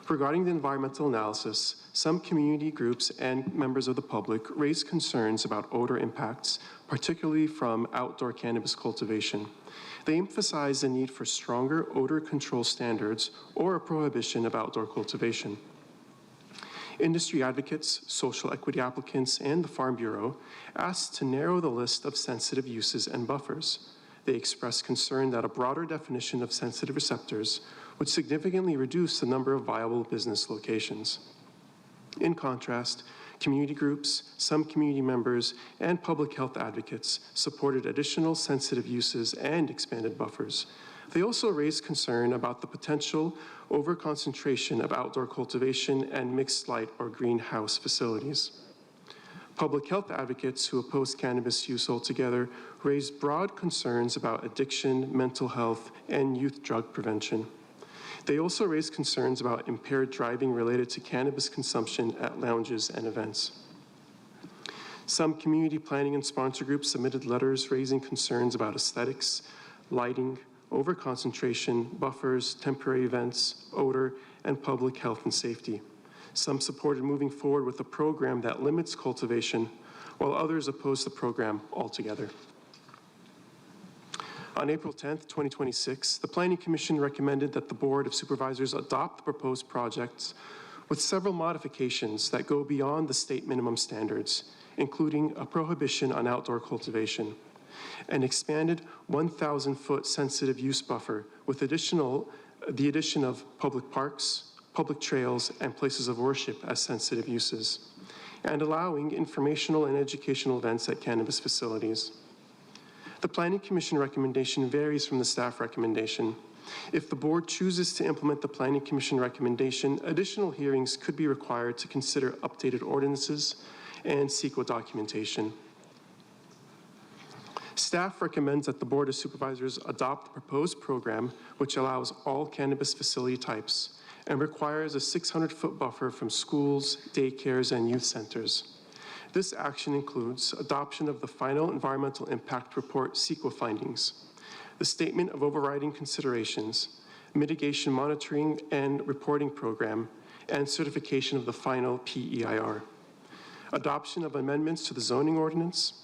Regarding the environmental analysis, some community groups and members of the public raised concerns about odor impacts, particularly from outdoor cannabis cultivation. They emphasized the need for stronger odor control standards or a prohibition of outdoor cultivation. Industry advocates, social equity applicants, and the Farm Bureau asked to narrow the list of sensitive uses and buffers. They expressed concern that a broader definition of sensitive receptors would significantly reduce the number of viable business locations. In contrast, community groups, some community members, and public health advocates supported additional sensitive uses and expanded buffers. They also raised concern about the potential overconcentration of outdoor cultivation and mixed light or greenhouse facilities. Public health advocates who opposed cannabis use altogether raised broad concerns about addiction, mental health, and youth drug prevention. They also raised concerns about impaired driving related to cannabis consumption at lounges and events. Some community planning and sponsor groups submitted letters raising concerns about aesthetics, lighting, overconcentration, buffers, temporary events, odor, and public health and safety. Some supported moving forward with a program that limits cultivation, while others opposed the program altogether. On April 10th, 2026, the Planning Commission recommended that the Board of Supervisors adopt the proposed projects with several modifications that go beyond the state minimum standards, including a prohibition on outdoor cultivation, an expanded 1,000-foot sensitive use buffer with the addition of public parks, public trails, and places of worship as sensitive uses, and allowing informational and educational events at cannabis facilities. The Planning Commission recommendation varies from the staff recommendation. If the board chooses to implement the Planning Commission recommendation, additional hearings could be required to consider updated ordinances and CEQA documentation. Staff recommends that the Board of Supervisors adopt the proposed program, which allows all cannabis facility types and requires a 600-foot buffer from schools, daycares, and youth centers. This action includes adoption of the final environmental impact report CEQA findings, the statement of overriding considerations, mitigation monitoring and reporting program, and certification of the final PEIR, adoption of amendments to the zoning ordinance,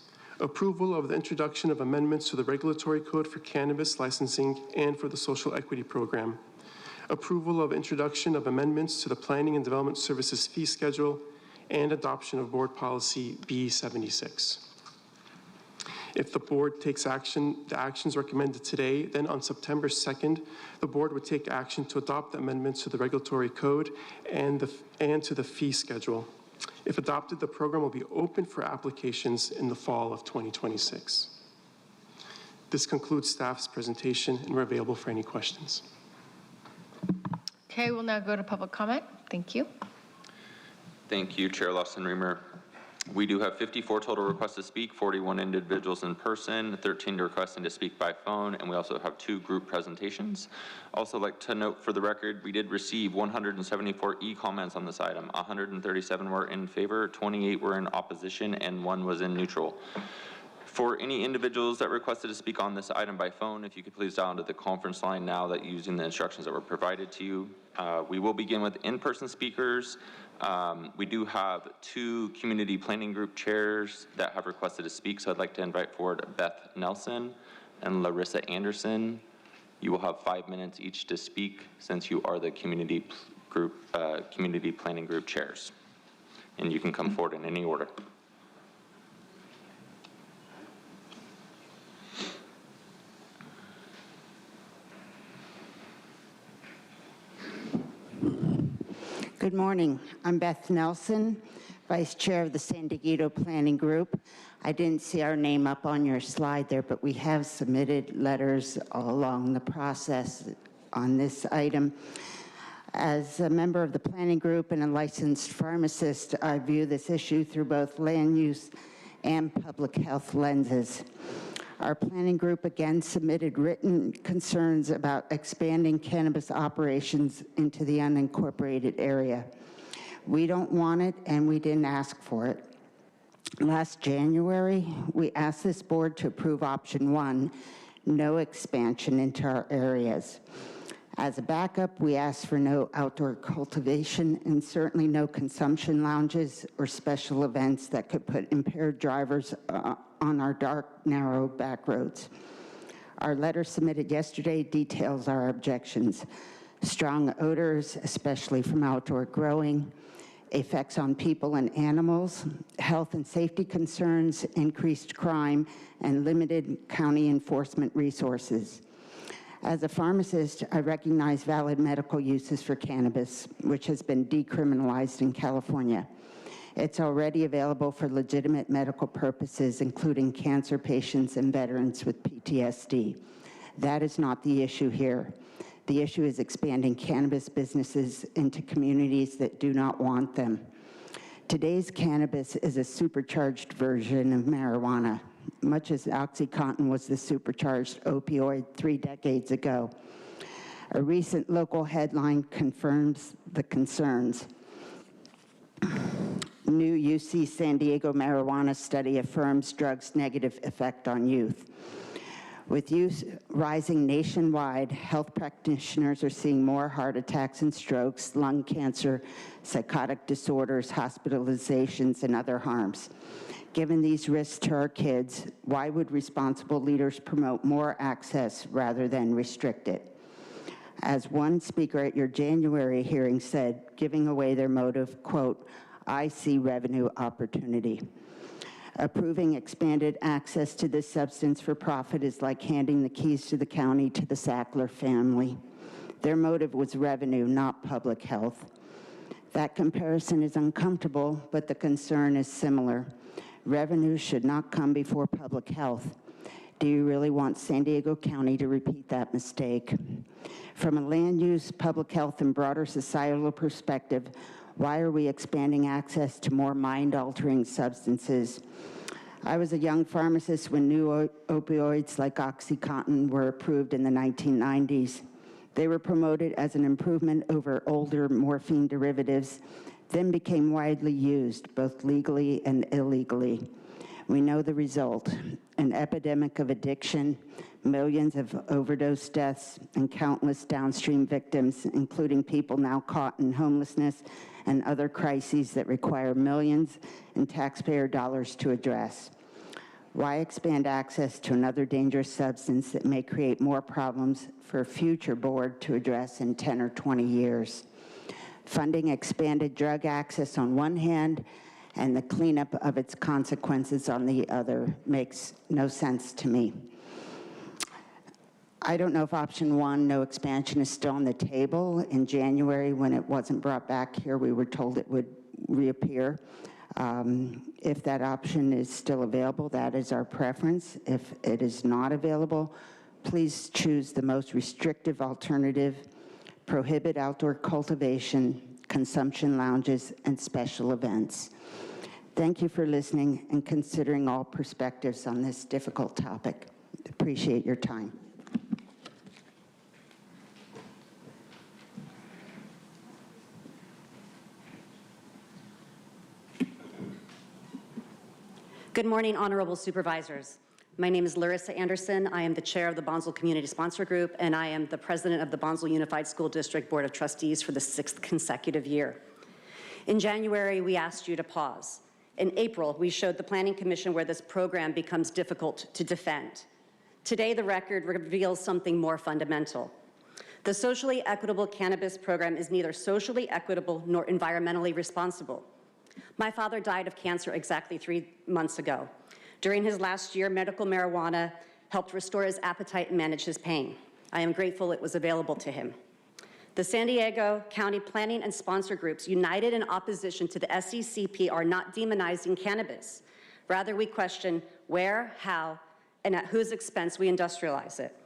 approval of the introduction of amendments to the regulatory code for cannabis licensing and for the social equity program, approval of introduction of amendments to the Planning and Development Services fee schedule, and adoption of Board Policy B76. If the board takes action, the actions recommended today, then on September 2nd, the board would take action to adopt the amendments to the regulatory code and to the fee schedule. If adopted, the program will be open for applications in the fall of 2026. This concludes staff's presentation, and we're available for any questions. Okay, we'll now go to public comment. Thank you. Thank you, Chair Lawson-Remer. We do have 54 total requests to speak, 41 individuals in person, 13 requesting to speak by phone, and we also have 2 group presentations. Also like to note for the record, we did receive 174 e-comments on this item. 137 were in favor, 28 were in opposition, and 1 was in neutral. For any individuals that requested to speak on this item by phone, if you could please dial into the conference line now that using the instructions that were provided to you. We will begin with in-person speakers. We do have 2 community planning group chairs that have requested to speak, so I'd like to invite forward Beth Nelson and Larissa Anderson. You will have 5 minutes each to speak since you are the community planning group chairs. And you can come forward in any order. Good morning. I'm Beth Nelson, Vice Chair of the San Diego Planning Group. I didn't see our name up on your slide there, but we have submitted letters all along the process on this item. As a member of the planning group and a licensed pharmacist, I view this issue through both land use and public health lenses. Our planning group again submitted written concerns about expanding cannabis operations into the unincorporated area. We don't want it, and we didn't ask for it. Last January, we asked this board to approve option 1, no expansion into our areas. As a backup, we asked for no outdoor cultivation and certainly no consumption lounges or special events that could put impaired drivers on our dark, narrow back roads. Our letter submitted yesterday details our objections. Strong odors, especially from outdoor growing, effects on people and animals, health and safety concerns, increased crime, and limited county enforcement resources. As a pharmacist, I recognize valid medical uses for cannabis, which has been decriminalized in California. It's already available for legitimate medical purposes, including cancer patients and veterans with PTSD. That is not the issue here. The issue is expanding cannabis businesses into communities that do not want them. Today's cannabis is a supercharged version of marijuana, much as OxyContin was the supercharged opioid 3 decades ago. A recent local headline confirms the concerns. New UC San Diego marijuana study affirms drugs' negative effect on youth. With use rising nationwide, health practitioners are seeing more heart attacks and strokes, lung cancer, psychotic disorders, hospitalizations, and other harms. Given these risks to our kids, why would responsible leaders promote more access rather than restrict it? As one speaker at your January hearing said, giving away their motive, quote, "I see revenue opportunity." Approving expanded access to this substance for profit is like handing the keys to the county to the Sackler family. Their motive was revenue, not public health. That comparison is uncomfortable, but the concern is similar. Revenue should not come before public health. Do you really want San Diego County to repeat that mistake? From a land use, public health, and broader societal perspective, why are we expanding access to more mind-altering substances? I was a young pharmacist when new opioids like OxyContin were approved in the 1990s. They were promoted as an improvement over older morphine derivatives, then became widely used, both legally and illegally. We know the result, an epidemic of addiction, millions of overdose deaths, and countless downstream victims, including people now caught in homelessness and other crises that require millions in taxpayer dollars to address. Why expand access to another dangerous substance that may create more problems for a future board to address in 10 or 20 years? Funding expanded drug access on one hand and the cleanup of its consequences on the other makes no sense to me. I don't know if option 1, no expansion, is still on the table. In January, when it wasn't brought back here, we were told it would reappear. If that option is still available, that is our preference. If it is not available, please choose the most restrictive alternative, prohibit outdoor cultivation, consumption lounges, and special events. Thank you for listening and considering all perspectives on this difficult topic. Appreciate your time. Good morning, honorable supervisors. My name is Larissa Anderson. I am the chair of the Bonsall Community Sponsor Group, and I am the president of the Bonsall Unified School District Board of Trustees for the 6th consecutive year. In January, we asked you to pause. In April, we showed the Planning Commission where this program becomes difficult to defend. Today, the record reveals something more fundamental. The socially equitable cannabis program is neither socially equitable nor environmentally responsible. My father died of cancer exactly 3 months ago. During his last year, medical marijuana helped restore his appetite and manage his pain. I am grateful it was available to him. The San Diego County Planning and Sponsor Groups, united in opposition to the SECP, are not demonizing cannabis. Rather, we question where, how, and at whose expense we industrialize it.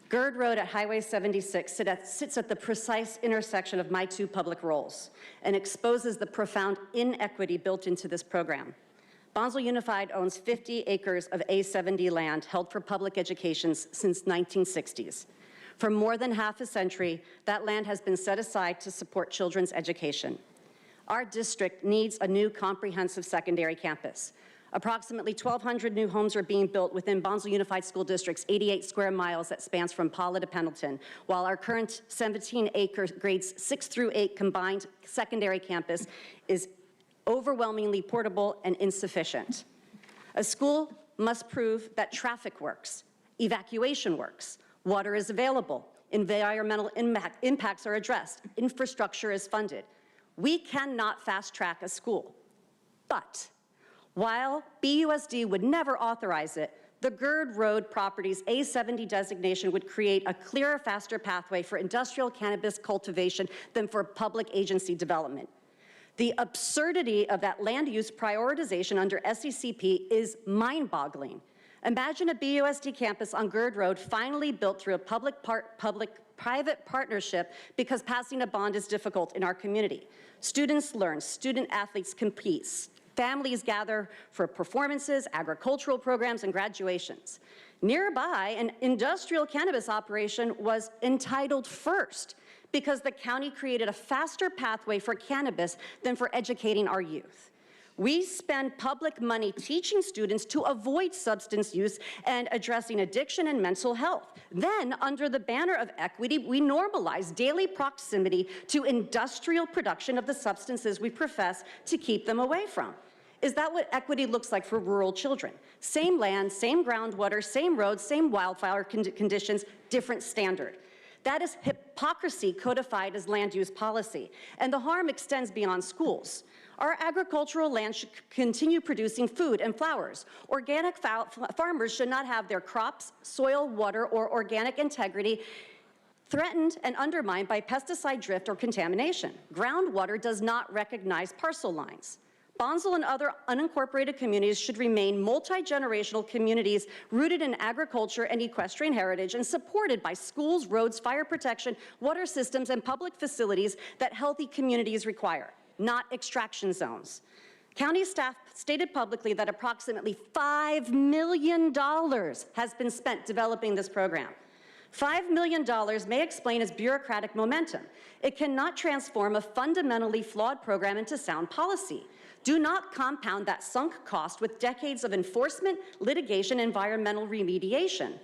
Gerd Road at Highway 76 sits at the precise intersection of my 2 public roles and exposes the profound inequity built into this program. Bonsall Unified owns 50 acres of A70 land held for public education since 1960s. For more than half a century, that land has been set aside to support children's education. Our district needs a new comprehensive secondary campus. Approximately 1,200 new homes are being built within Bonsall Unified School District's 88 square miles that spans from Paula to Pendleton, while our current 17-acre grades 6 through 8 combined secondary campus is overwhelmingly portable and insufficient. A school must prove that traffic works, evacuation works, water is available, environmental impacts are addressed, infrastructure is funded. We cannot fast-track a school. But while BUSD would never authorize it, the Gerd Road property's A70 designation would create a clearer, faster pathway for industrial cannabis cultivation than for public agency development. The absurdity of that land use prioritization under SECP is mind-boggling. Imagine a BUSD campus on Gerd Road finally built through a public-private partnership because passing a bond is difficult in our community. Students learn, student athletes compete, families gather for performances, agricultural programs, and graduations. Nearby, an industrial cannabis operation was entitled first because the county created a faster pathway for cannabis than for educating our youth. We spend public money teaching students to avoid substance use and addressing addiction and mental health. Then, under the banner of equity, we normalize daily proximity to industrial production of the substances we profess to keep them away from. Is that what equity looks like for rural children? Same land, same groundwater, same roads, same wildfire conditions, different standard. That is hypocrisy codified as land use policy, and the harm extends beyond schools. Our agricultural land should continue producing food and flowers. Organic farmers should not have their crops, soil, water, or organic integrity threatened and undermined by pesticide drift or contamination. Groundwater does not recognize parcel lines. Bonsall and other unincorporated communities should remain multi-generational communities rooted in agriculture and equestrian heritage and supported by schools, roads, fire protection, water systems, and public facilities that healthy communities require, not extraction zones. County staff stated publicly that approximately $5 million has been spent developing this program. $5 million may explain its bureaucratic momentum. It cannot transform a fundamentally flawed program into sound policy. Do not compound that sunk cost with decades of enforcement, litigation, and environmental remediation.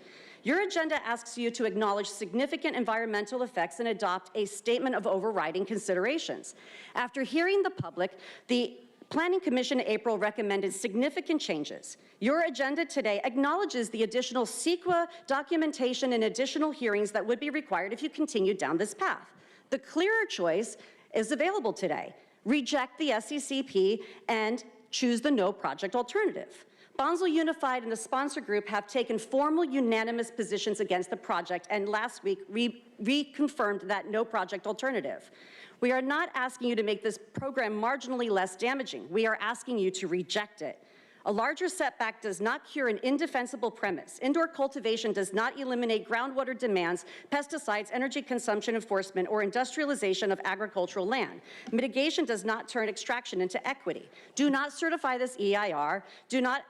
Your agenda asks you to acknowledge significant environmental effects and adopt a statement of overriding considerations. After hearing the public, the Planning Commission in April recommended significant changes. Your agenda today acknowledges the additional CEQA documentation and additional hearings that would be required if you continued down this path. The clearer choice is available today. Reject the SECP and choose the no project alternative. Bonsall Unified and the sponsor group have taken formal unanimous positions against the project and last week reconfirmed that no project alternative. We are not asking you to make this program marginally less damaging. We are asking you to reject it. A larger setback does not cure an indefensible premise. Indoor cultivation does not eliminate groundwater demands, pesticides, energy consumption enforcement, or industrialization of agricultural land. Mitigation does not turn extraction into equity. Do not certify this EIR. Do not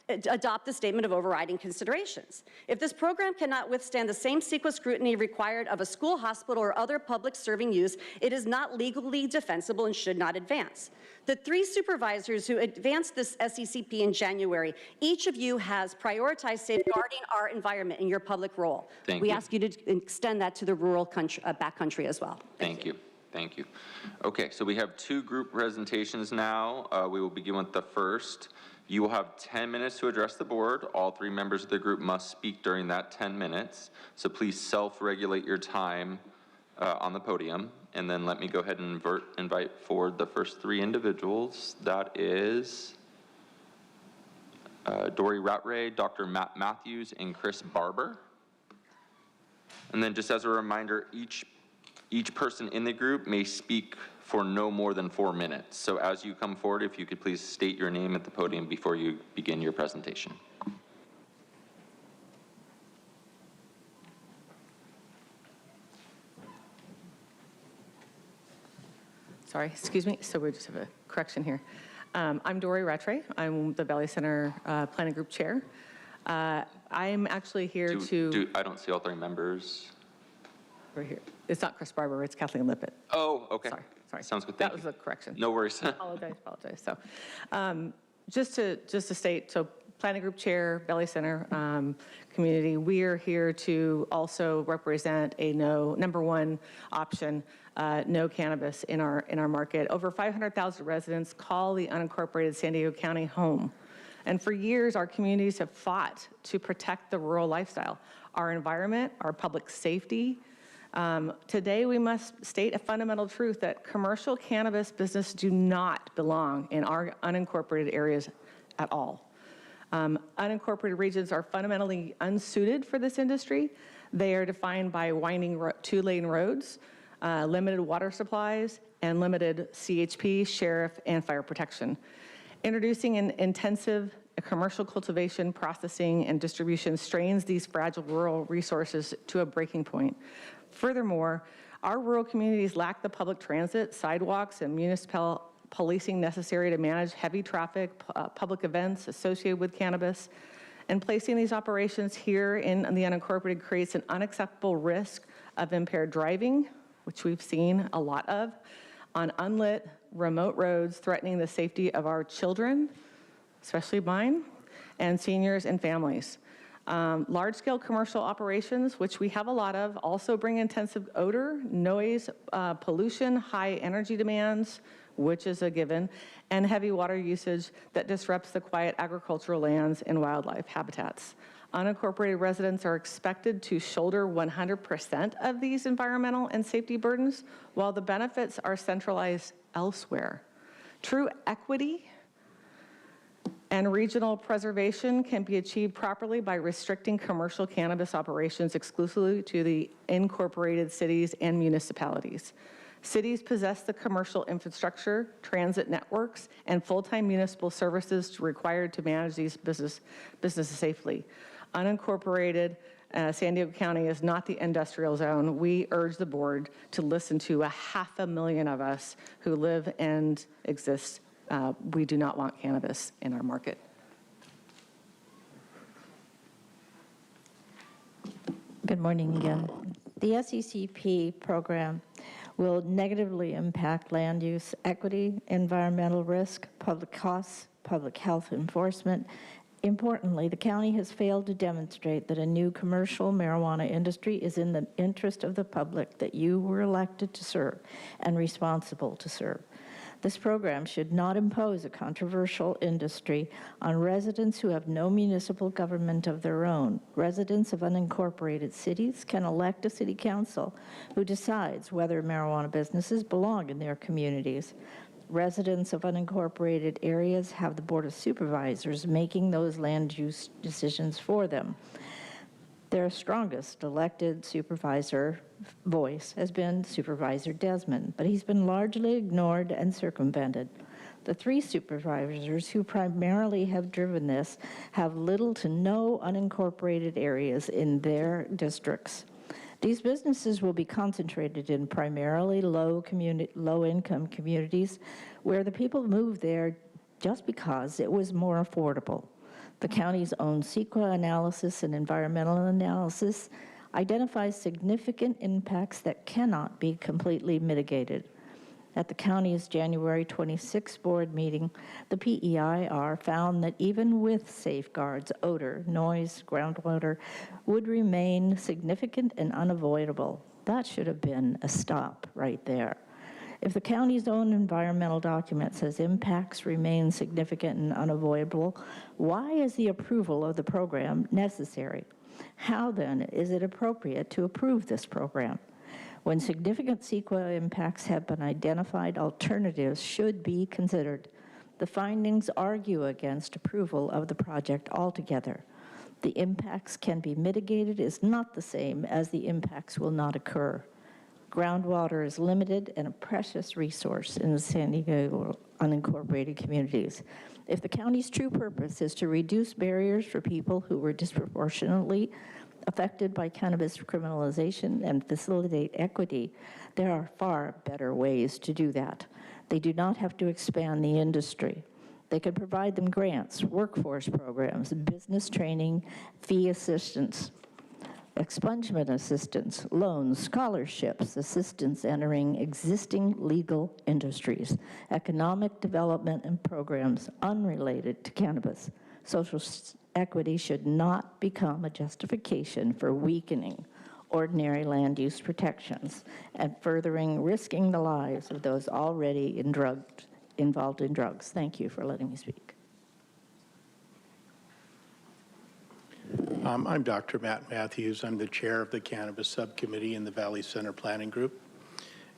adopt the statement of overriding considerations. If this program cannot withstand the same CEQA scrutiny required of a school, hospital, or other public serving use, it is not legally defensible and should not advance. The 3 supervisors who advanced this SECP in January, each of you has prioritized safeguarding our environment in your public role. We ask you to extend that to the rural backcountry as well. Thank you. Thank you. Okay, so we have 2 group presentations now. We will begin with the first. You will have 10 minutes to address the board. All 3 members of the group must speak during that 10 minutes. So please self-regulate your time on the podium. And then let me go ahead and invite forward the first 3 individuals. That is Dory Rattray, Dr. Matt Matthews, and Chris Barber. And then just as a reminder, each person in the group may speak for no more than 4 minutes. So as you come forward, if you could please state your name at the podium before you begin your presentation. Sorry, excuse me. So we just have a correction here. I'm Dory Rattray. I'm the Valley Center Planning Group Chair. I'm actually here I don't see all 3 members. Right here. It's not Chris Barber, it's Kathleen Lippett. Oh, okay. Sorry. Sounds good. That was a correction. No worries. Apologize. So, just to state, so Planning Group Chair, Valley Center community, we are here to also represent a number 1 option, no cannabis in our market. Over 500,000 residents call the unincorporated San Diego County home. And for years, our communities have fought to protect the rural lifestyle, our environment, our public safety. Today, we must state a fundamental truth that commercial cannabis business do not belong in our unincorporated areas at all. Unincorporated regions are fundamentally unsuited for this industry. They are defined by winding 2-lane roads, limited water supplies, and limited CHP, sheriff, and fire protection. Introducing an intensive commercial cultivation, processing, and distribution strains these fragile rural resources to a breaking point. Furthermore, our rural communities lack the public transit, sidewalks, and municipal policing necessary to manage heavy traffic, public events associated with cannabis. And placing these operations here in the unincorporated creates an unacceptable risk of impaired driving, which we've seen a lot of, on unlit, remote roads, threatening the safety of our children, especially mine, and seniors and families. Large-scale commercial operations, which we have a lot of, also bring intensive odor, noise, pollution, high energy demands, which is a given, and heavy water usage that disrupts the quiet agricultural lands and wildlife habitats. Unincorporated residents are expected to shoulder 100% of these environmental and safety burdens, while the benefits are centralized elsewhere. True equity and regional preservation can be achieved properly by restricting commercial cannabis operations exclusively to the incorporated cities and municipalities. Cities possess the commercial infrastructure, transit networks, and full-time municipal services required to manage these businesses safely. Unincorporated San Diego County is not the industrial zone. We urge the board to listen to 500,000 of us who live and exist. We do not want cannabis in our market. Good morning again. The SECP program will negatively impact land use equity, environmental risk, public costs, public health enforcement. Importantly, the county has failed to demonstrate that a new commercial marijuana industry is in the interest of the public that you were elected to serve and responsible to serve. This program should not impose a controversial industry on residents who have no municipal government of their own. Residents of unincorporated cities can elect a city council who decides whether marijuana businesses belong in their communities. Residents of unincorporated areas have the Board of Supervisors making those land use decisions for them. Their strongest elected supervisor voice has been Supervisor Desmond, but he's been largely ignored and circumvented. The 3 supervisors who primarily have driven this have little to no unincorporated areas in their districts. These businesses will be concentrated in primarily low-income communities where the people moved there just because it was more affordable. The county's own CEQA analysis and environmental analysis identifies significant impacts that cannot be completely mitigated. At the county's January 26 board meeting, the PEIR found that even with safeguards, odor, noise, groundwater would remain significant and unavoidable. That should have been a stop right there. If the county's own environmental document says impacts remain significant and unavoidable, why is the approval of the program necessary? How then is it appropriate to approve this program? When significant CEQA impacts have been identified, alternatives should be considered. The findings argue against approval of the project altogether. The impacts can be mitigated is not the same as the impacts will not occur. Groundwater is limited and a precious resource in the San Diego unincorporated communities. If the county's true purpose is to reduce barriers for people who were disproportionately affected by cannabis criminalization and facilitate equity, there are far better ways to do that. They do not have to expand the industry. They could provide them grants, workforce programs, business training, fee assistance, expungement assistance, loans, scholarships, assistance entering existing legal industries, economic development and programs unrelated to cannabis. Social equity should not become a justification for weakening ordinary land use protections and risking the lives of those already involved in drugs. Thank you for letting me speak. I'm Dr. Matt Matthews. I'm the chair of the Cannabis Subcommittee in the Valley Center Planning Group.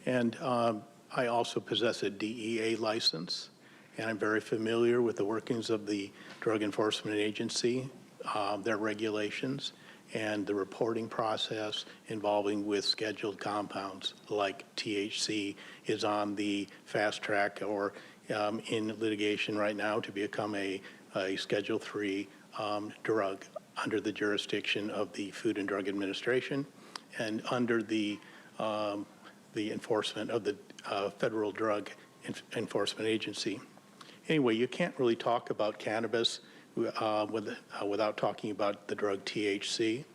And I also possess a DEA license, and I'm very familiar with the workings of the Drug Enforcement Agency, their regulations, and the reporting process involving with scheduled compounds like THC is on the fast track or in litigation right now to become a Schedule III drug under the jurisdiction of the Food and Drug Administration and under the enforcement of the Federal Drug Enforcement Agency. Anyway, you can't really talk about cannabis without talking about the drug THC.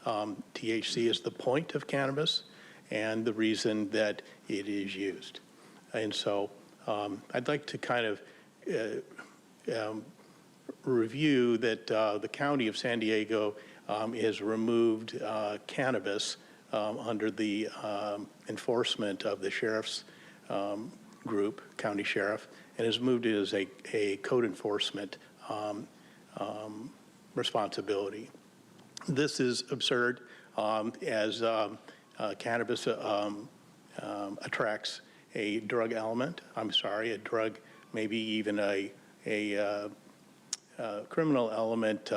THC is the point of cannabis and the reason that it is used. And so I'd like to kind of review that the County of San Diego has removed cannabis under the enforcement of the sheriff's group, county sheriff, and has moved it as a code enforcement responsibility. This is absurd as cannabis attracts a drug element, a drug, maybe even a criminal element,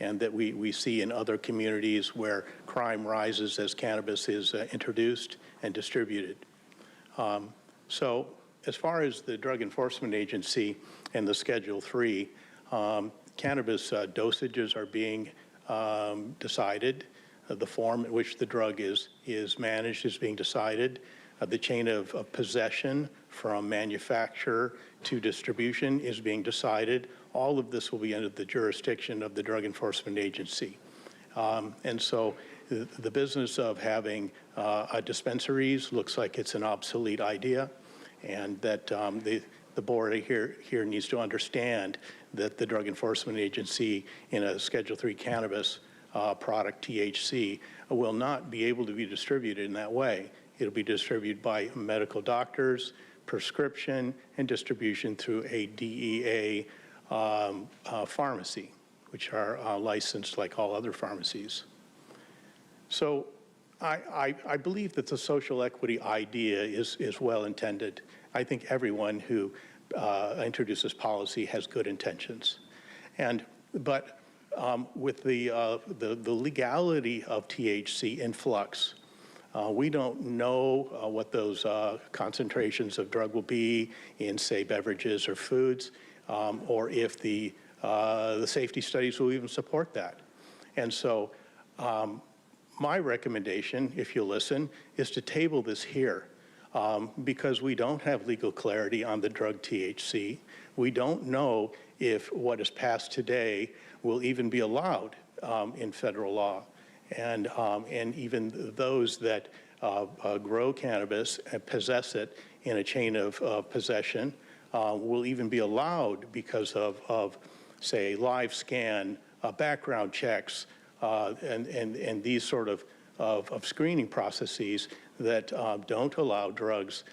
and that we see in other communities where crime rises as cannabis is introduced and distributed. So as far as the Drug Enforcement Agency and the Schedule III, cannabis dosages are being decided. The form in which the drug is managed is being decided. The chain of possession from manufacturer to distribution is being decided. All of this will be under the jurisdiction of the Drug Enforcement Agency. And so the business of having dispensaries looks like it's an obsolete idea, and that the board here needs to understand that the Drug Enforcement Agency in a Schedule III cannabis product, THC, will not be able to be distributed in that way. It'll be distributed by medical doctors, prescription, and distribution through a DEA pharmacy, which are licensed like all other pharmacies. So I believe that the social equity idea is well intended. I think everyone who introduces policy has good intentions. But with the legality of THC in flux, we don't know what those concentrations of drug will be in, say, beverages or foods, or if the safety studies will even support that. And so my recommendation, if you'll listen, is to table this here because we don't have legal clarity on the drug THC. We don't know if what is passed today will even be allowed in federal law. And even those that grow cannabis and possess it in a chain of possession will even be allowed because of say, live scan, background checks, and these sort of screening processes that don't allow drugs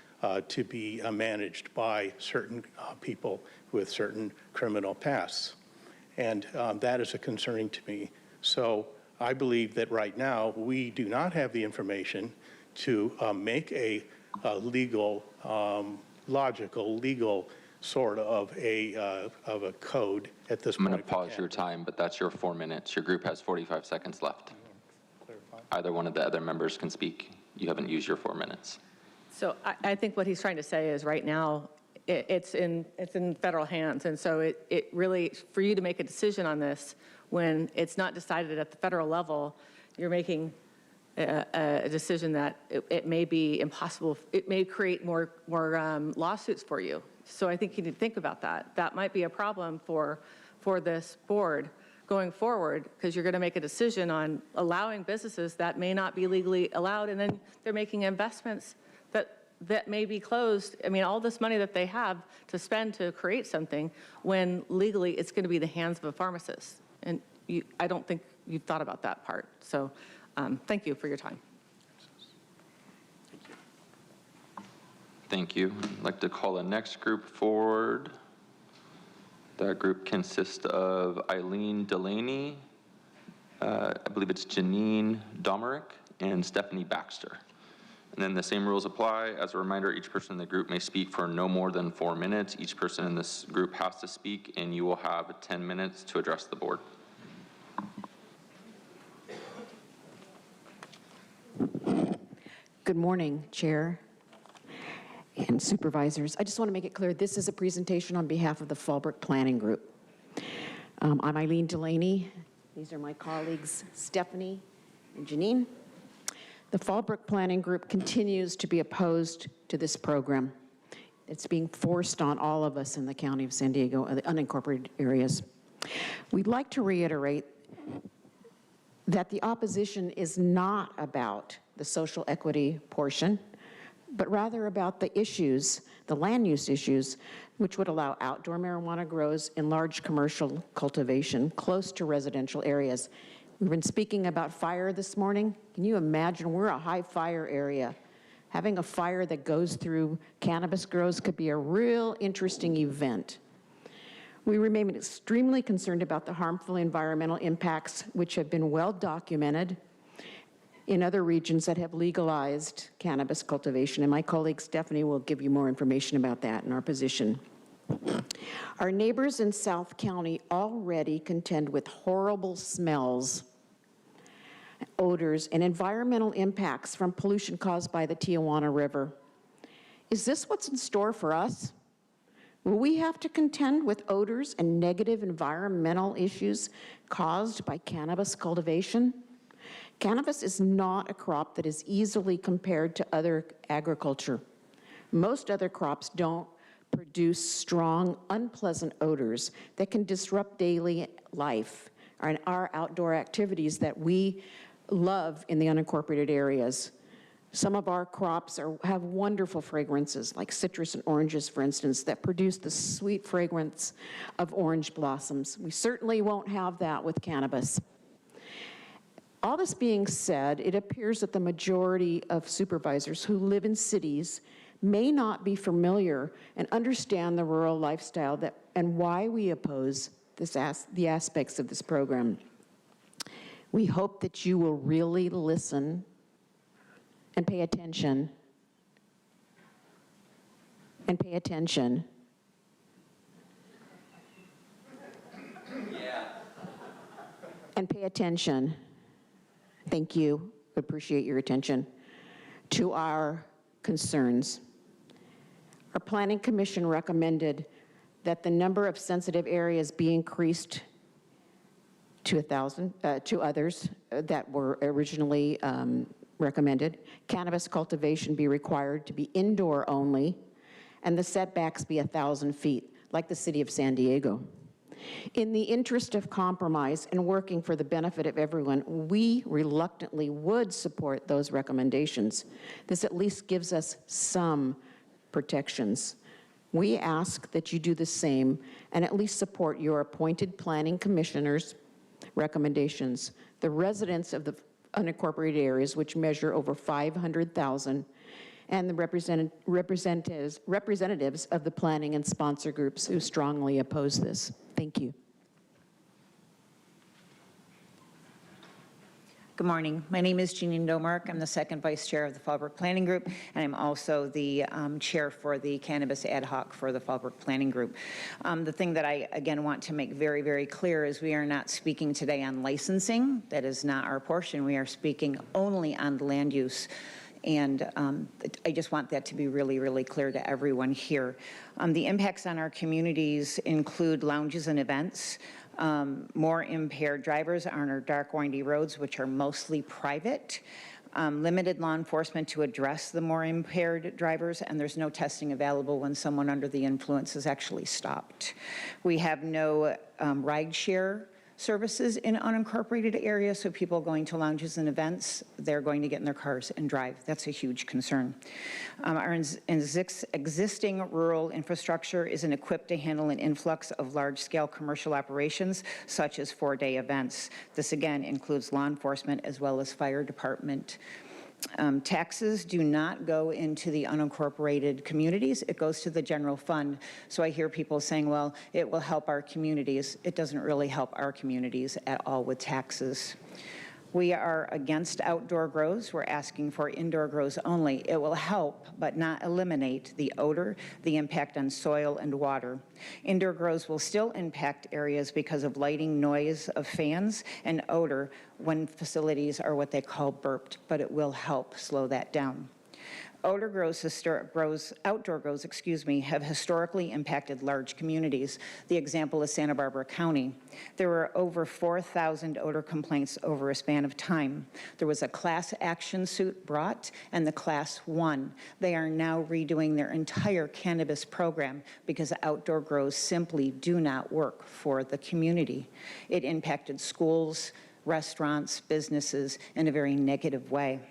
to be managed by certain people with certain criminal pasts. And that is concerning to me. So I believe that right now we do not have the information to make a legal, logical, legal sort of a code at this point. I'm going to pause your time, but that's your 4 minutes. Your group has 45 seconds left. Either one of the other members can speak. You haven't used your 4 minutes. So I think what he's trying to say is right now it's in federal hands. And so it really, for you to make a decision on this when it's not decided at the federal level, you're making a decision that it may be impossible. It may create more lawsuits for you. So I think you need to think about that. That might be a problem for this board going forward, because you're going to make a decision on allowing businesses that may not be legally allowed, and then they're making investments that may be closed. I mean, all this money that they have to spend to create something, when legally it's going to be the hands of a pharmacist. And I don't think you've thought about that part. So thank you for your time. Thank you. I'd like to call the next group forward. That group consists of Eileen Delaney, I believe it's Janine Domerick, and Stephanie Baxter. And then the same rules apply. As a reminder, each person in the group may speak for no more than 4 minutes. Each person in this group has to speak, and you will have 10 minutes to address the board. Good morning, Chair and Supervisors. I just want to make it clear, this is a presentation on behalf of the Fallbrook Planning Group. I'm Eileen Delaney. These are my colleagues, Stephanie and Janine. The Fallbrook Planning Group continues to be opposed to this program. It's being forced on all of us in the County of San Diego, the unincorporated areas. We'd like to reiterate that the opposition is not about the social equity portion, but rather about the issues, the land use issues, which would allow outdoor marijuana grows in large commercial cultivation close to residential areas. We've been speaking about fire this morning. Can you imagine, we're a high fire area. Having a fire that goes through cannabis grows could be a real interesting event. We remain extremely concerned about the harmful environmental impacts, which have been well documented in other regions that have legalized cannabis cultivation, and my colleague Stephanie will give you more information about that in our position. Our neighbors in South County already contend with horrible smells, odors, and environmental impacts from pollution caused by the Tijuana River. Is this what's in store for us? Will we have to contend with odors and negative environmental issues caused by cannabis cultivation? Cannabis is not a crop that is easily compared to other agriculture. Most other crops don't produce strong, unpleasant odors that can disrupt daily life and our outdoor activities that we love in the unincorporated areas. Some of our crops have wonderful fragrances, like citrus and oranges, for instance, that produce the sweet fragrance of orange blossoms. We certainly won't have that with cannabis. All this being said, it appears that the majority of supervisors who live in cities may not be familiar and understand the rural lifestyle and why we oppose the aspects of this program. We hope that you will really listen and pay attention, and pay attention. Yeah. And pay attention. Thank you. Appreciate your attention to our concerns. Our Planning Commission recommended that the number of sensitive areas be increased to 1,000, to others that were originally recommended. Cannabis cultivation be required to be indoor only, and the setbacks be 1,000 feet, like the city of San Diego. In the interest of compromise and working for the benefit of everyone, we reluctantly would support those recommendations. This at least gives us some protections. We ask that you do the same and at least support your appointed planning commissioners' recommendations. The residents of the unincorporated areas, which measure over 500,000, and the representatives of the planning and sponsor groups who strongly oppose this. Thank you. Good morning. My name is Jeanine Domark. I'm the second vice chair of the Fallbrook Planning Group, and I'm also the chair for the Cannabis Ad Hoc for the Fallbrook Planning Group. The thing that I, again, want to make very, very clear is we are not speaking today on licensing. That is not our portion. We are speaking only on land use. And I just want that to be really, really clear to everyone here. The impacts on our communities include lounges and events, more impaired drivers on our dark, windy roads, which are mostly private, limited law enforcement to address the more impaired drivers, and there's no testing available when someone under the influence is actually stopped. We have no rideshare services in unincorporated areas, so people going to lounges and events, they're going to get in their cars and drive. That's a huge concern. Our existing rural infrastructure isn't equipped to handle an influx of large-scale commercial operations, such as four-day events. This, again, includes law enforcement as well as fire department. Taxes do not go into the unincorporated communities. It goes to the general fund. So I hear people saying, well, it will help our communities. It doesn't really help our communities at all with taxes. We are against outdoor grows. We're asking for indoor grows only. It will help, but not eliminate the odor, the impact on soil and water. Indoor grows will still impact areas because of lighting, noise of fans, and odor when facilities are what they call burped, but it will help slow that down. Outdoor grows, have historically impacted large communities. The example is Santa Barbara County. There were over 4,000 odor complaints over a span of time. There was a class action suit brought, and the class won. They are now redoing their entire cannabis program because outdoor grows simply do not work for the community. It impacted schools, restaurants, businesses in a very negative way.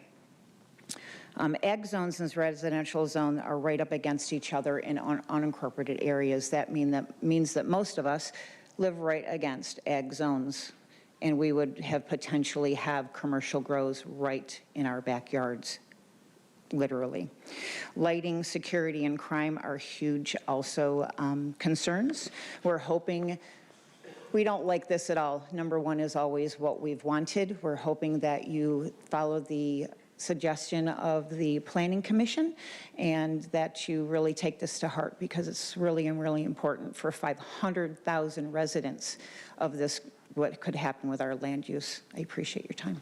Ag zones and residential zone are right up against each other in unincorporated areas. That means that most of us live right against ag zones, and we would have potentially have commercial grows right in our backyards, literally. Lighting, security, and crime are huge also concerns. We're hoping. We don't like this at all. Number one is always what we've wanted. We're hoping that you follow the suggestion of the Planning Commission and that you really take this to heart because it's really important for 500,000 residents of this, what could happen with our land use. I appreciate your time.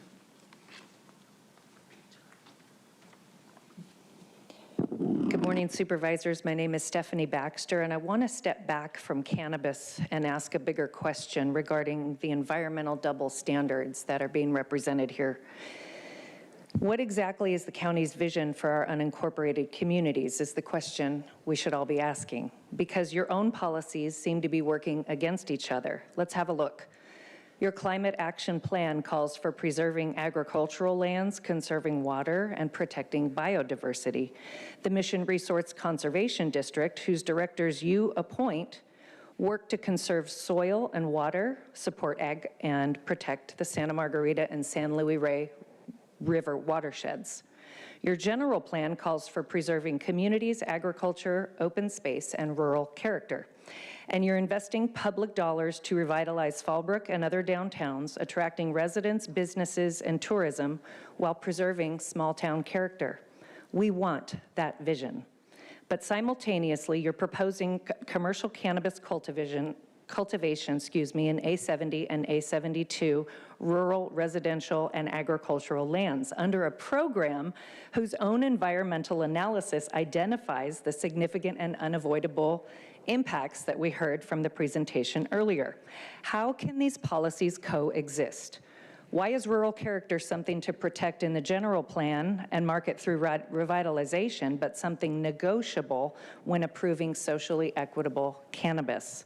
Good morning, Supervisors. My name is Stephanie Baxter, and I want to step back from cannabis and ask a bigger question regarding the environmental double standards that are being represented here. What exactly is the county's vision for our unincorporated communities is the question we should all be asking, because your own policies seem to be working against each other. Let's have a look. Your climate action plan calls for preserving agricultural lands, conserving water, and protecting biodiversity. The Mission Resource Conservation District, whose directors you appoint, work to conserve soil and water, support ag, and protect the Santa Margarita and San Luis Rey River watersheds. Your general plan calls for preserving communities, agriculture, open space, and rural character. And you're investing public dollars to revitalize Fallbrook and other downtowns, attracting residents, businesses, and tourism while preserving small town character. We want that vision. But simultaneously, you're proposing commercial cannabis cultivation in A70 and A72 rural, residential, and agricultural lands under a program whose own environmental analysis identifies the significant and unavoidable impacts that we heard from the presentation earlier. How can these policies coexist? Why is rural character something to protect in the general plan and market through revitalization, but something negotiable when approving socially equitable cannabis?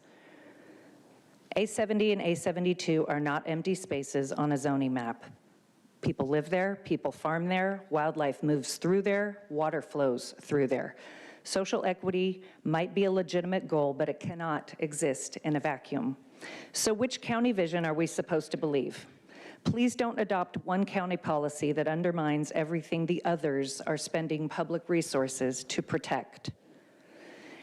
A70 and A72 are not empty spaces on a zoning map. People live there, people farm there, wildlife moves through there, water flows through there. Social equity might be a legitimate goal, but it cannot exist in a vacuum. So which county vision are we supposed to believe? Please don't adopt one county policy that undermines everything the others are spending public resources to protect.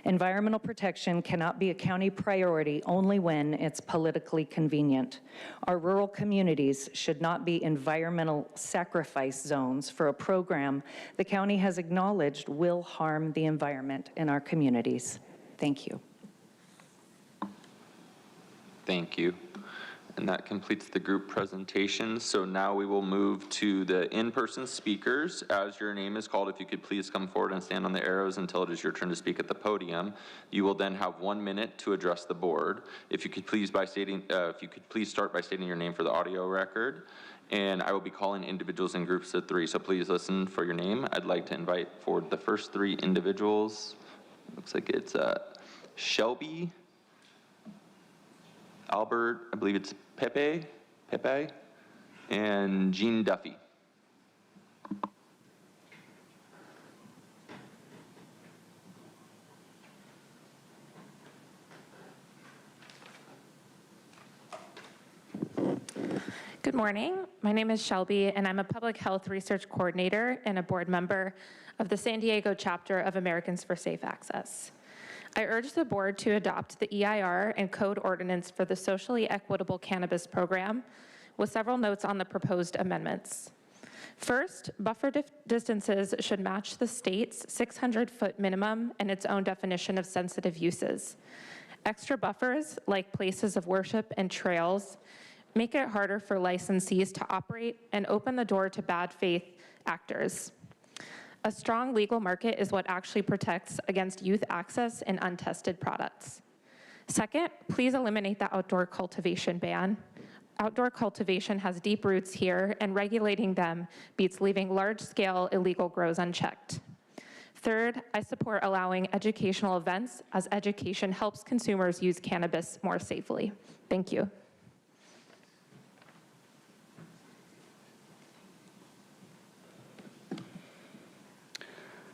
Environmental protection cannot be a county priority only when it's politically convenient. Our rural communities should not be environmental sacrifice zones for a program the county has acknowledged will harm the environment in our communities. Thank you. Thank you. And that completes the group presentation. So now we will move to the in-person speakers. As your name is called, if you could please come forward and stand on the arrows until it is your turn to speak at the podium. You will then have 1 minute to address the board. If you could please start by stating your name for the audio record. And I will be calling individuals in groups of 3. So please listen for your name. I'd like to invite forward the first 3 individuals. Looks like it's Shelby, Albert, I believe it's Pepe, and Jean Duffy. Good morning. My name is Shelby, and I'm a public health research coordinator and a board member of the San Diego chapter of Americans for Safe Access. I urge the board to adopt the EIR and code ordinance for the socially equitable cannabis program with several notes on the proposed amendments. First, buffer distances should match the state's 600-foot minimum and its own definition of sensitive uses. Extra buffers, like places of worship and trails, make it harder for licensees to operate and open the door to bad faith actors. A strong legal market is what actually protects against youth access and untested products. Second, please eliminate the outdoor cultivation ban. Outdoor cultivation has deep roots here, and regulating them beats leaving large-scale illegal grows unchecked. Third, I support allowing educational events, as education helps consumers use cannabis more safely. Thank you.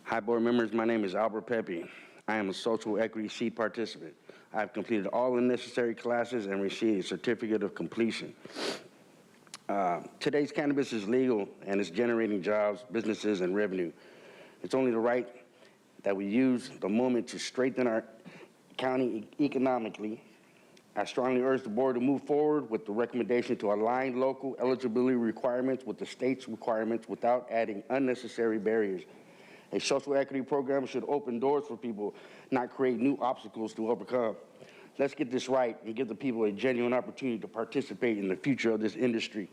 Hi, board members. My name is Albert Pepe. I am a social equity seat participant. I have completed all the necessary classes and received a certificate of completion. Today's cannabis is legal and it's generating jobs, businesses, and revenue. It's only the right that we use the moment to strengthen our county economically. I strongly urge the board to move forward with the recommendation to align local eligibility requirements with the state's requirements without adding unnecessary barriers. A social equity program should open doors for people, not create new obstacles to overcome. Let's get this right and give the people a genuine opportunity to participate in the future of this industry.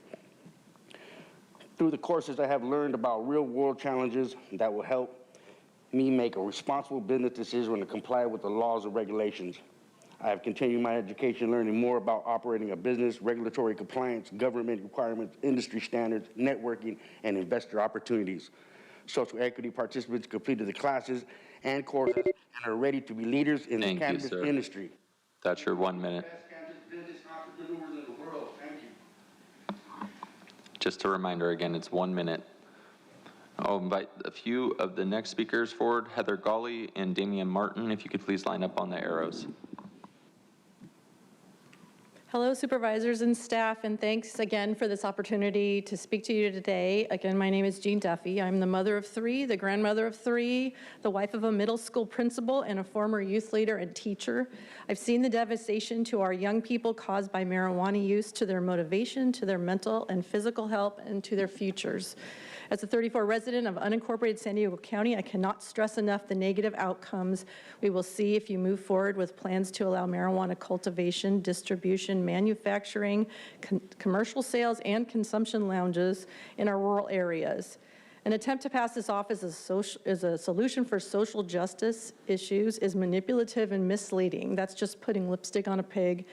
Through the courses, I have learned about real-world challenges that will help me make a responsible business decision to comply with the laws and regulations. I have continued my education learning more about operating a business, regulatory compliance, government requirements, industry standards, networking, and investor opportunities. Social equity participants completed the classes and courses and are ready to be leaders in the cannabis industry. That's your 1 minute. Just a reminder again, it's 1 minute. I'll invite a few of the next speakers forward, Heather Gawley and Damian Martin, if you could please line up on the arrows. Hello, supervisors and staff, and thanks again for this opportunity to speak to you today. Again, my name is Jean Duffy. I'm the mother of 3, the grandmother of 3, the wife of a middle school principal, and a former youth leader and teacher. I've seen the devastation to our young people caused by marijuana use, to their motivation, to their mental and physical health, and to their futures. As a 34 resident of unincorporated San Diego County, I cannot stress enough the negative outcomes we will see if you move forward with plans to allow marijuana cultivation, distribution, manufacturing, commercial sales, and consumption lounges in our rural areas. An attempt to pass this off as a solution for social justice issues is manipulative and misleading. That's just putting lipstick on a pig.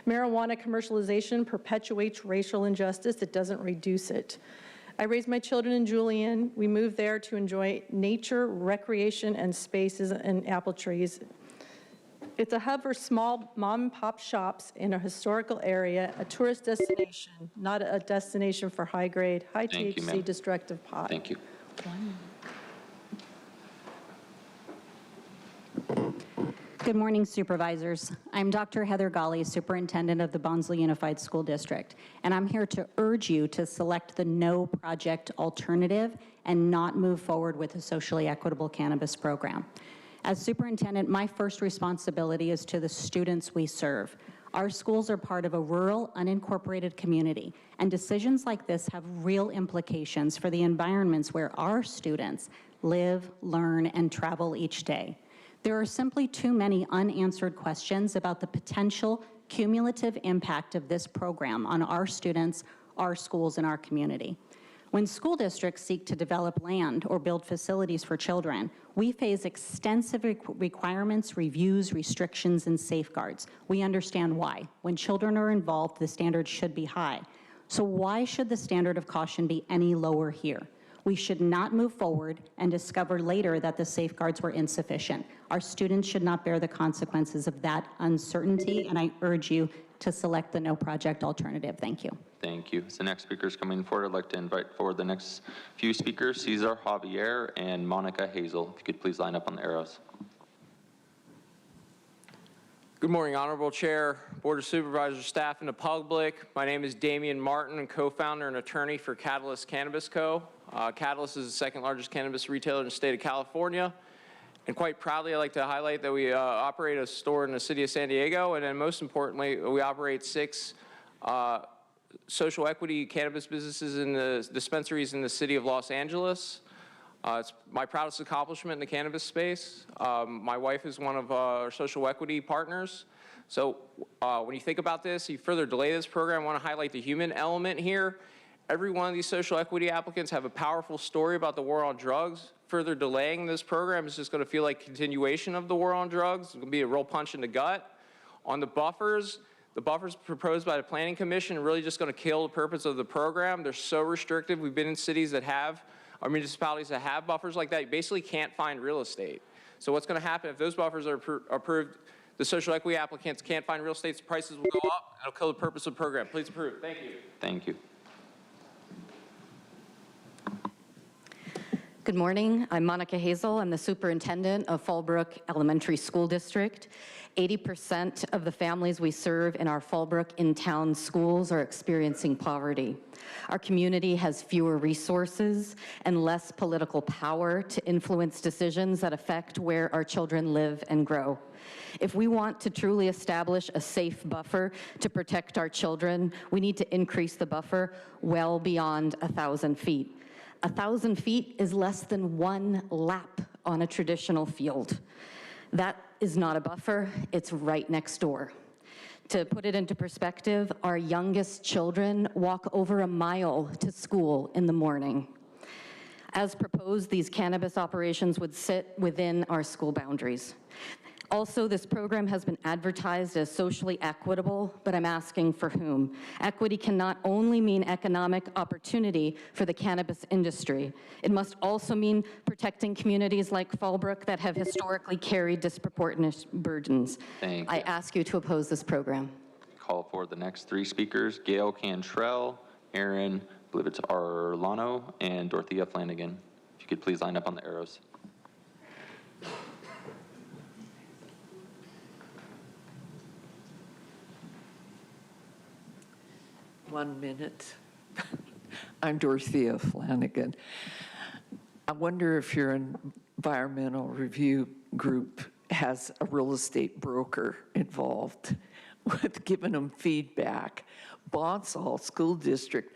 Marijuana commercialization perpetuates racial injustice. It doesn't reduce it. I raised my children in Julian. We moved there to enjoy nature, recreation, and spaces and apple trees. It's a hub for small mom and pop shops in a historical area, a tourist destination, not a destination for high-grade, high Thank you, THC ma'am. destructive pot. Thank you. Good morning, Supervisors. I'm Dr. Heather Ghali, Superintendent of the Bonsall Unified School District, and I'm here to urge you to select the no project alternative and not move forward with a socially equitable cannabis program. As superintendent, my first responsibility is to the students we serve. Our schools are part of a rural, unincorporated community, and decisions like this have real implications for the environments where our students live, learn, and travel each day. There are simply too many unanswered questions about the potential cumulative impact of this program on our students, our schools, and our community. When school districts seek to develop land or build facilities for children, we face extensive requirements, reviews, restrictions, and safeguards. We understand why. When children are involved, the standards should be high. So why should the standard of caution be any lower here? We should not move forward and discover later that the safeguards were insufficient. Our students should not bear the consequences of that uncertainty, and I urge you to select the no project alternative. Thank you. Thank you. As the next speaker is coming forward, I'd like to invite forward the next few speakers, Cesar Javier and Monica Hazel. If you could please line up on the arrows. Good morning, Honorable Chair, Board of Supervisors, staff, and the public. My name is Damian Martin, and co-founder and attorney for Catalyst Cannabis Co. Catalyst is the second largest cannabis retailer in the state of California. And quite proudly, I'd like to highlight that we operate a store in the city of San Diego, and then most importantly, we operate 6 social equity cannabis businesses in the dispensaries in the city of Los Angeles. It's my proudest accomplishment in the cannabis space. My wife is one of our social equity partners. So when you think about this, you further delay this program, I want to highlight the human element here. Every one of these social equity applicants have a powerful story about the war on drugs. Further delaying this program is just going to feel like continuation of the war on drugs. It's going to be a real punch in the gut. On the buffers proposed by the Planning Commission are really just going to kill the purpose of the program. They're so restrictive. We've been in cities that have, or municipalities that have buffers like that. You basically can't find real estate. So what's going to happen if those buffers are approved, the social equity applicants can't find real estate, prices will go up, and it'll kill the purpose of the program. Please approve. Thank you. Thank you. Good morning. I'm Monica Hazel. I'm the superintendent of Fallbrook Elementary School District. 80% of the families we serve in our Fallbrook in-town schools are experiencing poverty. Our community has fewer resources and less political power to influence decisions that affect where our children live and grow. If we want to truly establish a safe buffer to protect our children, we need to increase the buffer well beyond 1,000 feet. 1,000 feet is less than 1 lap on a traditional field. That is not a buffer, it's right next door. To put it into perspective, our youngest children walk over a mile to school in the morning. As proposed, these cannabis operations would sit within our school boundaries. Also, this program has been advertised as socially equitable, but I'm asking for whom? Equity can not only mean economic opportunity for the cannabis industry, it must also mean protecting communities like Fallbrook that have historically carried disproportionate burdens. Thank you. I ask you to oppose this program. Call for the next 3 speakers, Gail Cantrell, Aaron, I believe it's Arlano, and Dorothea Flanagan. If you could please line up on the arrows. One minute. I'm Dorothea Flanagan. I wonder if your environmental review group has a real estate broker involved with giving them feedback. Bonsall School District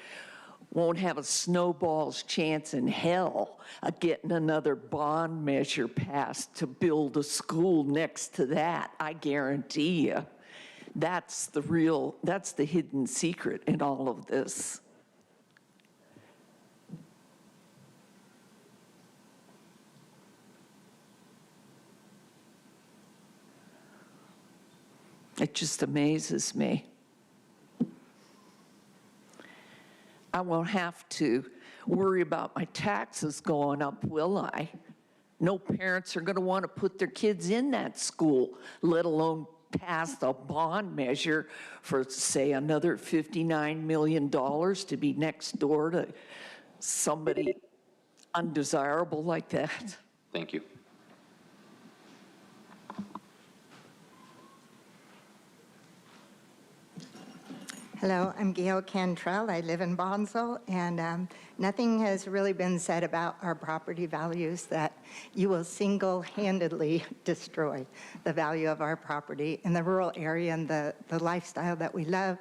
won't have a snowball's chance in hell of getting another bond measure passed to build a school next to that, I guarantee you. That's the hidden secret in all of this. It just amazes me. I won't have to worry about my taxes going up, will I? No parents are going to want to put their kids in that school, let alone pass a bond measure for, say, another $59 million to be next door to somebody undesirable like that. Thank you. Hello, I'm Gail Cantrell. I live in Bonsall, and nothing has really been said about our property values that you will single-handedly destroy the value of our property in the rural area and the lifestyle that we love,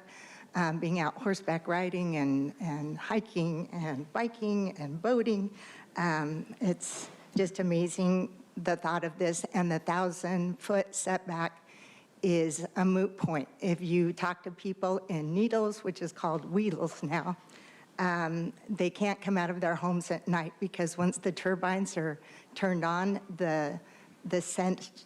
being out horseback riding and hiking and biking and boating. It's just amazing, the thought of this, and the 1,000-foot setback is a moot point. If you talk to people in Needles, which is called Wheedles now, they can't come out of their homes at night because once the turbines are turned on, the scent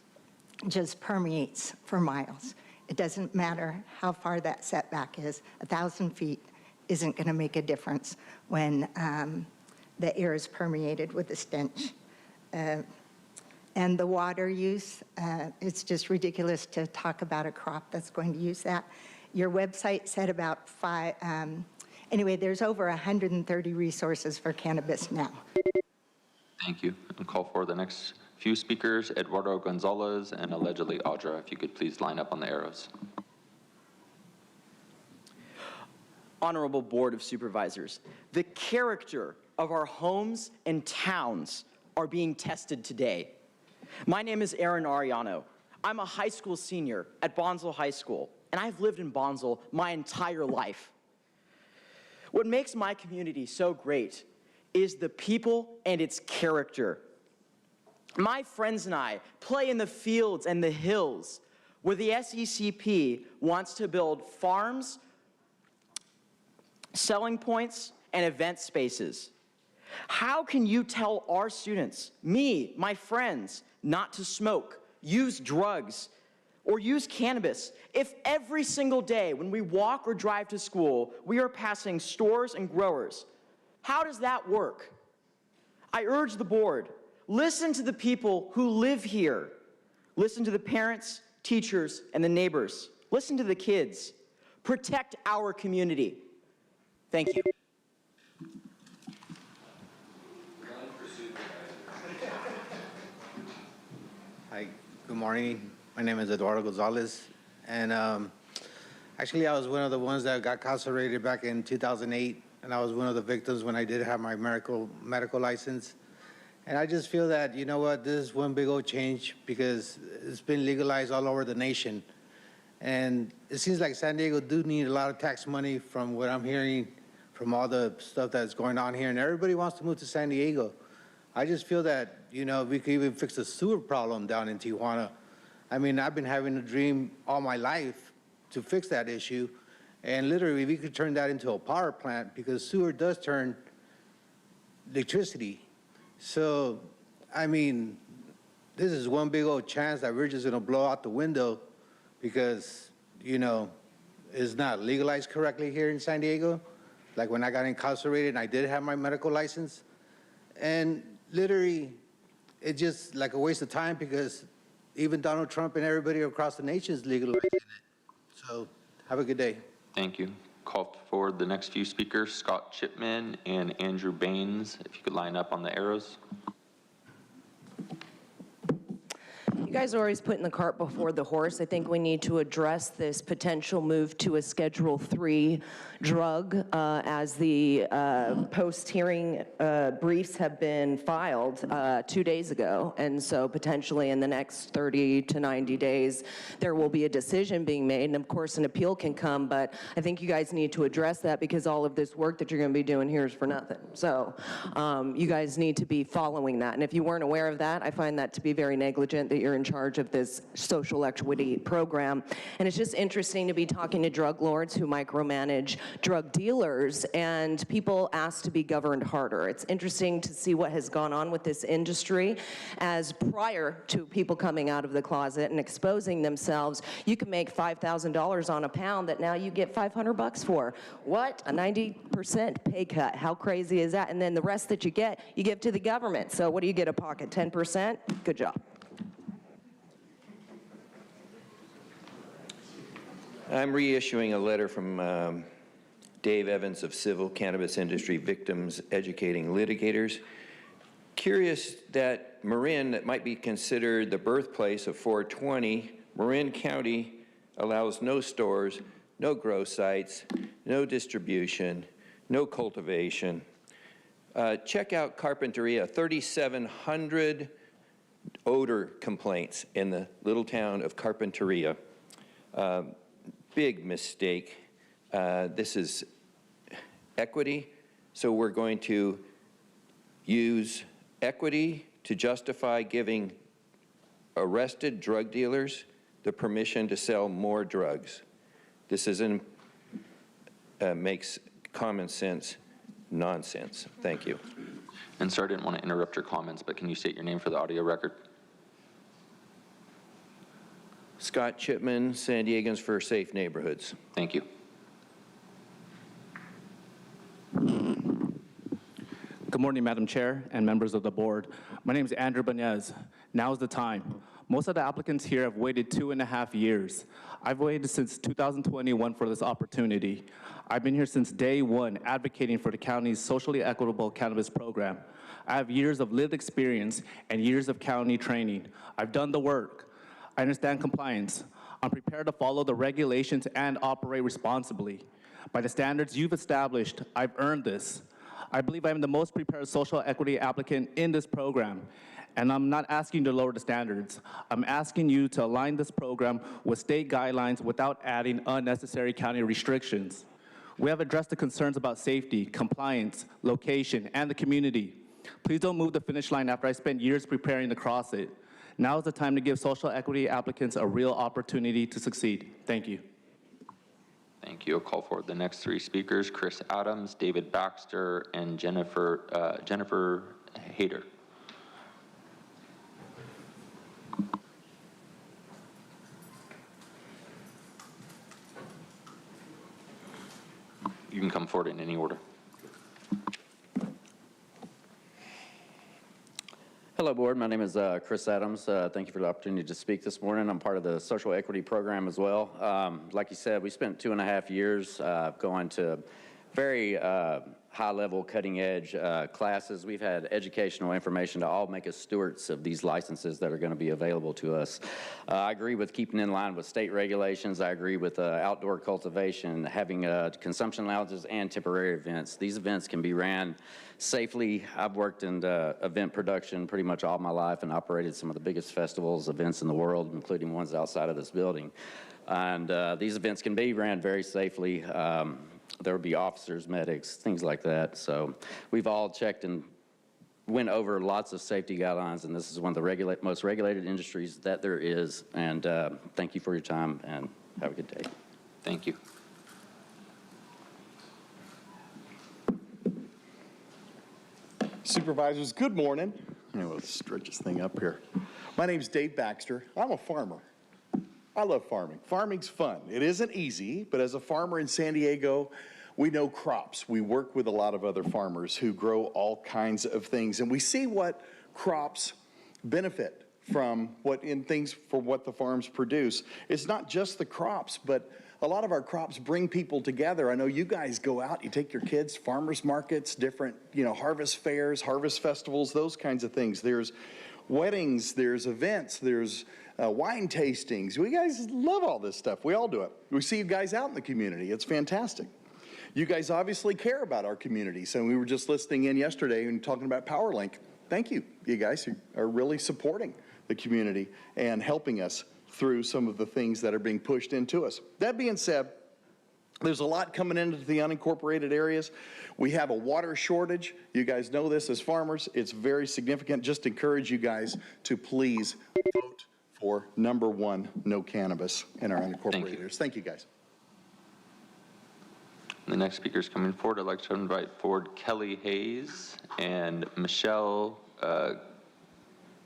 just permeates for miles. It doesn't matter how far that setback is. 1,000 feet isn't going to make a difference when the air is permeated with the stench. And the water use, it's just ridiculous to talk about a crop that's going to use that. Your website said about anyway, there's over 130 resources for cannabis now. Thank you. And call for the next few speakers, Eduardo Gonzalez and allegedly Audra. If you could please line up on the arrows. Honorable Board of Supervisors, the character of our homes and towns are being tested today. My name is Aaron Ariano. I'm a high school senior at Bonsall High School, and I've lived in Bonsall my entire life. What makes my community so great is the people and its character. My friends and I play in the fields and the hills where the SECP wants to build farms, selling points, and event spaces. How can you tell our students, me, my friends, not to smoke, use drugs, or use cannabis if every single day when we walk or drive to school, we are passing stores and growers? How does that work? I urge the board, listen to the people who live here. Listen to the parents, teachers, and the neighbors. Listen to the kids. Protect our community. Thank you. Hi, good morning. My name is Eduardo Gonzalez, and actually I was one of the ones that got incarcerated back in 2008, and I was one of the victims when I did have my medical license. And I just feel that, you know what, this is one big old change because it's been legalized all over the nation. And it seems like San Diego do need a lot of tax money from what I'm hearing from all the stuff that's going on here, and everybody wants to move to San Diego. I just feel that, you know, we could even fix the sewer problem down in Tijuana. I mean, I've been having a dream all my life to fix that issue, and literally we could turn that into a power plant because sewer does turn electricity. So, I mean, this is one big old chance that we're just gonna blow out the window because, you know, it's not legalized correctly here in San Diego. Like when I got incarcerated, I did have my medical license. And literally, it's just like a waste of time because even Donald Trump and everybody across the nation is legalizing it. So have a good day. Thank you. Call forward the next few speakers, Scott Chipman and Andrew Baines. If you could line up on the arrows. You guys are always putting the cart before the horse. I think we need to address this potential move to a Schedule III drug as the post-hearing briefs have been filed 2 days ago. And so potentially in the next 30 to 90 days, there will be a decision being made. And of course, an appeal can come, but I think you guys need to address that because all of this work that you're going to be doing here is for nothing. So you guys need to be following that. And if you weren't aware of that, I find that to be very negligent that you're in charge of this social equity program. And it's just interesting to be talking to drug lords who micromanage drug dealers, and people ask to be governed harder. It's interesting to see what has gone on with this industry, as prior to people coming out of the closet and exposing themselves, you can make $5,000 on a pound that now you get $500 for. What? A 90% pay cut. How crazy is that? And then the rest that you give to the government. So what do you get a pocket? 10%? Good job. I'm reissuing a letter from Dave Evans of Civil Cannabis Industry Victims Educating Litigators. Curious that Marin, that might be considered the birthplace of 420, Marin County allows no stores, no grow sites, no distribution, no cultivation. Check out Carpinteria, 3,700 odor complaints in the little town of Carpinteria. Big mistake. This is equity, so we're going to use equity to justify giving arrested drug dealers the permission to sell more drugs. This isn't, makes common sense nonsense. Thank you. And sir, I didn't want to interrupt your comments, but can you state your name for the audio record? Scott Chipman, San Diegans for Safe Neighborhoods. Thank you. Good morning, Madam Chair and members of the board. My name is Andrew Banez. Now is the time. Most of the applicants here have waited 2.5 years. I've waited since 2021 for this opportunity. I've been here since day one advocating for the county's socially equitable cannabis program. I have years of lived experience and years of county training. I've done the work. I understand compliance. I'm prepared to follow the regulations and operate responsibly. By the standards you've established, I've earned this. I believe I'm the most prepared social equity applicant in this program, and I'm not asking you to lower the standards. I'm asking you to align this program with state guidelines without adding unnecessary county restrictions. We have addressed the concerns about safety, compliance, location, and the community. Please don't move the finish line after I spent years preparing to cross it. Now is the time to give social equity applicants a real opportunity to succeed. Thank you. Thank you. I'll call forward the next three speakers, Chris Adams, David Baxter, and Jennifer Hayter. You can come forward in any order. Hello, board. My name is Chris Adams. Thank you for the opportunity to speak this morning. I'm part of the social equity program as well. Like you said, we spent 2.5 years going to very high-level, cutting-edge classes. We've had educational information to all make us stewards of these licenses that are going to be available to us. I agree with keeping in line with state regulations. I agree with outdoor cultivation, having consumption lounges and temporary events. These events can be ran safely. I've worked in event production pretty much all my life and operated some of the biggest festivals, events in the world, including ones outside of this building. And these events can be ran very safely. There would be officers, medics, things like that. So we've all checked and went over lots of safety guidelines, and this is one of the most regulated industries that there is. And thank you for your time, and have a good day. Thank you. Supervisors, good morning. Let's stretch this thing up here. My name's Dave Baxter. I'm a farmer. I love farming. Farming's fun. It isn't easy, but as a farmer in San Diego, we know crops. We work with a lot of other farmers who grow all kinds of things, and we see what crops benefit from what the farms produce. It's not just the crops, but a lot of our crops bring people together. I know you guys go out, you take your kids, farmers markets, different, harvest fairs, harvest festivals, those kinds of things. There's weddings, there's events, there's wine tastings. We guys love all this stuff. We all do it. We see you guys out in the community. It's fantastic. You guys obviously care about our community. So we were just listening in yesterday and talking about PowerLink. Thank you. You guys are really supporting the community and helping us through some of the things that are being pushed into us. That being said, there's a lot coming into the unincorporated areas. We have a water shortage. You guys know this as farmers. It's very significant. Just encourage you guys to please vote for number one, no cannabis in our unincorporated areas. Thank you, guys. The next speaker is coming forward. I'd like to invite forward Kelly Hayes and Michelle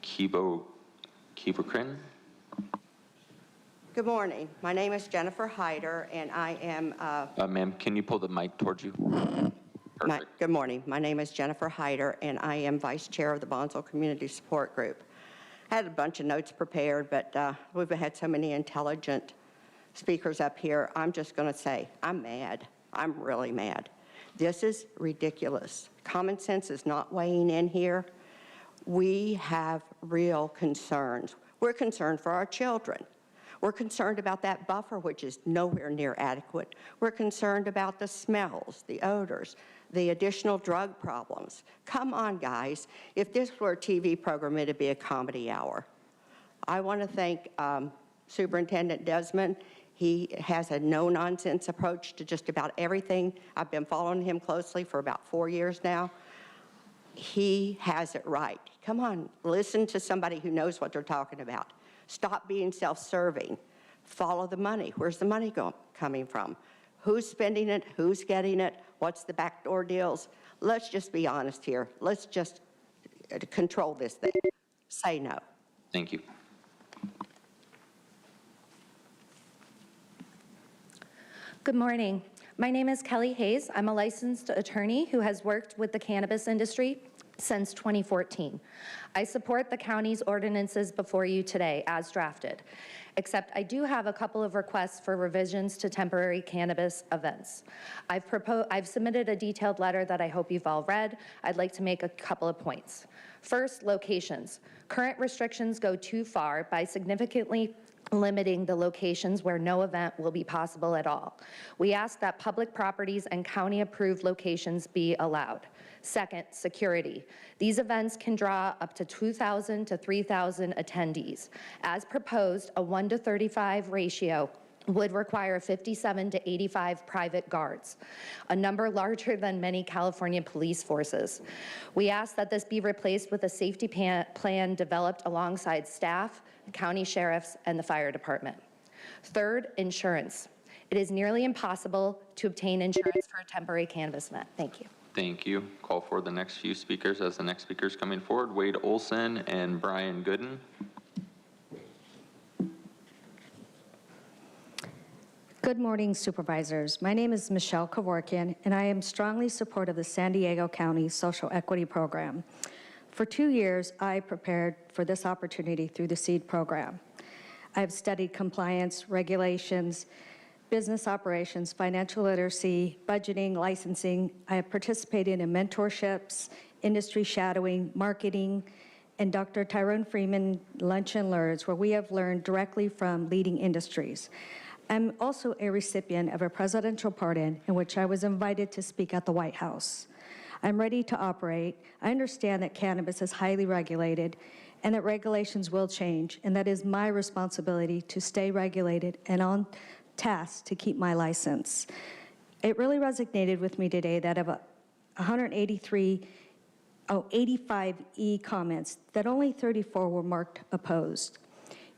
Kibokrin. Good morning. My name is Jennifer Hyder, and I am... Ma'am, can you pull the mic towards you? Perfect. Good morning. My name is Jennifer Hyder, and I am Vice Chair of the Bonsall Community Support Group. I had a bunch of notes prepared, but we've had so many intelligent speakers up here. I'm just going to say, I'm mad. I'm really mad. This is ridiculous. Common sense is not weighing in here. We have real concerns. We're concerned for our children. We're concerned about that buffer, which is nowhere near adequate. We're concerned about the smells, the odors, the additional drug problems. Come on, guys. If this were a TV program, it'd be a comedy hour. I want to thank Superintendent Desmond. He has a no-nonsense approach to just about everything. I've been following him closely for about 4 years now. He has it right. Come on, listen to somebody who knows what they're talking about. Stop being self-serving. Follow the money. Where's the money coming from? Who's spending it? Who's getting it? What's the backdoor deals? Let's just be honest here. Let's just control this thing. Say no. Thank you. Good morning. My name is Kelly Hayes. I'm a licensed attorney who has worked with the cannabis industry since 2014. I support the county's ordinances before you today as drafted, except I do have a couple of requests for revisions to temporary cannabis events. I've submitted a detailed letter that I hope you've all read. I'd like to make a couple of points. First, locations. Current restrictions go too far by significantly limiting the locations where no event will be possible at all. We ask that public properties and county-approved locations be allowed. Second, security. These events can draw up to 2,000 to 3,000 attendees. As proposed, a 1:35 ratio would require 57 to 85 private guards, a number larger than many California police forces. We ask that this be replaced with a safety plan developed alongside staff, county sheriffs, and the fire department. Third, insurance. It is nearly impossible to obtain insurance for a temporary cannabis event. Thank you. Thank you. Call for the next few speakers as the next speakers coming forward. Wade Olson and Brian Gooden. Good morning, Supervisors. My name is Michelle Kevorkian, and I am strongly supportive of the San Diego County Social Equity Program. For 2 years, I prepared for this opportunity through the SEED program. I've studied compliance, regulations, business operations, financial literacy, budgeting, licensing. I have participated in mentorships, industry shadowing, marketing, and Dr. Tyrone Freeman Lunch and Learns, where we have learned directly from leading industries. I'm also a recipient of a presidential pardon in which I was invited to speak at the White House. I'm ready to operate. I understand that cannabis is highly regulated and that regulations will change, and that is my responsibility to stay regulated and on task to keep my license. It really resonated with me today that of 85 comments, that only 34 were marked opposed.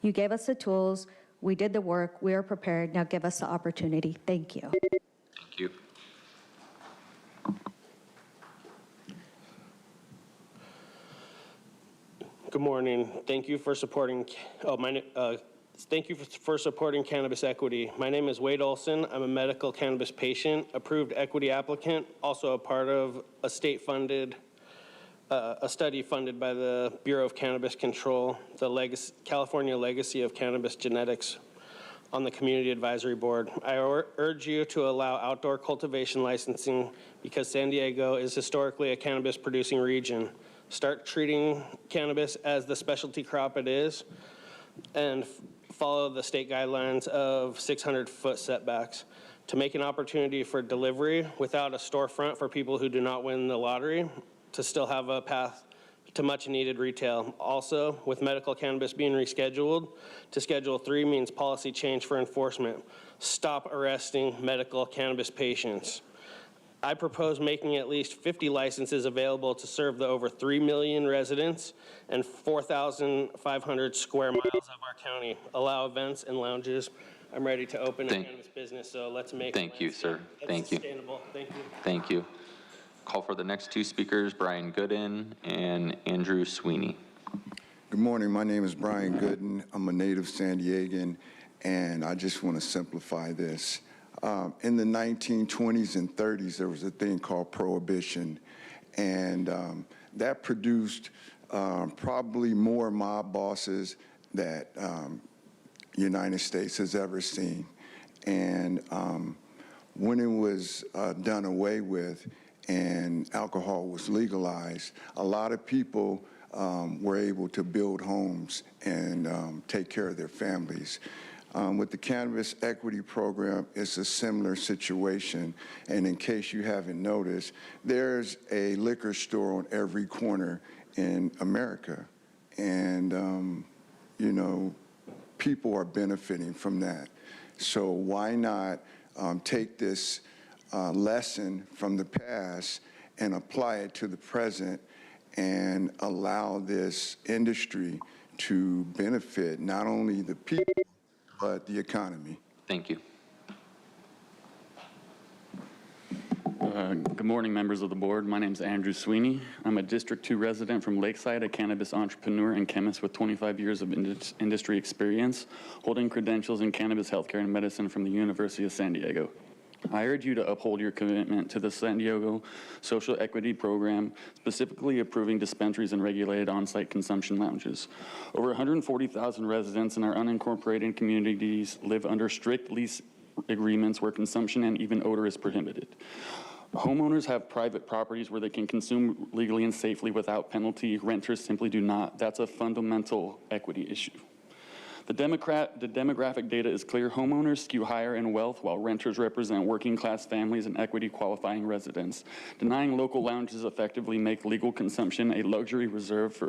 You gave us the tools, we did the work, we are prepared, now give us the opportunity. Thank you. Thank you. Good morning. Thank you for supporting. Thank you for supporting cannabis equity. My name is Wade Olson. I'm a medical cannabis patient, approved equity applicant, also a part of a state-funded, a study funded by the Bureau of Cannabis Control, the California Legacy of Cannabis Genetics, on the Community Advisory Board. I urge you to allow outdoor cultivation licensing because San Diego is historically a cannabis-producing region. Start treating cannabis as the specialty crop it is, and follow the state guidelines of 600-foot setbacks to make an opportunity for delivery without a storefront for people who do not win the lottery to still have a path to much needed retail. Also, with medical cannabis being rescheduled to Schedule 3 means policy change for enforcement. Stop arresting medical cannabis patients. I propose making at least 50 licenses available to serve the over 3 million residents and 4,500 square miles of our county, allow events and lounges. I'm ready to open a cannabis business, so let's make it. Thank you, sir. Thank you. Sustainable. Thank you. Thank you. Call for the next two speakers, Brian Gooden and Andrew Sweeney. Good morning. My name is Brian Gooden. I'm a native San Diegan, and I just want to simplify this. In the 1920s and 30s, there was a thing called prohibition, and that produced probably more mob bosses that United States has ever seen. And when it was done away with and alcohol was legalized, a lot of people were able to build homes and take care of their families. With the Cannabis Equity Program, it's a similar situation. And in case you haven't noticed, there's a liquor store on every corner in America. And, you know, people are benefiting from that. So why not take this lesson from the past and apply it to the present and allow this industry to benefit not only the people, but the economy. Thank you. Good morning, members of the board. My name is Andrew Sweeney. I'm a District 2 resident from Lakeside, a cannabis entrepreneur and chemist with 25 years of industry experience, holding credentials in cannabis healthcare and medicine from the University of San Diego. I urge you to uphold your commitment to the San Diego Social Equity Program, specifically approving dispensaries and regulated on-site consumption lounges. Over 140,000 residents in our unincorporated communities live under strict lease agreements where consumption and even odor is prohibited. Homeowners have private properties where they can consume legally and safely without penalty. Renters simply do not. That's a fundamental equity issue. The demographic data is clear. Homeowners skew higher in wealth, while renters represent working-class families and equity-qualifying residents. Denying local lounges effectively make legal consumption a luxury reserved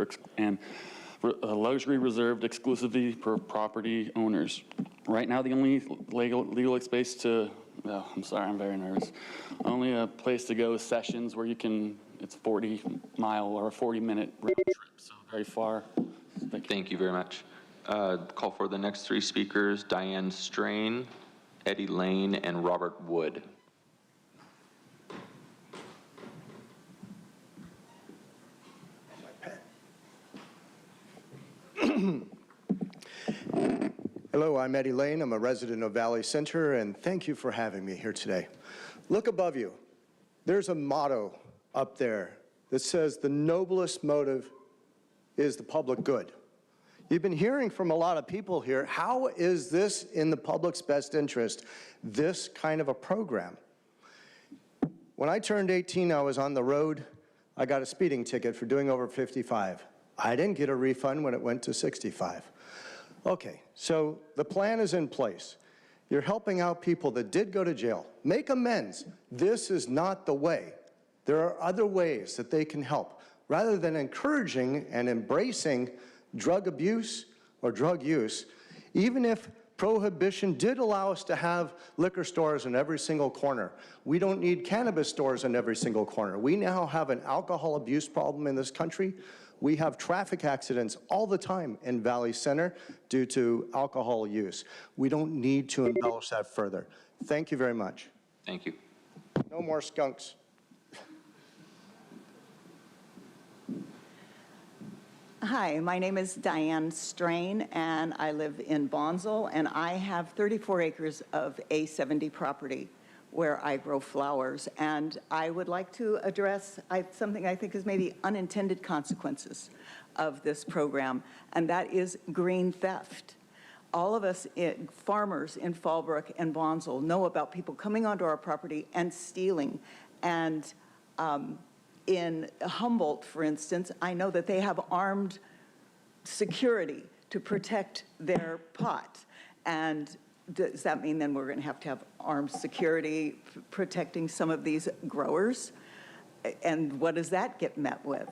exclusively for property owners. Right now, the only legal space to, oh, I'm sorry, I'm very nervous. Only a place to go is Sessions, where you can, it's 40-mile or a 40-minute road trip, so very far. Thank you very much. Call for the next three speakers, Diane Strain, Eddie Lane, and Robert Wood. Hello, I'm Eddie Lane. I'm a resident of Valley Center, and thank you for having me here today. Look above you. There's a motto up there that says the noblest motive is the public good. You've been hearing from a lot of people here, how is this in the public's best interest, this kind of a program? When I turned 18, I was on the road. I got a speeding ticket for doing over 55. I didn't get a refund when it went to 65. Okay, so the plan is in place. You're helping out people that did go to jail. Make amends. This is not the way. There are other ways that they can help. Rather than encouraging and embracing drug abuse or drug use, even if prohibition did allow us to have liquor stores in every single corner, we don't need cannabis stores in every single corner. We now have an alcohol abuse problem in this country. We have traffic accidents all the time in Valley Center due to alcohol use. We don't need to embellish that further. Thank you very much. Thank you. No more skunks. Hi, my name is Diane Strain, and I live in Bonsall, and I have 34 acres of A70 property where I grow flowers. And I would like to address something I think is maybe unintended consequences of this program, and that is green theft. All of us farmers in Fallbrook and Bonsall know about people coming onto our property and stealing. And in Humboldt, for instance, I know that they have armed security to protect their pot. And does that mean then we're going to have armed security protecting some of these growers? And what does that get met with?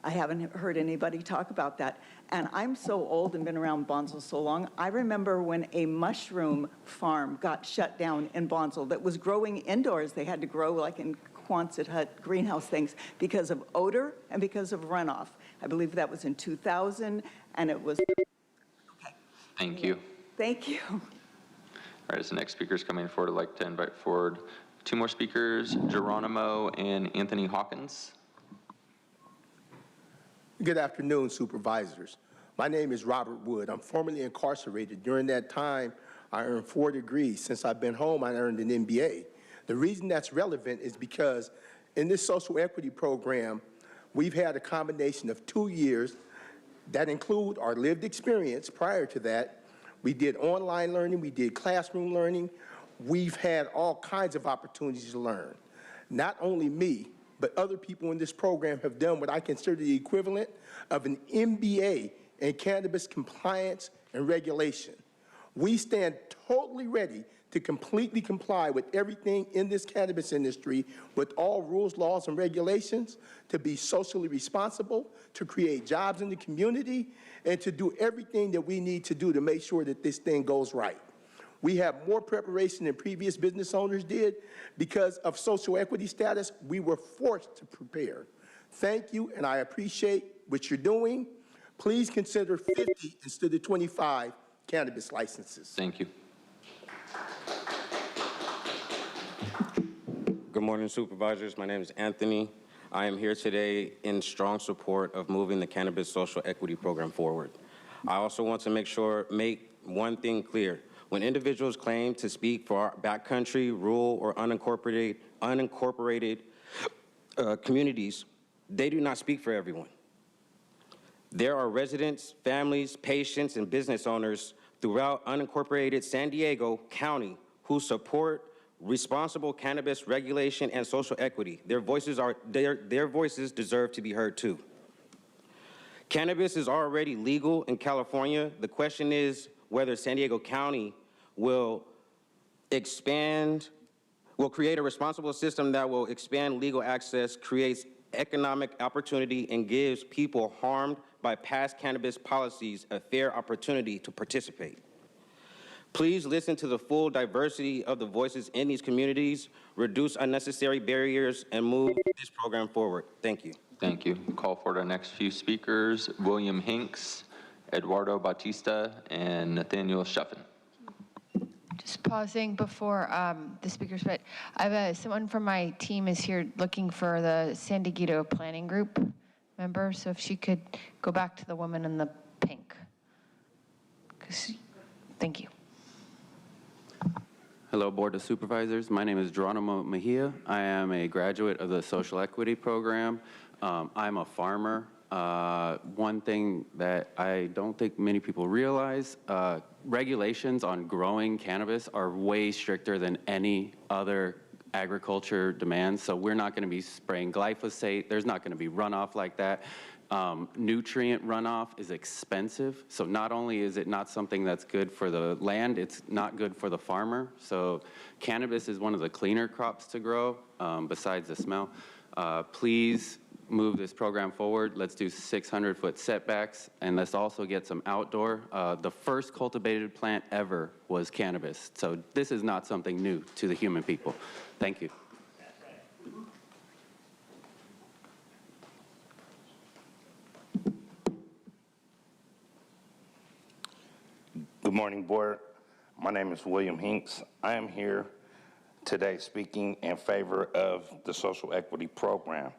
I haven't heard anybody talk about that. And I'm so old and been around Bonsall so long, I remember when a mushroom farm got shut down in Bonsall that was growing indoors. They had to grow like in Quonset hut greenhouse things because of odor and because of runoff. I believe that was in 2000, and it was, okay. Thank you. Thank you. All right, as the next speaker is coming forward, I'd like to invite forward two more speakers, Geronimo and Anthony Hawkins. Good afternoon, supervisors. My name is Robert Wood. I'm formerly incarcerated. During that time, I earned 4 degrees. Since I've been home, I earned an MBA. The reason that's relevant is because in this social equity program, we've had a combination of 2 years that include our lived experience. Prior to that, we did online learning, we did classroom learning. We've had all kinds of opportunities to learn. Not only me, but other people in this program have done what I consider the equivalent of an MBA in cannabis compliance and regulation. We stand totally ready to completely comply with everything in this cannabis industry, with all rules, laws, and regulations, to be socially responsible, to create jobs in the community, and to do everything that we need to do to make sure that this thing goes right. We have more preparation than previous business owners did. Because of social equity status, we were forced to prepare. Thank you, and I appreciate what you're doing. Please consider 50 instead of 25 cannabis licenses. Thank you. Good morning, supervisors. My name is Anthony. I am here today in strong support of moving the cannabis social equity program forward. I also want to make one thing clear. When individuals claim to speak for our backcountry, rural, or unincorporated communities, they do not speak for everyone. There are residents, families, patients, and business owners throughout unincorporated San Diego County who support responsible cannabis regulation and social equity. Their voices deserve to be heard too. Cannabis is already legal in California. The question is whether San Diego County will create a responsible system that will expand legal access, creates economic opportunity, and gives people harmed by past cannabis policies a fair opportunity to participate. Please listen to the full diversity of the voices in these communities, reduce unnecessary barriers, and move this program forward. Thank you. Thank you. Call for the next few speakers, William Hinks, Eduardo Bautista, and Nathaniel Shuffin. Just pausing before the speakers, but I have someone from my team is here looking for the San Diego Planning Group member, so if she could go back to the woman in the pink. Thank you. Hello, Board of Supervisors. My name is Geronimo Mejia. I am a graduate of the Social Equity Program. I'm a farmer. One thing that I don't think many people realize, regulations on growing cannabis are way stricter than any other agriculture demands. So we're not going to be spraying glyphosate. There's not going to be runoff like that. Nutrient runoff is expensive. So not only is it not something that's good for the land, it's not good for the farmer. So cannabis is one of the cleaner crops to grow, besides the smell. Please move this program forward. Let's do 600-foot setbacks, and let's also get some outdoor. The first cultivated plant ever was cannabis. So this is not something new to the human people. Thank you. Good morning, Board. My name is William Hinks. I am here today speaking in favor of the Social Equity Program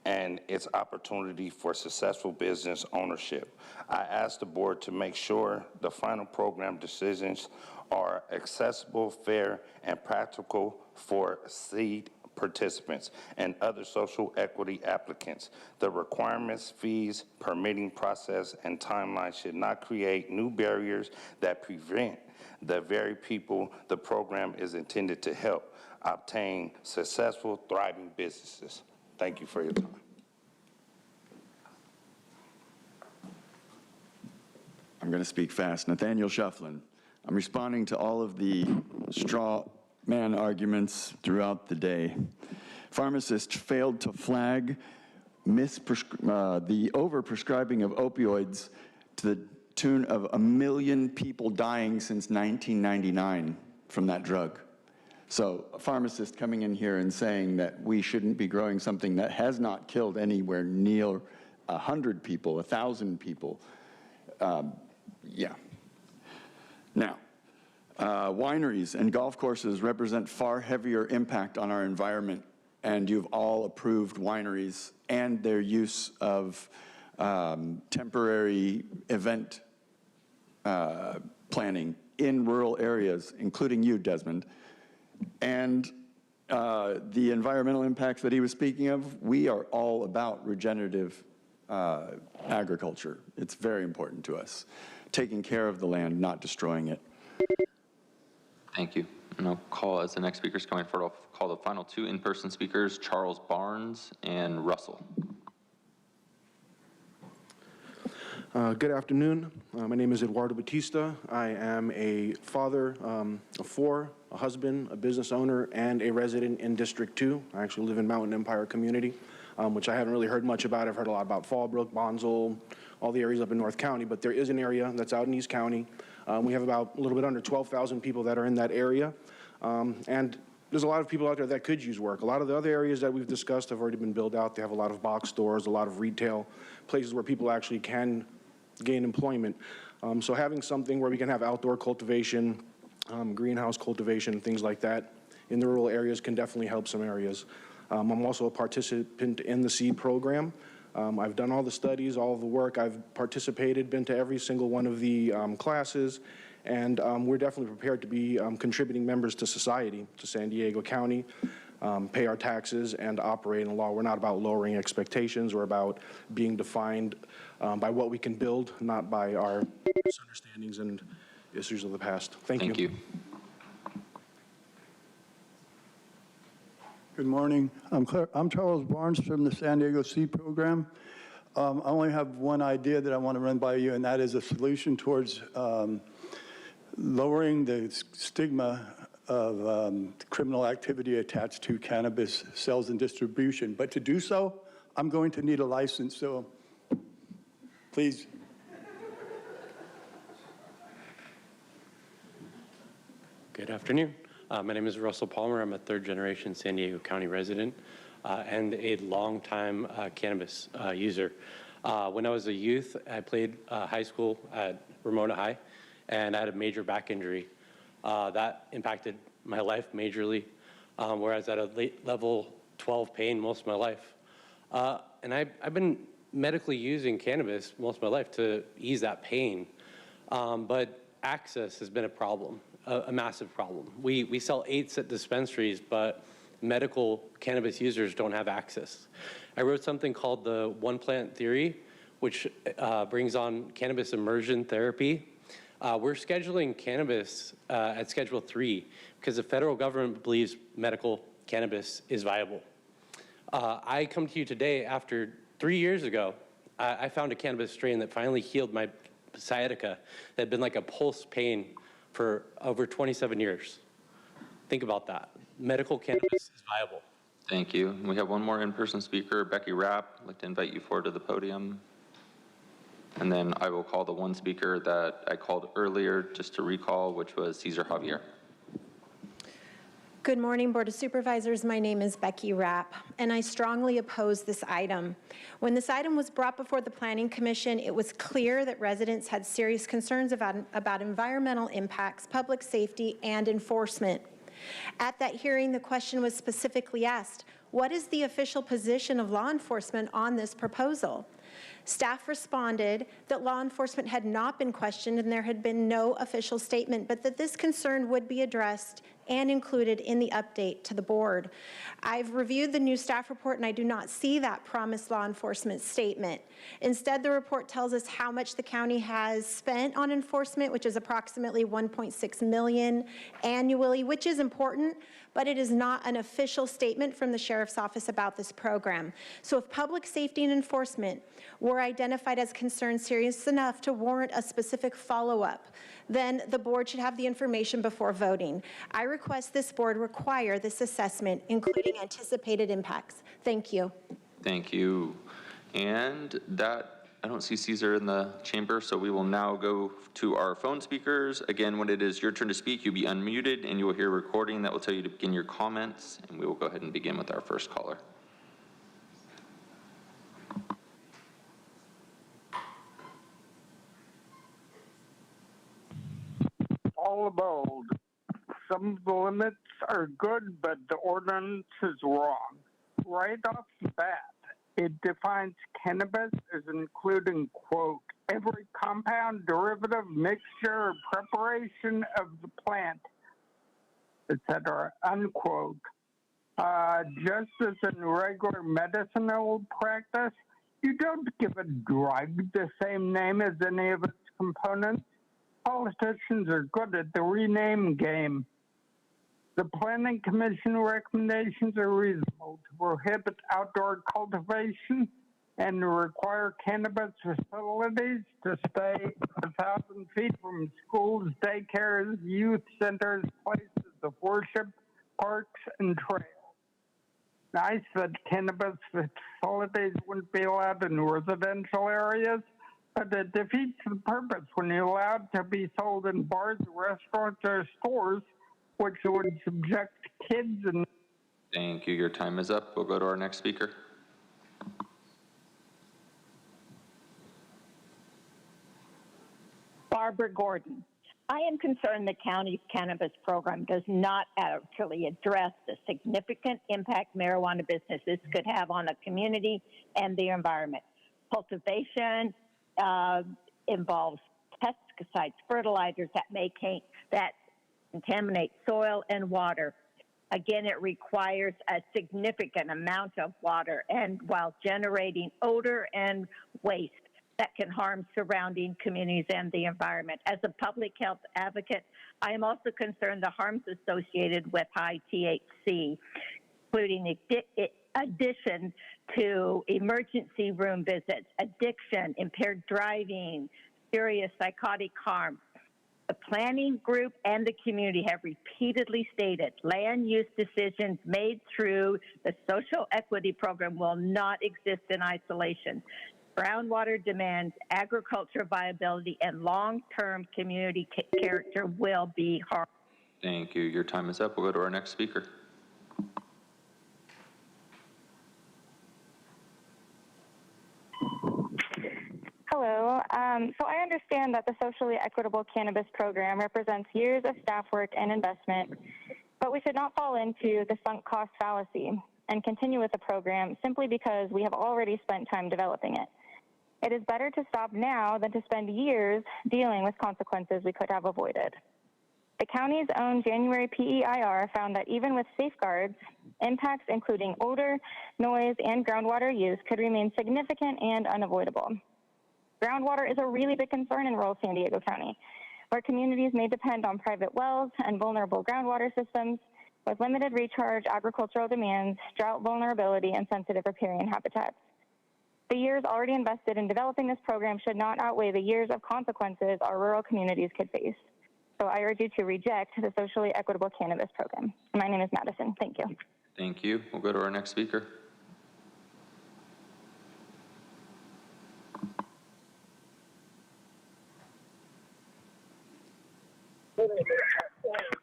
and its opportunity for successful business ownership. I ask the Board to make sure the final program decisions are accessible, fair, and practical for seed participants and other social equity applicants. The requirements, fees, permitting process, and timeline should not create new barriers that prevent the very people the program is intended to help obtain successful, thriving businesses. Thank you for your time. I'm going to speak fast. Nathaniel Shufflin. I'm responding to all of the straw man arguments throughout the day. Pharmacists failed to flag the overprescribing of opioids to the tune of 1 million people dying since 1999 from that drug. So a pharmacist coming in here and saying that we shouldn't be growing something that has not killed anywhere near 100 people, 1,000 people. Yeah. Now, wineries and golf courses represent far heavier impact on our environment, and you've all approved wineries and their use of temporary event planning in rural areas, including you, Desmond. And the environmental impacts that he was speaking of, we are all about regenerative agriculture. It's very important to us. Taking care of the land, not destroying it. Thank you. And I'll call, as the next speaker's coming forward, I'll call the final two in-person speakers, Charles Barnes and Russell. Good afternoon. My name is Eduardo Batista. I am a father of 4, a husband, a business owner, and a resident in District 2. I actually live in Mountain Empire community, which I haven't really heard much about. I've heard a lot about Fallbrook, Bonsall, all the areas up in North County, but there is an area that's out in East County. We have about a little bit under 12,000 people that are in that area. And there's a lot of people out there that could use work. A lot of the other areas that we've discussed have already been built out. They have a lot of box stores, a lot of retail, places where people actually can gain employment. So having something where we can have outdoor cultivation, greenhouse cultivation, things like that in the rural areas can definitely help some areas. I'm also a participant in the SEED program. I've done all the studies, all of the work. I've participated, been to every single one of the classes, and we're definitely prepared to be contributing members to society, to San Diego County, pay our taxes, and operate in law. We're not about lowering expectations. We're about being defined by what we can build, not by our misunderstandings and issues of the past. Thank you. Thank you. Good morning. I'm Charles Barnes from the San Diego Seed Program. I only have one idea that I want to run by you, and that is a solution towards lowering the stigma of criminal activity attached to cannabis sales and distribution. But to do so, I'm going to need a license, so please. Good afternoon. My name is Russell Palmer. I'm a third-generation San Diego County resident and a longtime cannabis user. When I was a youth, I played high school at Ramona High, and I had a major back injury. That impacted my life majorly, whereas I had a late level 12 pain most of my life. And I've been medically using cannabis most of my life to ease that pain, but access has been a problem. A massive problem. We sell 8s at dispensaries, but medical cannabis users don't have access. I wrote something called the one plant theory, which brings on cannabis immersion therapy. We're scheduling cannabis at Schedule 3 because the federal government believes medical cannabis is viable. I come to you today after 3 years ago, I found a cannabis strain that finally healed my sciatica that had been like a pulse pain for over 27 years. Think about that. Medical cannabis is viable. Thank you. We have one more in-person speaker, Becky Rapp. I'd like to invite you forward to the podium. And then I will call the one speaker that I called earlier, just to recall, which was Cesar Javier. Good morning, Board of Supervisors. My name is Becky Rapp, and I strongly oppose this item. When this item was brought before the Planning Commission, it was clear that residents had serious concerns about environmental impacts, public safety, and enforcement. At that hearing, the question was specifically asked, what is the official position of law enforcement on this proposal? Staff responded that law enforcement had not been questioned and there had been no official statement, but that this concern would be addressed and included in the update to the board. I've reviewed the new staff report and I do not see that promised law enforcement statement. Instead, the report tells us how much the county has spent on enforcement, which is approximately $1.6 million annually, which is important, but it is not an official statement from the Sheriff's Office about this program. So if public safety and enforcement were identified as concerns serious enough to warrant a specific follow-up, then the board should have the information before voting. I request this board require this assessment, including anticipated impacts. Thank you. Thank you. And that, I don't see Caesar in the chamber, so we will now go to our phone speakers. Again, when it is your turn to speak, you'll be unmuted and you will hear a recording that will tell you to begin your comments. And we will go ahead and begin with our first caller. All of old. Some of the limits are good, but the ordinance is wrong. Right off the bat, it defines cannabis as including, quote, every compound, derivative, mixture, or preparation of the plant, etc., unquote. Just as in regular medicinal practice, you don't give a drug the same name as any of its components. Politicians are good at the rename game. The Planning Commission recommendations are reasonable to prohibit outdoor cultivation and to require cannabis facilities to stay 1,000 feet from schools, daycares, youth centers, places of worship, parks, and trails. Nice that cannabis facilities wouldn't be allowed in residential areas, but it defeats the purpose when you're allowed to be sold in bars, restaurants, or stores, which would subject kids and... Thank you. Your time is up. We'll go to our next speaker. Barbara Gordon. I am concerned the county's cannabis program does not actually address the significant impact marijuana businesses could have on the community and the environment. Cultivation involves pesticides, fertilizers that contaminate soil and water. Again, it requires a significant amount of water, and while generating odor and waste that can harm surrounding communities and the environment. As a public health advocate, I am also concerned the harms associated with high THC, including addition to emergency room visits, addiction, impaired driving, serious psychotic harm. The planning group and the community have repeatedly stated land use decisions made through the social equity program will not exist in isolation. Groundwater demands, agriculture viability, and long-term community character will be harmed. Thank you. Your time is up. We'll go to our next speaker. Hello. So I understand that the socially equitable cannabis program represents years of staff work and investment, but we should not fall into the sunk cost fallacy and continue with the program simply because we have already spent time developing it. It is better to stop now than to spend years dealing with consequences we could have avoided. The county's own January PEIR found that even with safeguards, impacts including odor, noise, and groundwater use could remain significant and unavoidable. Groundwater is a really big concern in rural San Diego County, where communities may depend on private wells and vulnerable groundwater systems with limited recharge, agricultural demands, drought vulnerability, and sensitive riparian habitats. The years already invested in developing this program should not outweigh the years of consequences our rural communities could face. So I urge you to reject the socially equitable cannabis program. My name is Madison. Thank you. Thank you. We'll go to our next speaker.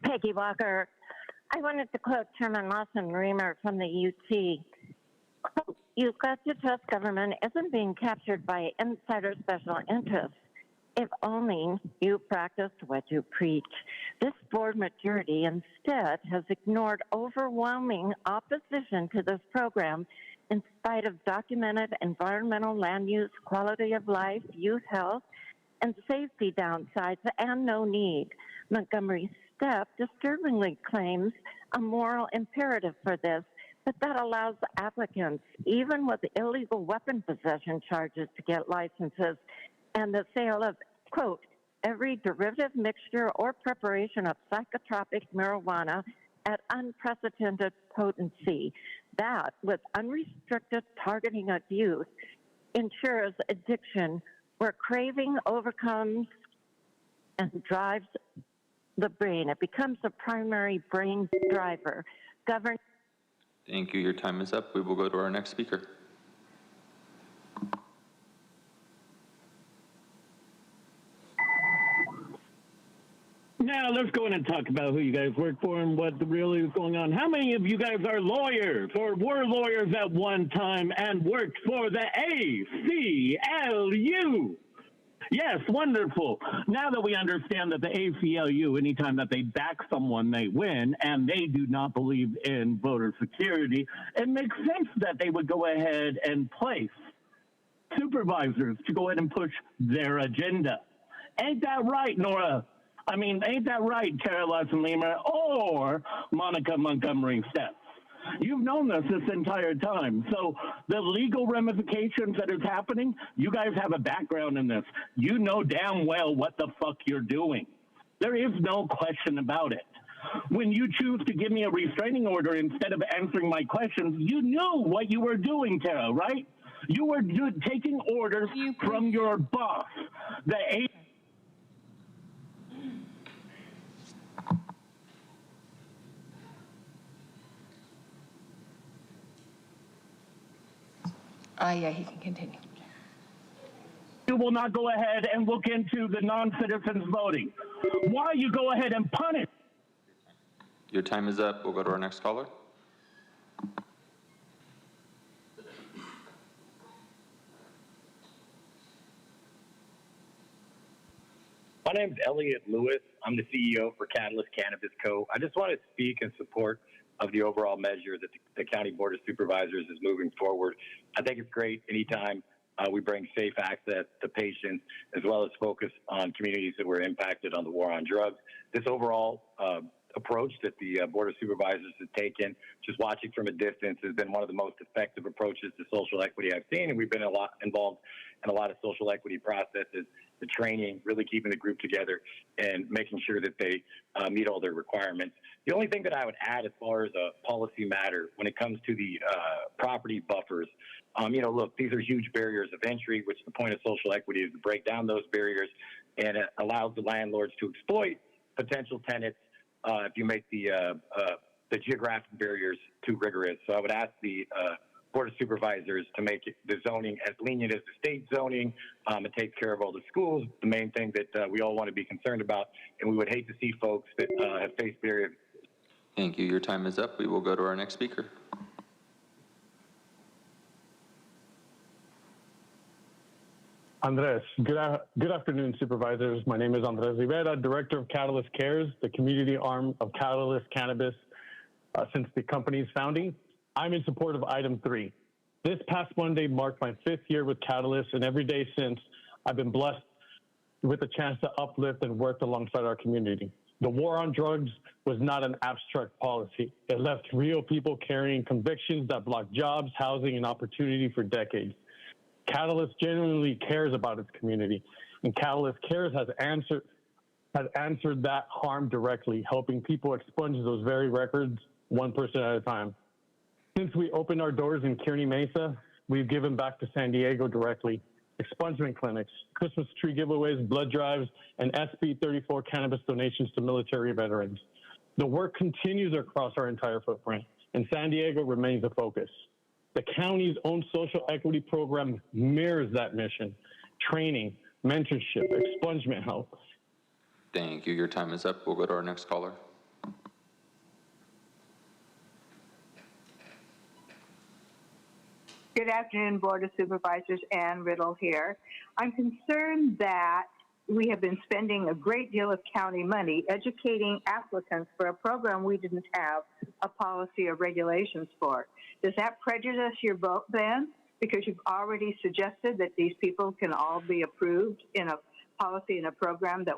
Peggy Walker. I wanted to quote Chairman Lawson Reamer from the UT. Quote, "You've got to trust government isn't being captured by insider special interests. If only you practiced what you preach." This board majority instead has ignored overwhelming opposition to this program in spite of documented environmental, land use, quality of life, youth health, and safety downsides and no need. Montgomery Step disturbingly claims a moral imperative for this, but that allows applicants, even with illegal weapon possession charges, to get licenses and the sale of, quote, every derivative mixture or preparation of psychotropic marijuana at unprecedented potency. That, with unrestricted targeting of youth, ensures addiction where craving overcomes and drives the brain. It becomes the primary brain driver. Thank you. Your time is up. We will go to our next speaker. Now, let's go in and talk about who you guys work for and what really is going on. How many of you guys are lawyers or were lawyers at one time and worked for the ACLU? Yes, wonderful. Now that we understand that the ACLU, anytime that they back someone, they win, and they do not believe in voter security, it makes sense that they would go ahead and place supervisors to go ahead and push their agenda. Ain't that right, Nora? I mean, ain't that right, Tara Lawson-Lima or Monica Montgomery Stepps? You've known this entire time. So the legal ramifications that is happening, you guys have a background in this. You know damn well what the fuck you're doing. There is no question about it. When you choose to give me a restraining order instead of answering my questions, you knew what you were doing, Tara, right? You were taking orders from your boss. Yeah, he can continue. You will not go ahead and look into the non-citizens voting. Why you go ahead and punish? Your time is up. We'll go to our next caller. My name's Elliot Lewis. I'm the CEO for Catalyst Cannabis Co. I just want to speak in support of the overall measure that the County Board of Supervisors is moving forward. I think it's great anytime we bring safe access to patients, as well as focus on communities that were impacted on the war on drugs. This overall approach that the Board of Supervisors has taken, just watching from a distance, has been one of the most effective approaches to social equity I've seen, and we've been involved in a lot of social equity processes, the training, really keeping the group together and making sure that they meet all their requirements. The only thing that I would add as far as a policy matter when it comes to the property buffers, look, these are huge barriers of entry, which the point of social equity is to break down those barriers, and it allows the landlords to exploit potential tenants if you make the geographic barriers too rigorous. So I would ask the Board of Supervisors to make the zoning as lenient as the state zoning. It takes care of all the schools, the main thing that we all want to be concerned about, and we would hate to see folks that have faced barriers. Thank you. Your time is up. We will go to our next speaker. Andres, good afternoon, supervisors. My name is Andres Rivera, Director of Catalyst Cares, the community arm of Catalyst Cannabis since the company's founding. I'm in support of item 3. This past Monday marked my 5th year with Catalyst, and every day since, I've been blessed with the chance to uplift and work alongside our community. The war on drugs was not an abstract policy. It left real people carrying convictions that blocked jobs, housing, and opportunity for decades. Catalyst genuinely cares about its community, and Catalyst Cares has answered that harm directly, helping people expunge those very records one person at a time. Since we opened our doors in Kearney Mesa, we've given back to San Diego directly. Expungement clinics, Christmas tree giveaways, blood drives, and SB 34 cannabis donations to military veterans. The work continues across our entire footprint, and San Diego remains a focus. The county's own social equity program mirrors that mission: training, mentorship, expungement help. Thank you. Your time is up. We'll go to our next caller. Good afternoon, Board of Supervisors. Ann Riddle here. I'm concerned that we have been spending a great deal of county money educating applicants for a program we didn't have a policy or regulations for. Does that prejudice your vote then? Because you've already suggested that these people can all be approved in a policy and a program that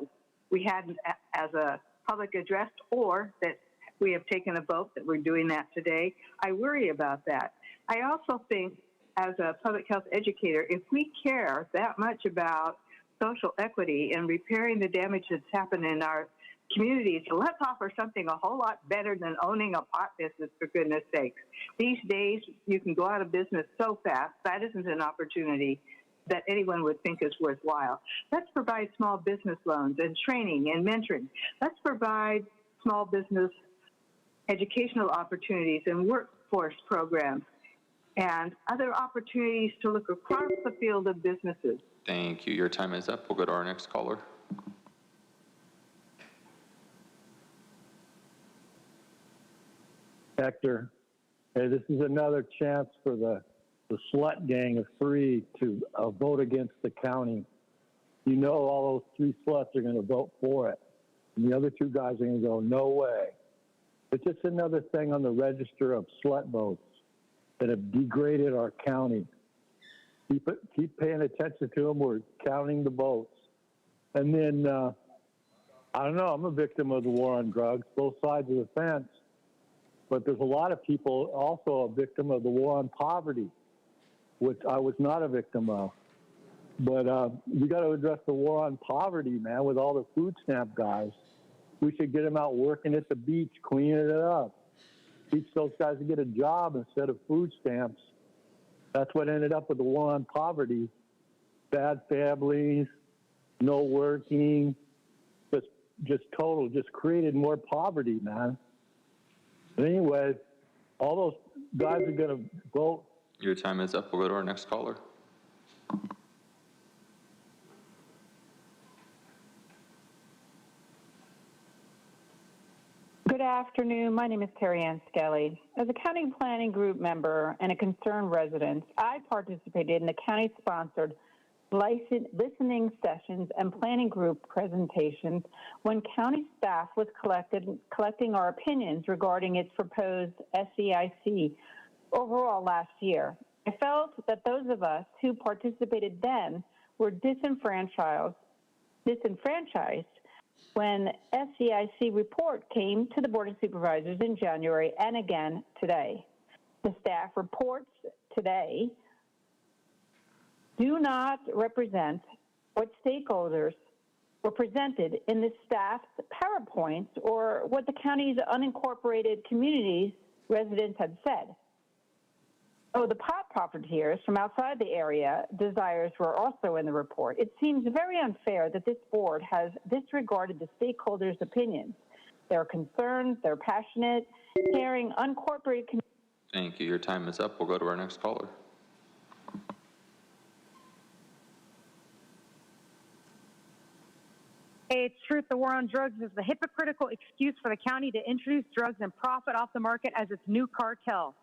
we hadn't as a public address, or that we have taken a vote that we're doing that today. I worry about that. I also think, as a public health educator, if we care that much about social equity and repairing the damage that's happened in our communities, let's offer something a whole lot better than owning a pot business, for goodness sakes. These days, you can go out of business so fast. That isn't an opportunity that anyone would think is worthwhile. Let's provide small business loans and training and mentoring. Let's provide small business educational opportunities and workforce programs and other opportunities to look across the field of businesses. Thank you. Your time is up. We'll go to our next caller. Hector. Hey, this is another chance for the slut gang of 3 to vote against the county. You know all those 3 sluts are going to vote for it. And the other 2 guys are going to go, no way. It's just another thing on the register of slut votes that have degraded our county. Keep paying attention to them. We're counting the votes. And then, I don't know, I'm a victim of the war on drugs, both sides of the fence. But there's a lot of people also a victim of the war on poverty, which I was not a victim of. But we got to address the war on poverty, man, with all the food stamp guys. We should get them out working at the beach, cleaning it up. Teach those guys to get a job instead of food stamps. That's what ended up with the war on poverty. Bad families, no working, just created more poverty, man. But anyway, all those guys are going to vote. Your time is up. We'll go to our next caller. Good afternoon. My name is Terry Ann Skelly. As a county planning group member and a concerned resident, I participated in the county-sponsored listening sessions and planning group presentations when county staff was collecting our opinions regarding its proposed SEIC overall last year. I felt that those of us who participated then were disenfranchised when SEIC report came to the Board of Supervisors in January and again today. The staff reports today do not represent what stakeholders were presented in the staff's PowerPoints or what the county's unincorporated communities residents had said. Oh, the pot profiteers from outside the area desires were also in the report. It seems very unfair that this board has disregarded the stakeholders' opinions. They're concerned, they're passionate, caring, unincorporated communities. Thank you. Your time is up. We'll go to our next caller. Hey, it's truth. The war on drugs is the hypocritical excuse for the county to introduce drugs and profit off the market as its new cartel.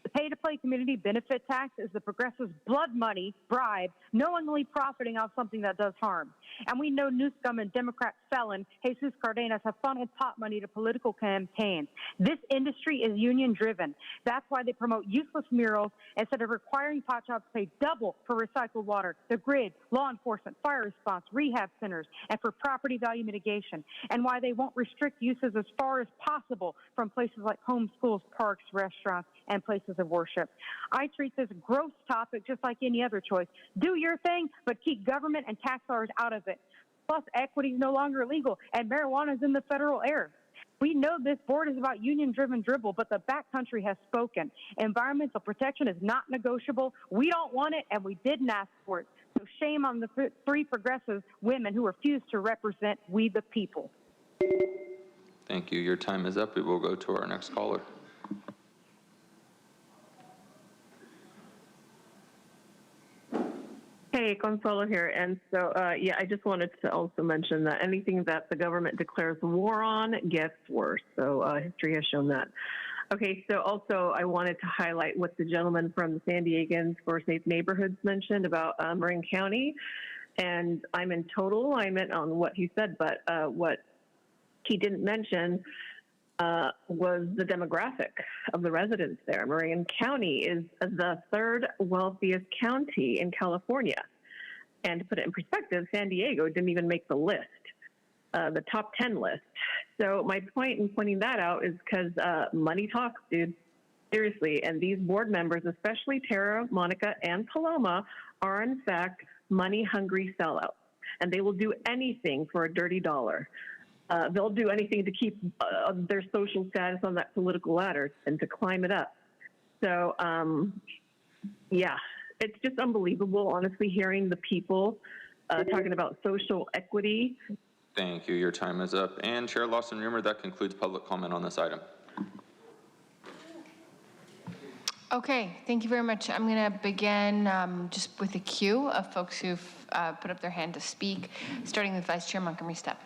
The pay-to-play community benefit tax is the progressive's blood money bribe, knowingly profiting off something that does harm. And we know Newscomb and Democrat felon Jesus Cardenas have funneled pot money to political campaigns. This industry is union-driven. That's why they promote useless murals instead of requiring pot shops to pay double for recycled water, the grid, law enforcement, fire response, rehab centers, and for property value mitigation. And why they won't restrict uses as far as possible from places like homes, schools, parks, restaurants, and places of worship. I treat this gross topic just like any other choice. Do your thing, but keep government and tax dollars out of it. Plus, equity is no longer illegal, and marijuana is in the federal air. We know this board is about union-driven dribble, but the backcountry has spoken. Environmental protection is not negotiable. We don't want it, and we didn't ask for it. So shame on the 3 progressive women who refuse to represent we the people. Thank you. Your time is up. We will go to our next caller. Hey, Consuelo here. And so, yeah, I just wanted to also mention that anything that the government declares war on gets worse. So history has shown that. Okay, so also I wanted to highlight what the gentleman from the San Diegans for Safe Neighborhoods mentioned about Marin County. And I'm in total alignment on what he said, but what he didn't mention was the demographic of the residents there. Marin County is the 3rd wealthiest county in California. And to put it in perspective, San Diego didn't even make the list, the top 10 list. So my point in pointing that out is because money talks, dude. Seriously. And these board members, especially Tara, Monica, and Paloma, are in fact money-hungry sellouts. And they will do anything for a dirty dollar. They'll do anything to keep their social status on that political ladder and to climb it up. So, yeah, it's just unbelievable, honestly, hearing the people talking about social equity. Thank you. Your time is up. And Chair Lawson-Remer, that concludes public comment on this item. Okay, thank you very much. I'm going to begin just with a queue of folks who've put up their hand to speak, starting with Vice Chair Montgomery Stepp.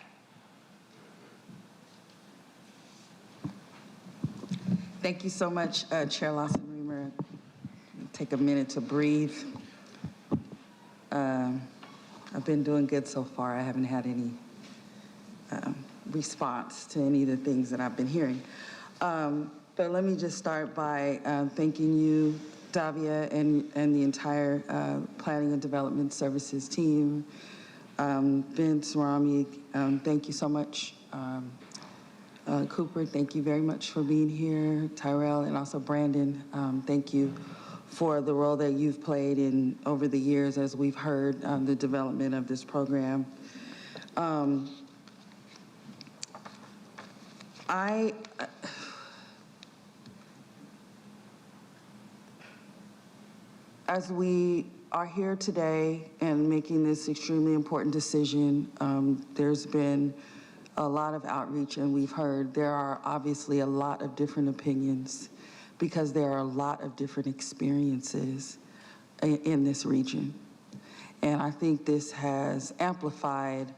Thank you so much, Chair Lawson-Remer. Take a minute to breathe. I've been doing good so far. I haven't had any response to any of the things that I've been hearing. But let me just start by thanking you, Davia, and the entire Planning and Development Services team. Vince, Rami, thank you so much. Cooper, thank you very much for being here. Tyrell, and also Brandon, thank you for the role that you've played in over the years as we've heard the development of this program. As we are here today and making this extremely important decision, there's been a lot of outreach, and we've heard there are obviously a lot of different opinions because there are a lot of different experiences in this region. And I think this has amplified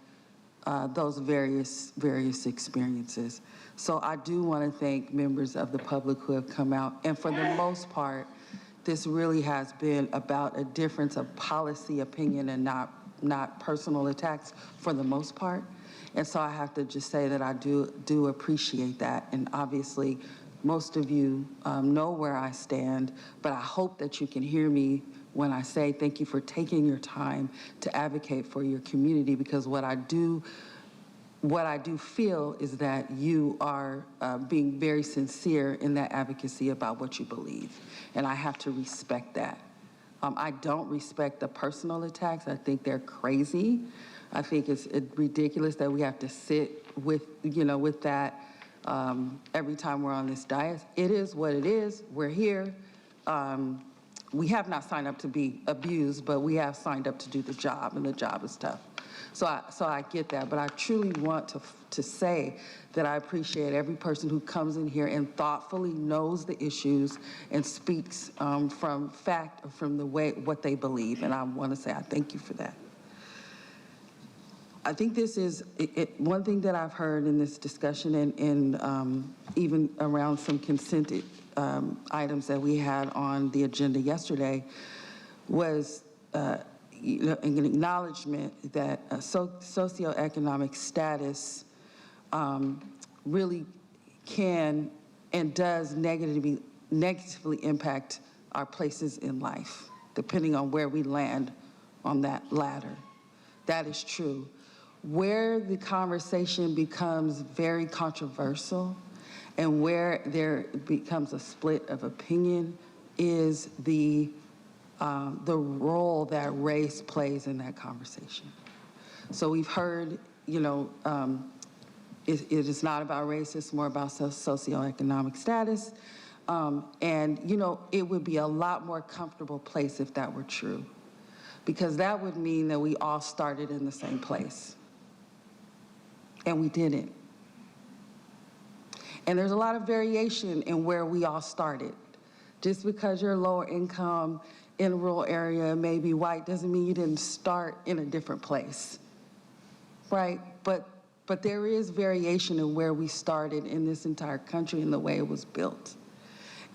those various experiences. So I do want to thank members of the public who have come out, and for the most part, this really has been about a difference of policy opinion and not personal attacks for the most part. And so I have to just say that I do appreciate that. And obviously, most of you know where I stand, but I hope that you can hear me when I say thank you for taking your time to advocate for your community, because what I do feel is that you are being very sincere in that advocacy about what you believe. And I have to respect that. I don't respect the personal attacks. I think they're crazy. I think it's ridiculous that we have to sit with, with that every time we're on this dais. It is what it is. We're here. We have not signed up to be abused, but we have signed up to do the job, and the job is tough. So I get that, but I truly want to say that I appreciate every person who comes in here and thoughtfully knows the issues and speaks from fact, from the way what they believe, and I want to say I thank you for that. I think this is one thing that I've heard in this discussion, and even around some consented items that we had on the agenda yesterday, was an acknowledgement that socioeconomic status really can and does negatively impact our places in life, depending on where we land on that ladder. That is true. Where the conversation becomes very controversial and where there becomes a split of opinion is the role that race plays in that conversation. So we've heard, it is not about race, it's more about socioeconomic status. And, it would be a lot more comfortable place if that were true, because that would mean that we all started in the same place. And we didn't. And there's a lot of variation in where we all started. Just because you're lower income in a rural area, maybe white, doesn't mean you didn't start in a different place, right? But there is variation in where we started in this entire country and the way it was built.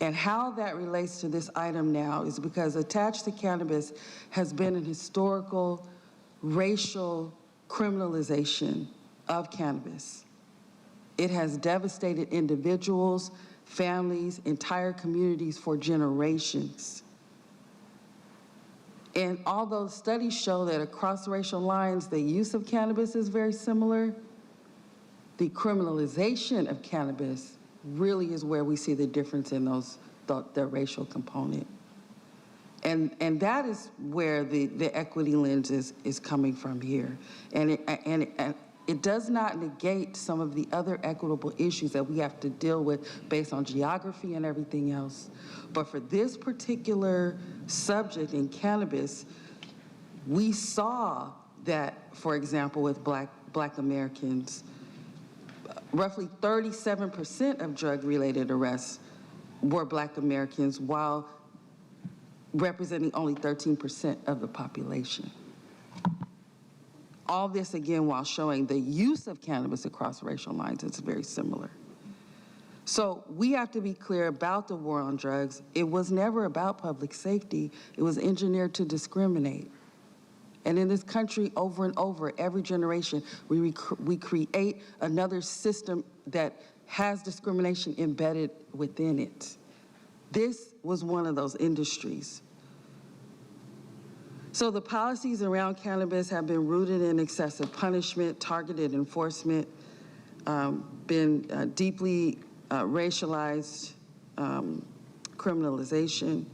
And how that relates to this item now is because attached to cannabis has been an historical racial criminalization of cannabis. It has devastated individuals, families, entire communities for generations. And although studies show that across racial lines, the use of cannabis is very similar, the criminalization of cannabis really is where we see the difference in the racial component. And that is where the equity lens is coming from here. And it does not negate some of the other equitable issues that we have to deal with based on geography and everything else. But for this particular subject in cannabis, we saw that, for example, with Black Americans, roughly 37% of drug-related arrests were Black Americans, while representing only 13% of the population. All this, again, while showing the use of cannabis across racial lines is very similar. So we have to be clear about the war on drugs. It was never about public safety. It was engineered to discriminate. And in this country, over and over, every generation, we create another system that has discrimination embedded within it. This was one of those industries. So the policies around cannabis have been rooted in excessive punishment, targeted enforcement, been deeply racialized criminalization,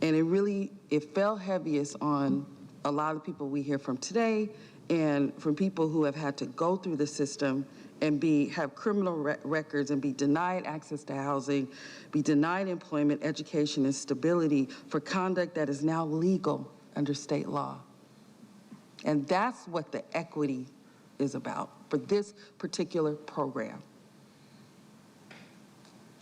and it fell heaviest on a lot of people we hear from today and from people who have had to go through the system and have criminal records and be denied access to housing, be denied employment, education, and stability for conduct that is now legal under state law. And that's what the equity is about for this particular program.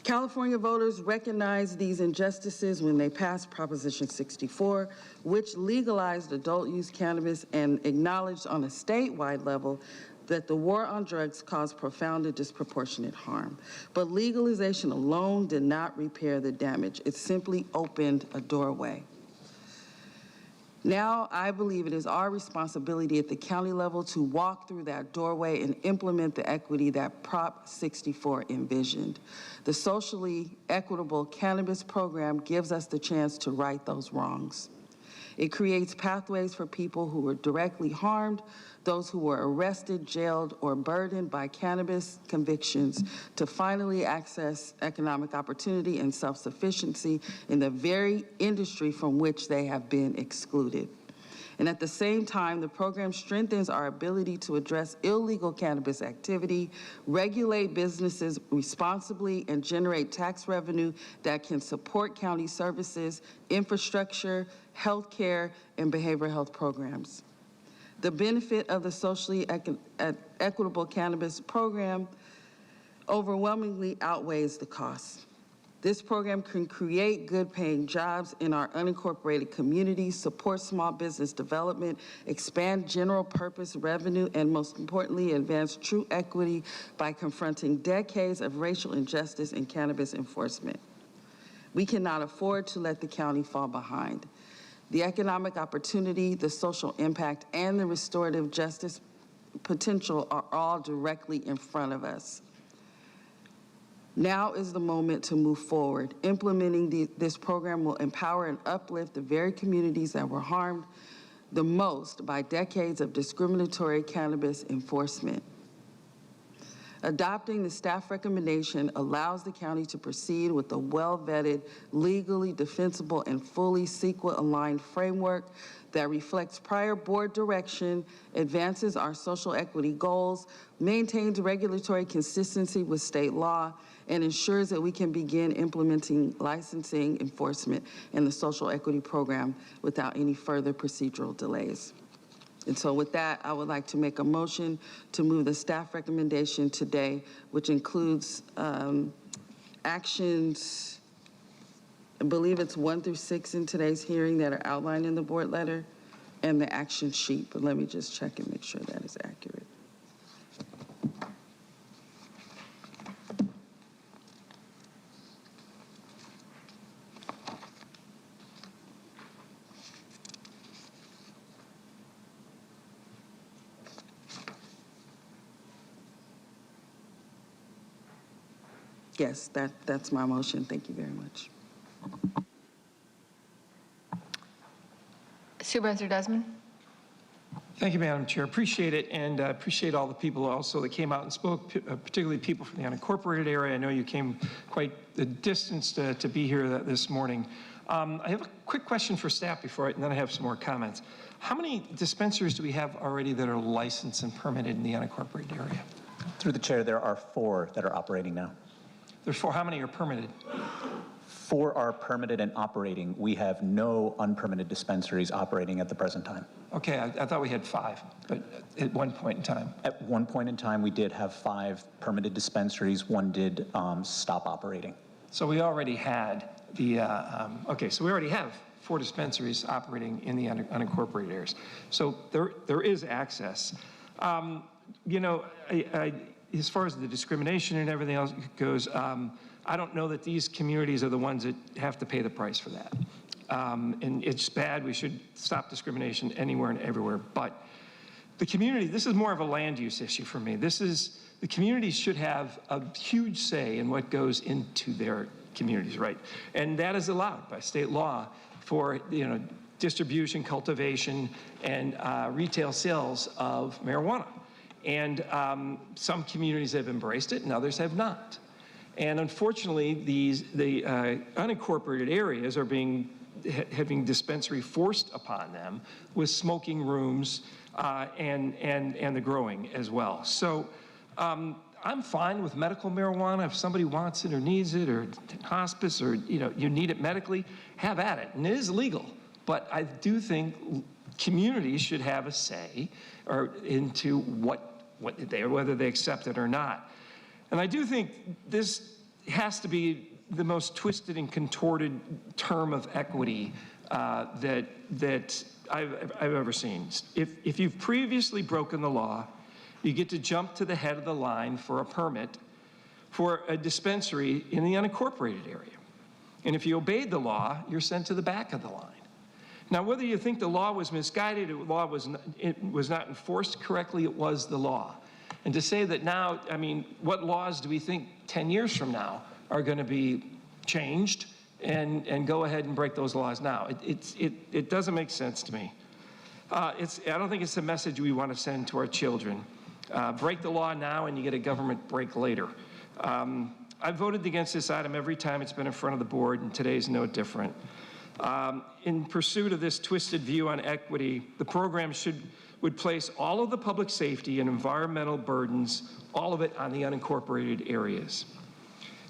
California voters recognized these injustices when they passed Proposition 64, which legalized adult use cannabis and acknowledged on a statewide level that the war on drugs caused profound and disproportionate harm. But legalization alone did not repair the damage. It simply opened a doorway. Now, I believe it is our responsibility at the county level to walk through that doorway and implement the equity that Prop 64 envisioned. The socially equitable cannabis program gives us the chance to right those wrongs. It creates pathways for people who were directly harmed, those who were arrested, jailed, or burdened by cannabis convictions to finally access economic opportunity and self-sufficiency in the very industry from which they have been excluded. And at the same time, the program strengthens our ability to address illegal cannabis activity, regulate businesses responsibly, and generate tax revenue that can support county services, infrastructure, health care, and behavioral health programs. The benefit of the socially equitable cannabis program overwhelmingly outweighs the cost. This program can create good-paying jobs in our unincorporated communities, support small business development, expand general-purpose revenue, and most importantly, advance true equity by confronting decades of racial injustice in cannabis enforcement. We cannot afford to let the county fall behind. The economic opportunity, the social impact, and the restorative justice potential are all directly in front of us. Now is the moment to move forward. Implementing this program will empower and uplift the very communities that were harmed the most by decades of discriminatory cannabis enforcement. Adopting the staff recommendation allows the county to proceed with a well-vetted, legally defensible, and fully CEQA-aligned framework that reflects prior board direction, advances our social equity goals, maintains regulatory consistency with state law, and ensures that we can begin implementing licensing enforcement in the social equity program without any further procedural delays. And so with that, I would like to make a motion to move the staff recommendation today, which includes actions, I believe it's 1 through 6 in today's hearing that are outlined in the board letter, and the action sheet. But let me just check and make sure that is accurate. Yes, that's my motion. Thank you very much. Supervisor Desmond. Thank you, Madam Chair. Appreciate it, and appreciate all the people also that came out and spoke, particularly people from the unincorporated area. I know you came quite the distance to be here this morning. I have a quick question for staff and then I have some more comments. How many dispensaries do we have already that are licensed and permitted in the unincorporated area? Through the chair, there are 4 that are operating now. There's 4. How many are permitted? 4 are permitted and operating. We have no unpermitted dispensaries operating at the present time. Okay, I thought we had 5, but at one point in time. At one point in time, we did have 5 permitted dispensaries. 1 did stop operating. So we already had the, so we already have 4 dispensaries operating in the unincorporated areas. So there is access. You know, as far as the discrimination and everything else goes, I don't know that these communities are the ones that have to pay the price for that. And it's bad. We should stop discrimination anywhere and everywhere. But the community, this is more of a land use issue for me. The communities should have a huge say in what goes into their communities, right? And that is allowed by state law for, distribution, cultivation, and retail sales of marijuana. And some communities have embraced it and others have not. And unfortunately, the unincorporated areas are having dispensary forced upon them with smoking rooms and the growing as well. So I'm fine with medical marijuana. If somebody wants it or needs it, or hospice, or you need it medically, have at it. And it is legal. But I do think communities should have a say into whether they accept it or not. And I do think this has to be the most twisted and contorted term of equity that I've ever seen. If you've previously broken the law, you get to jump to the head of the line for a permit for a dispensary in the unincorporated area. And if you obeyed the law, you're sent to the back of the line. Now, whether you think the law was misguided, it was not enforced correctly, it was the law. And to say that now, what laws do we think 10 years from now are going to be changed and go ahead and break those laws now? It doesn't make sense to me. I don't think it's a message we want to send to our children. Break the law now and you get a government break later. I've voted against this item every time it's been in front of the board, and today's no different. In pursuit of this twisted view on equity, the program would place all of the public safety and environmental burdens, all of it on the unincorporated areas.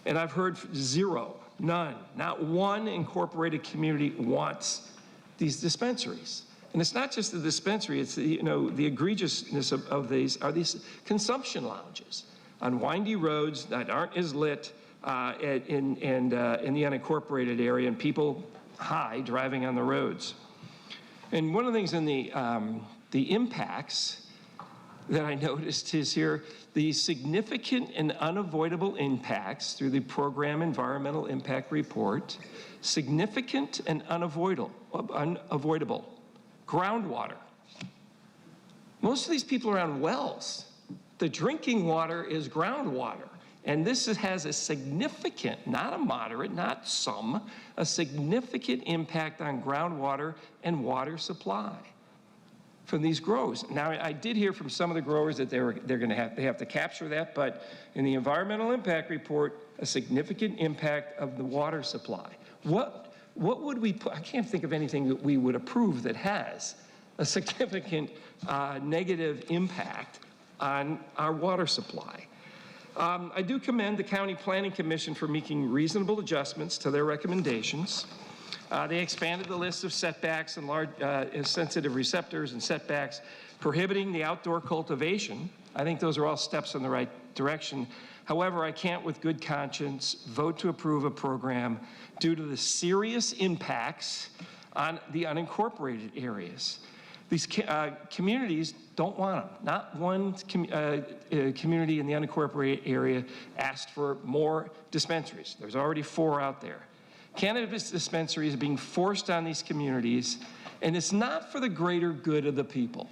And I've heard zero, none, not one incorporated community wants these dispensaries. And it's not just the dispensary, it's the egregiousness of these are these consumption lounges on windy roads that aren't as lit in the unincorporated area, and people high driving on the roads. And one of the things in the impacts that I noticed is here, the significant and unavoidable impacts through the program environmental impact report, significant and unavoidable. Groundwater. Most of these people are on wells. The drinking water is groundwater. And this has a significant, not a moderate, not some, a significant impact on groundwater and water supply from these grows. Now, I did hear from some of the growers that they have to capture that, but in the environmental impact report, a significant impact of the water supply. What would we put? I can't think of anything that we would approve that has a significant negative impact on our water supply. I do commend the County Planning Commission for making reasonable adjustments to their recommendations. They expanded the list of setbacks and large sensitive receptors and setbacks, prohibiting the outdoor cultivation. I think those are all steps in the right direction. However, I can't with good conscience vote to approve a program due to the serious impacts on the unincorporated areas. These communities don't want them. Not one community in the unincorporated area asked for more dispensaries. There's already 4 out there. Cannabis dispensaries are being forced on these communities, and it's not for the greater good of the people.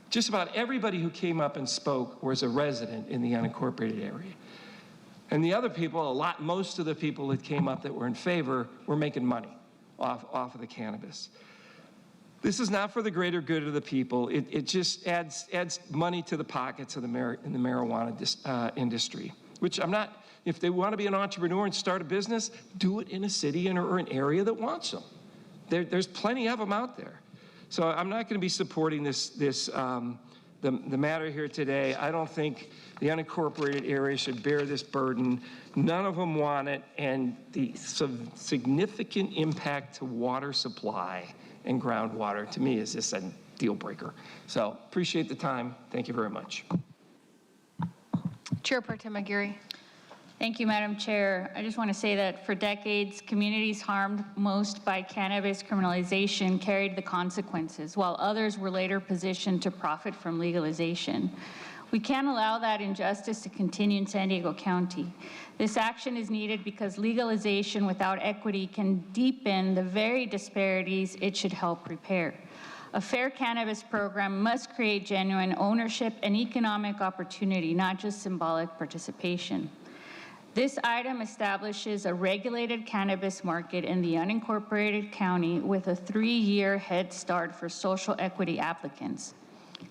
Just about everybody who came up and spoke was a resident in the unincorporated area. And the other people, most of the people that came up that were in favor were making money off of the cannabis. This is not for the greater good of the people. It just adds money to the pockets of the marijuana industry, which I'm not. If they want to be an entrepreneur and start a business, do it in a city or an area that wants them. There's plenty of them out there. So I'm not going to be supporting the matter here today. I don't think the unincorporated area should bear this burden. None of them want it, and the significant impact to water supply and groundwater, to me, is just a deal breaker. So appreciate the time. Thank you very much. Chair Pro Tem Aguirre. Thank you, Madam Chair. I just want to say that for decades, communities harmed most by cannabis criminalization carried the consequences, while others were later positioned to profit from legalization. We can't allow that injustice to continue in San Diego County. This action is needed because legalization without equity can deepen the very disparities it should help repair. A fair cannabis program must create genuine ownership and economic opportunity, not just symbolic participation. This item establishes a regulated cannabis market in the unincorporated county with a 3-year head start for social equity applicants.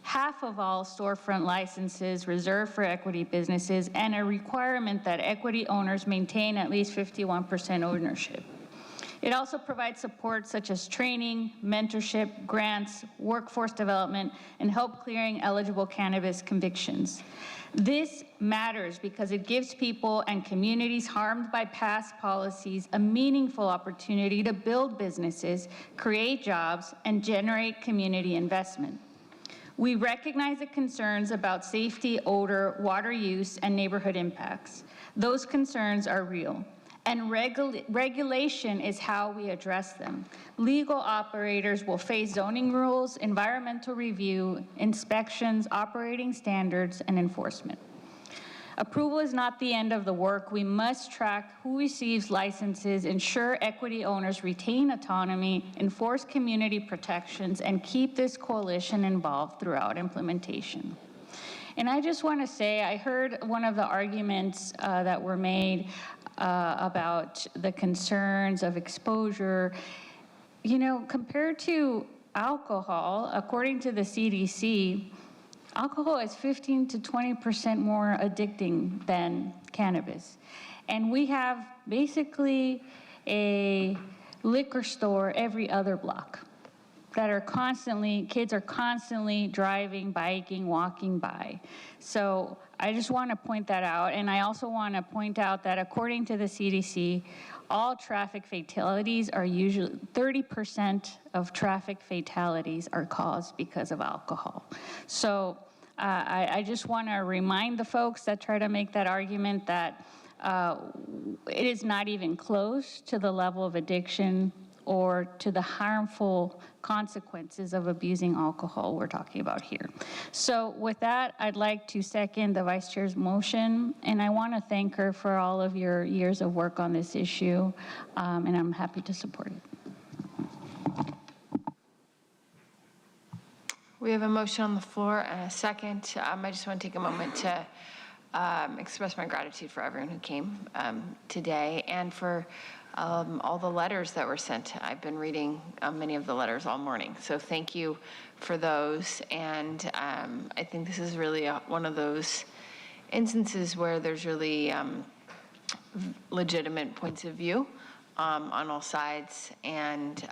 Half of all storefront licenses reserved for equity businesses, and a requirement that equity owners maintain at least 51% ownership. It also provides support such as training, mentorship, grants, workforce development, and help clearing eligible cannabis convictions. This matters because it gives people and communities harmed by past policies a meaningful opportunity to build businesses, create jobs, and generate community investment. We recognize the concerns about safety, odor, water use, and neighborhood impacts. Those concerns are real. And regulation is how we address them. Legal operators will face zoning rules, environmental review, inspections, operating standards, and enforcement. Approval is not the end of the work. We must track who receives licenses, ensure equity owners retain autonomy, enforce community protections, and keep this coalition involved throughout implementation. And I just want to say, I heard one of the arguments that were made about the concerns of exposure. You know, compared to alcohol, according to the CDC, alcohol is 15 to 20% more addicting than cannabis. And we have basically a liquor store every other block that are constantly, kids are constantly driving, biking, walking by. So I just want to point that out. And I also want to point out that according to the CDC, all traffic fatalities are usually, 30% of traffic fatalities are caused because of alcohol. So I just want to remind the folks that try to make that argument that it is not even close to the level of addiction or to the harmful consequences of abusing alcohol we're talking about here. So with that, I'd like to second the Vice Chair's motion, and I want to thank her for all of your years of work on this issue, and I'm happy to support it. We have a motion on the floor and a second. I just want to take a moment to express my gratitude for everyone who came today and for all the letters that were sent. I've been reading many of the letters all morning, so thank you for those. And I think this is really one of those instances where there's really legitimate points of view on all sides, and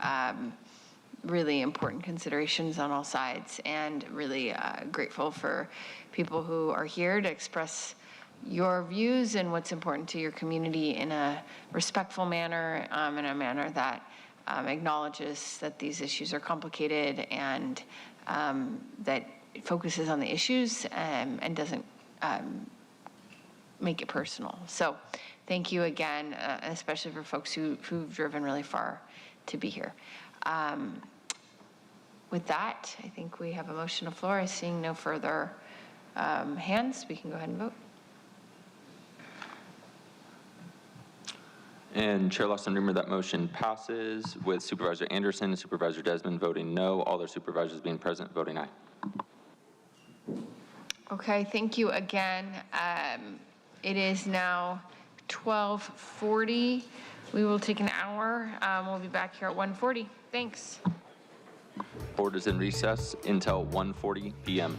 really important considerations on all sides, and really grateful for people who are here to express your views and what's important to your community in a respectful manner, in a manner that acknowledges that these issues are complicated, and that it focuses on the issues and doesn't make it personal. So thank you again, especially for folks who've driven really far to be here. With that, I think we have a motion on the floor. Seeing no further hands, we can go ahead and vote. And Chair Lawson-Remer, that motion passes with Supervisor Anderson and Supervisor Desmond voting no, all their supervisors being present voting aye. Okay, thank you again. It is now 12:40. We will take an hour. We'll be back here at 1:40. Thanks. Board is in recess until 1:40 p.m.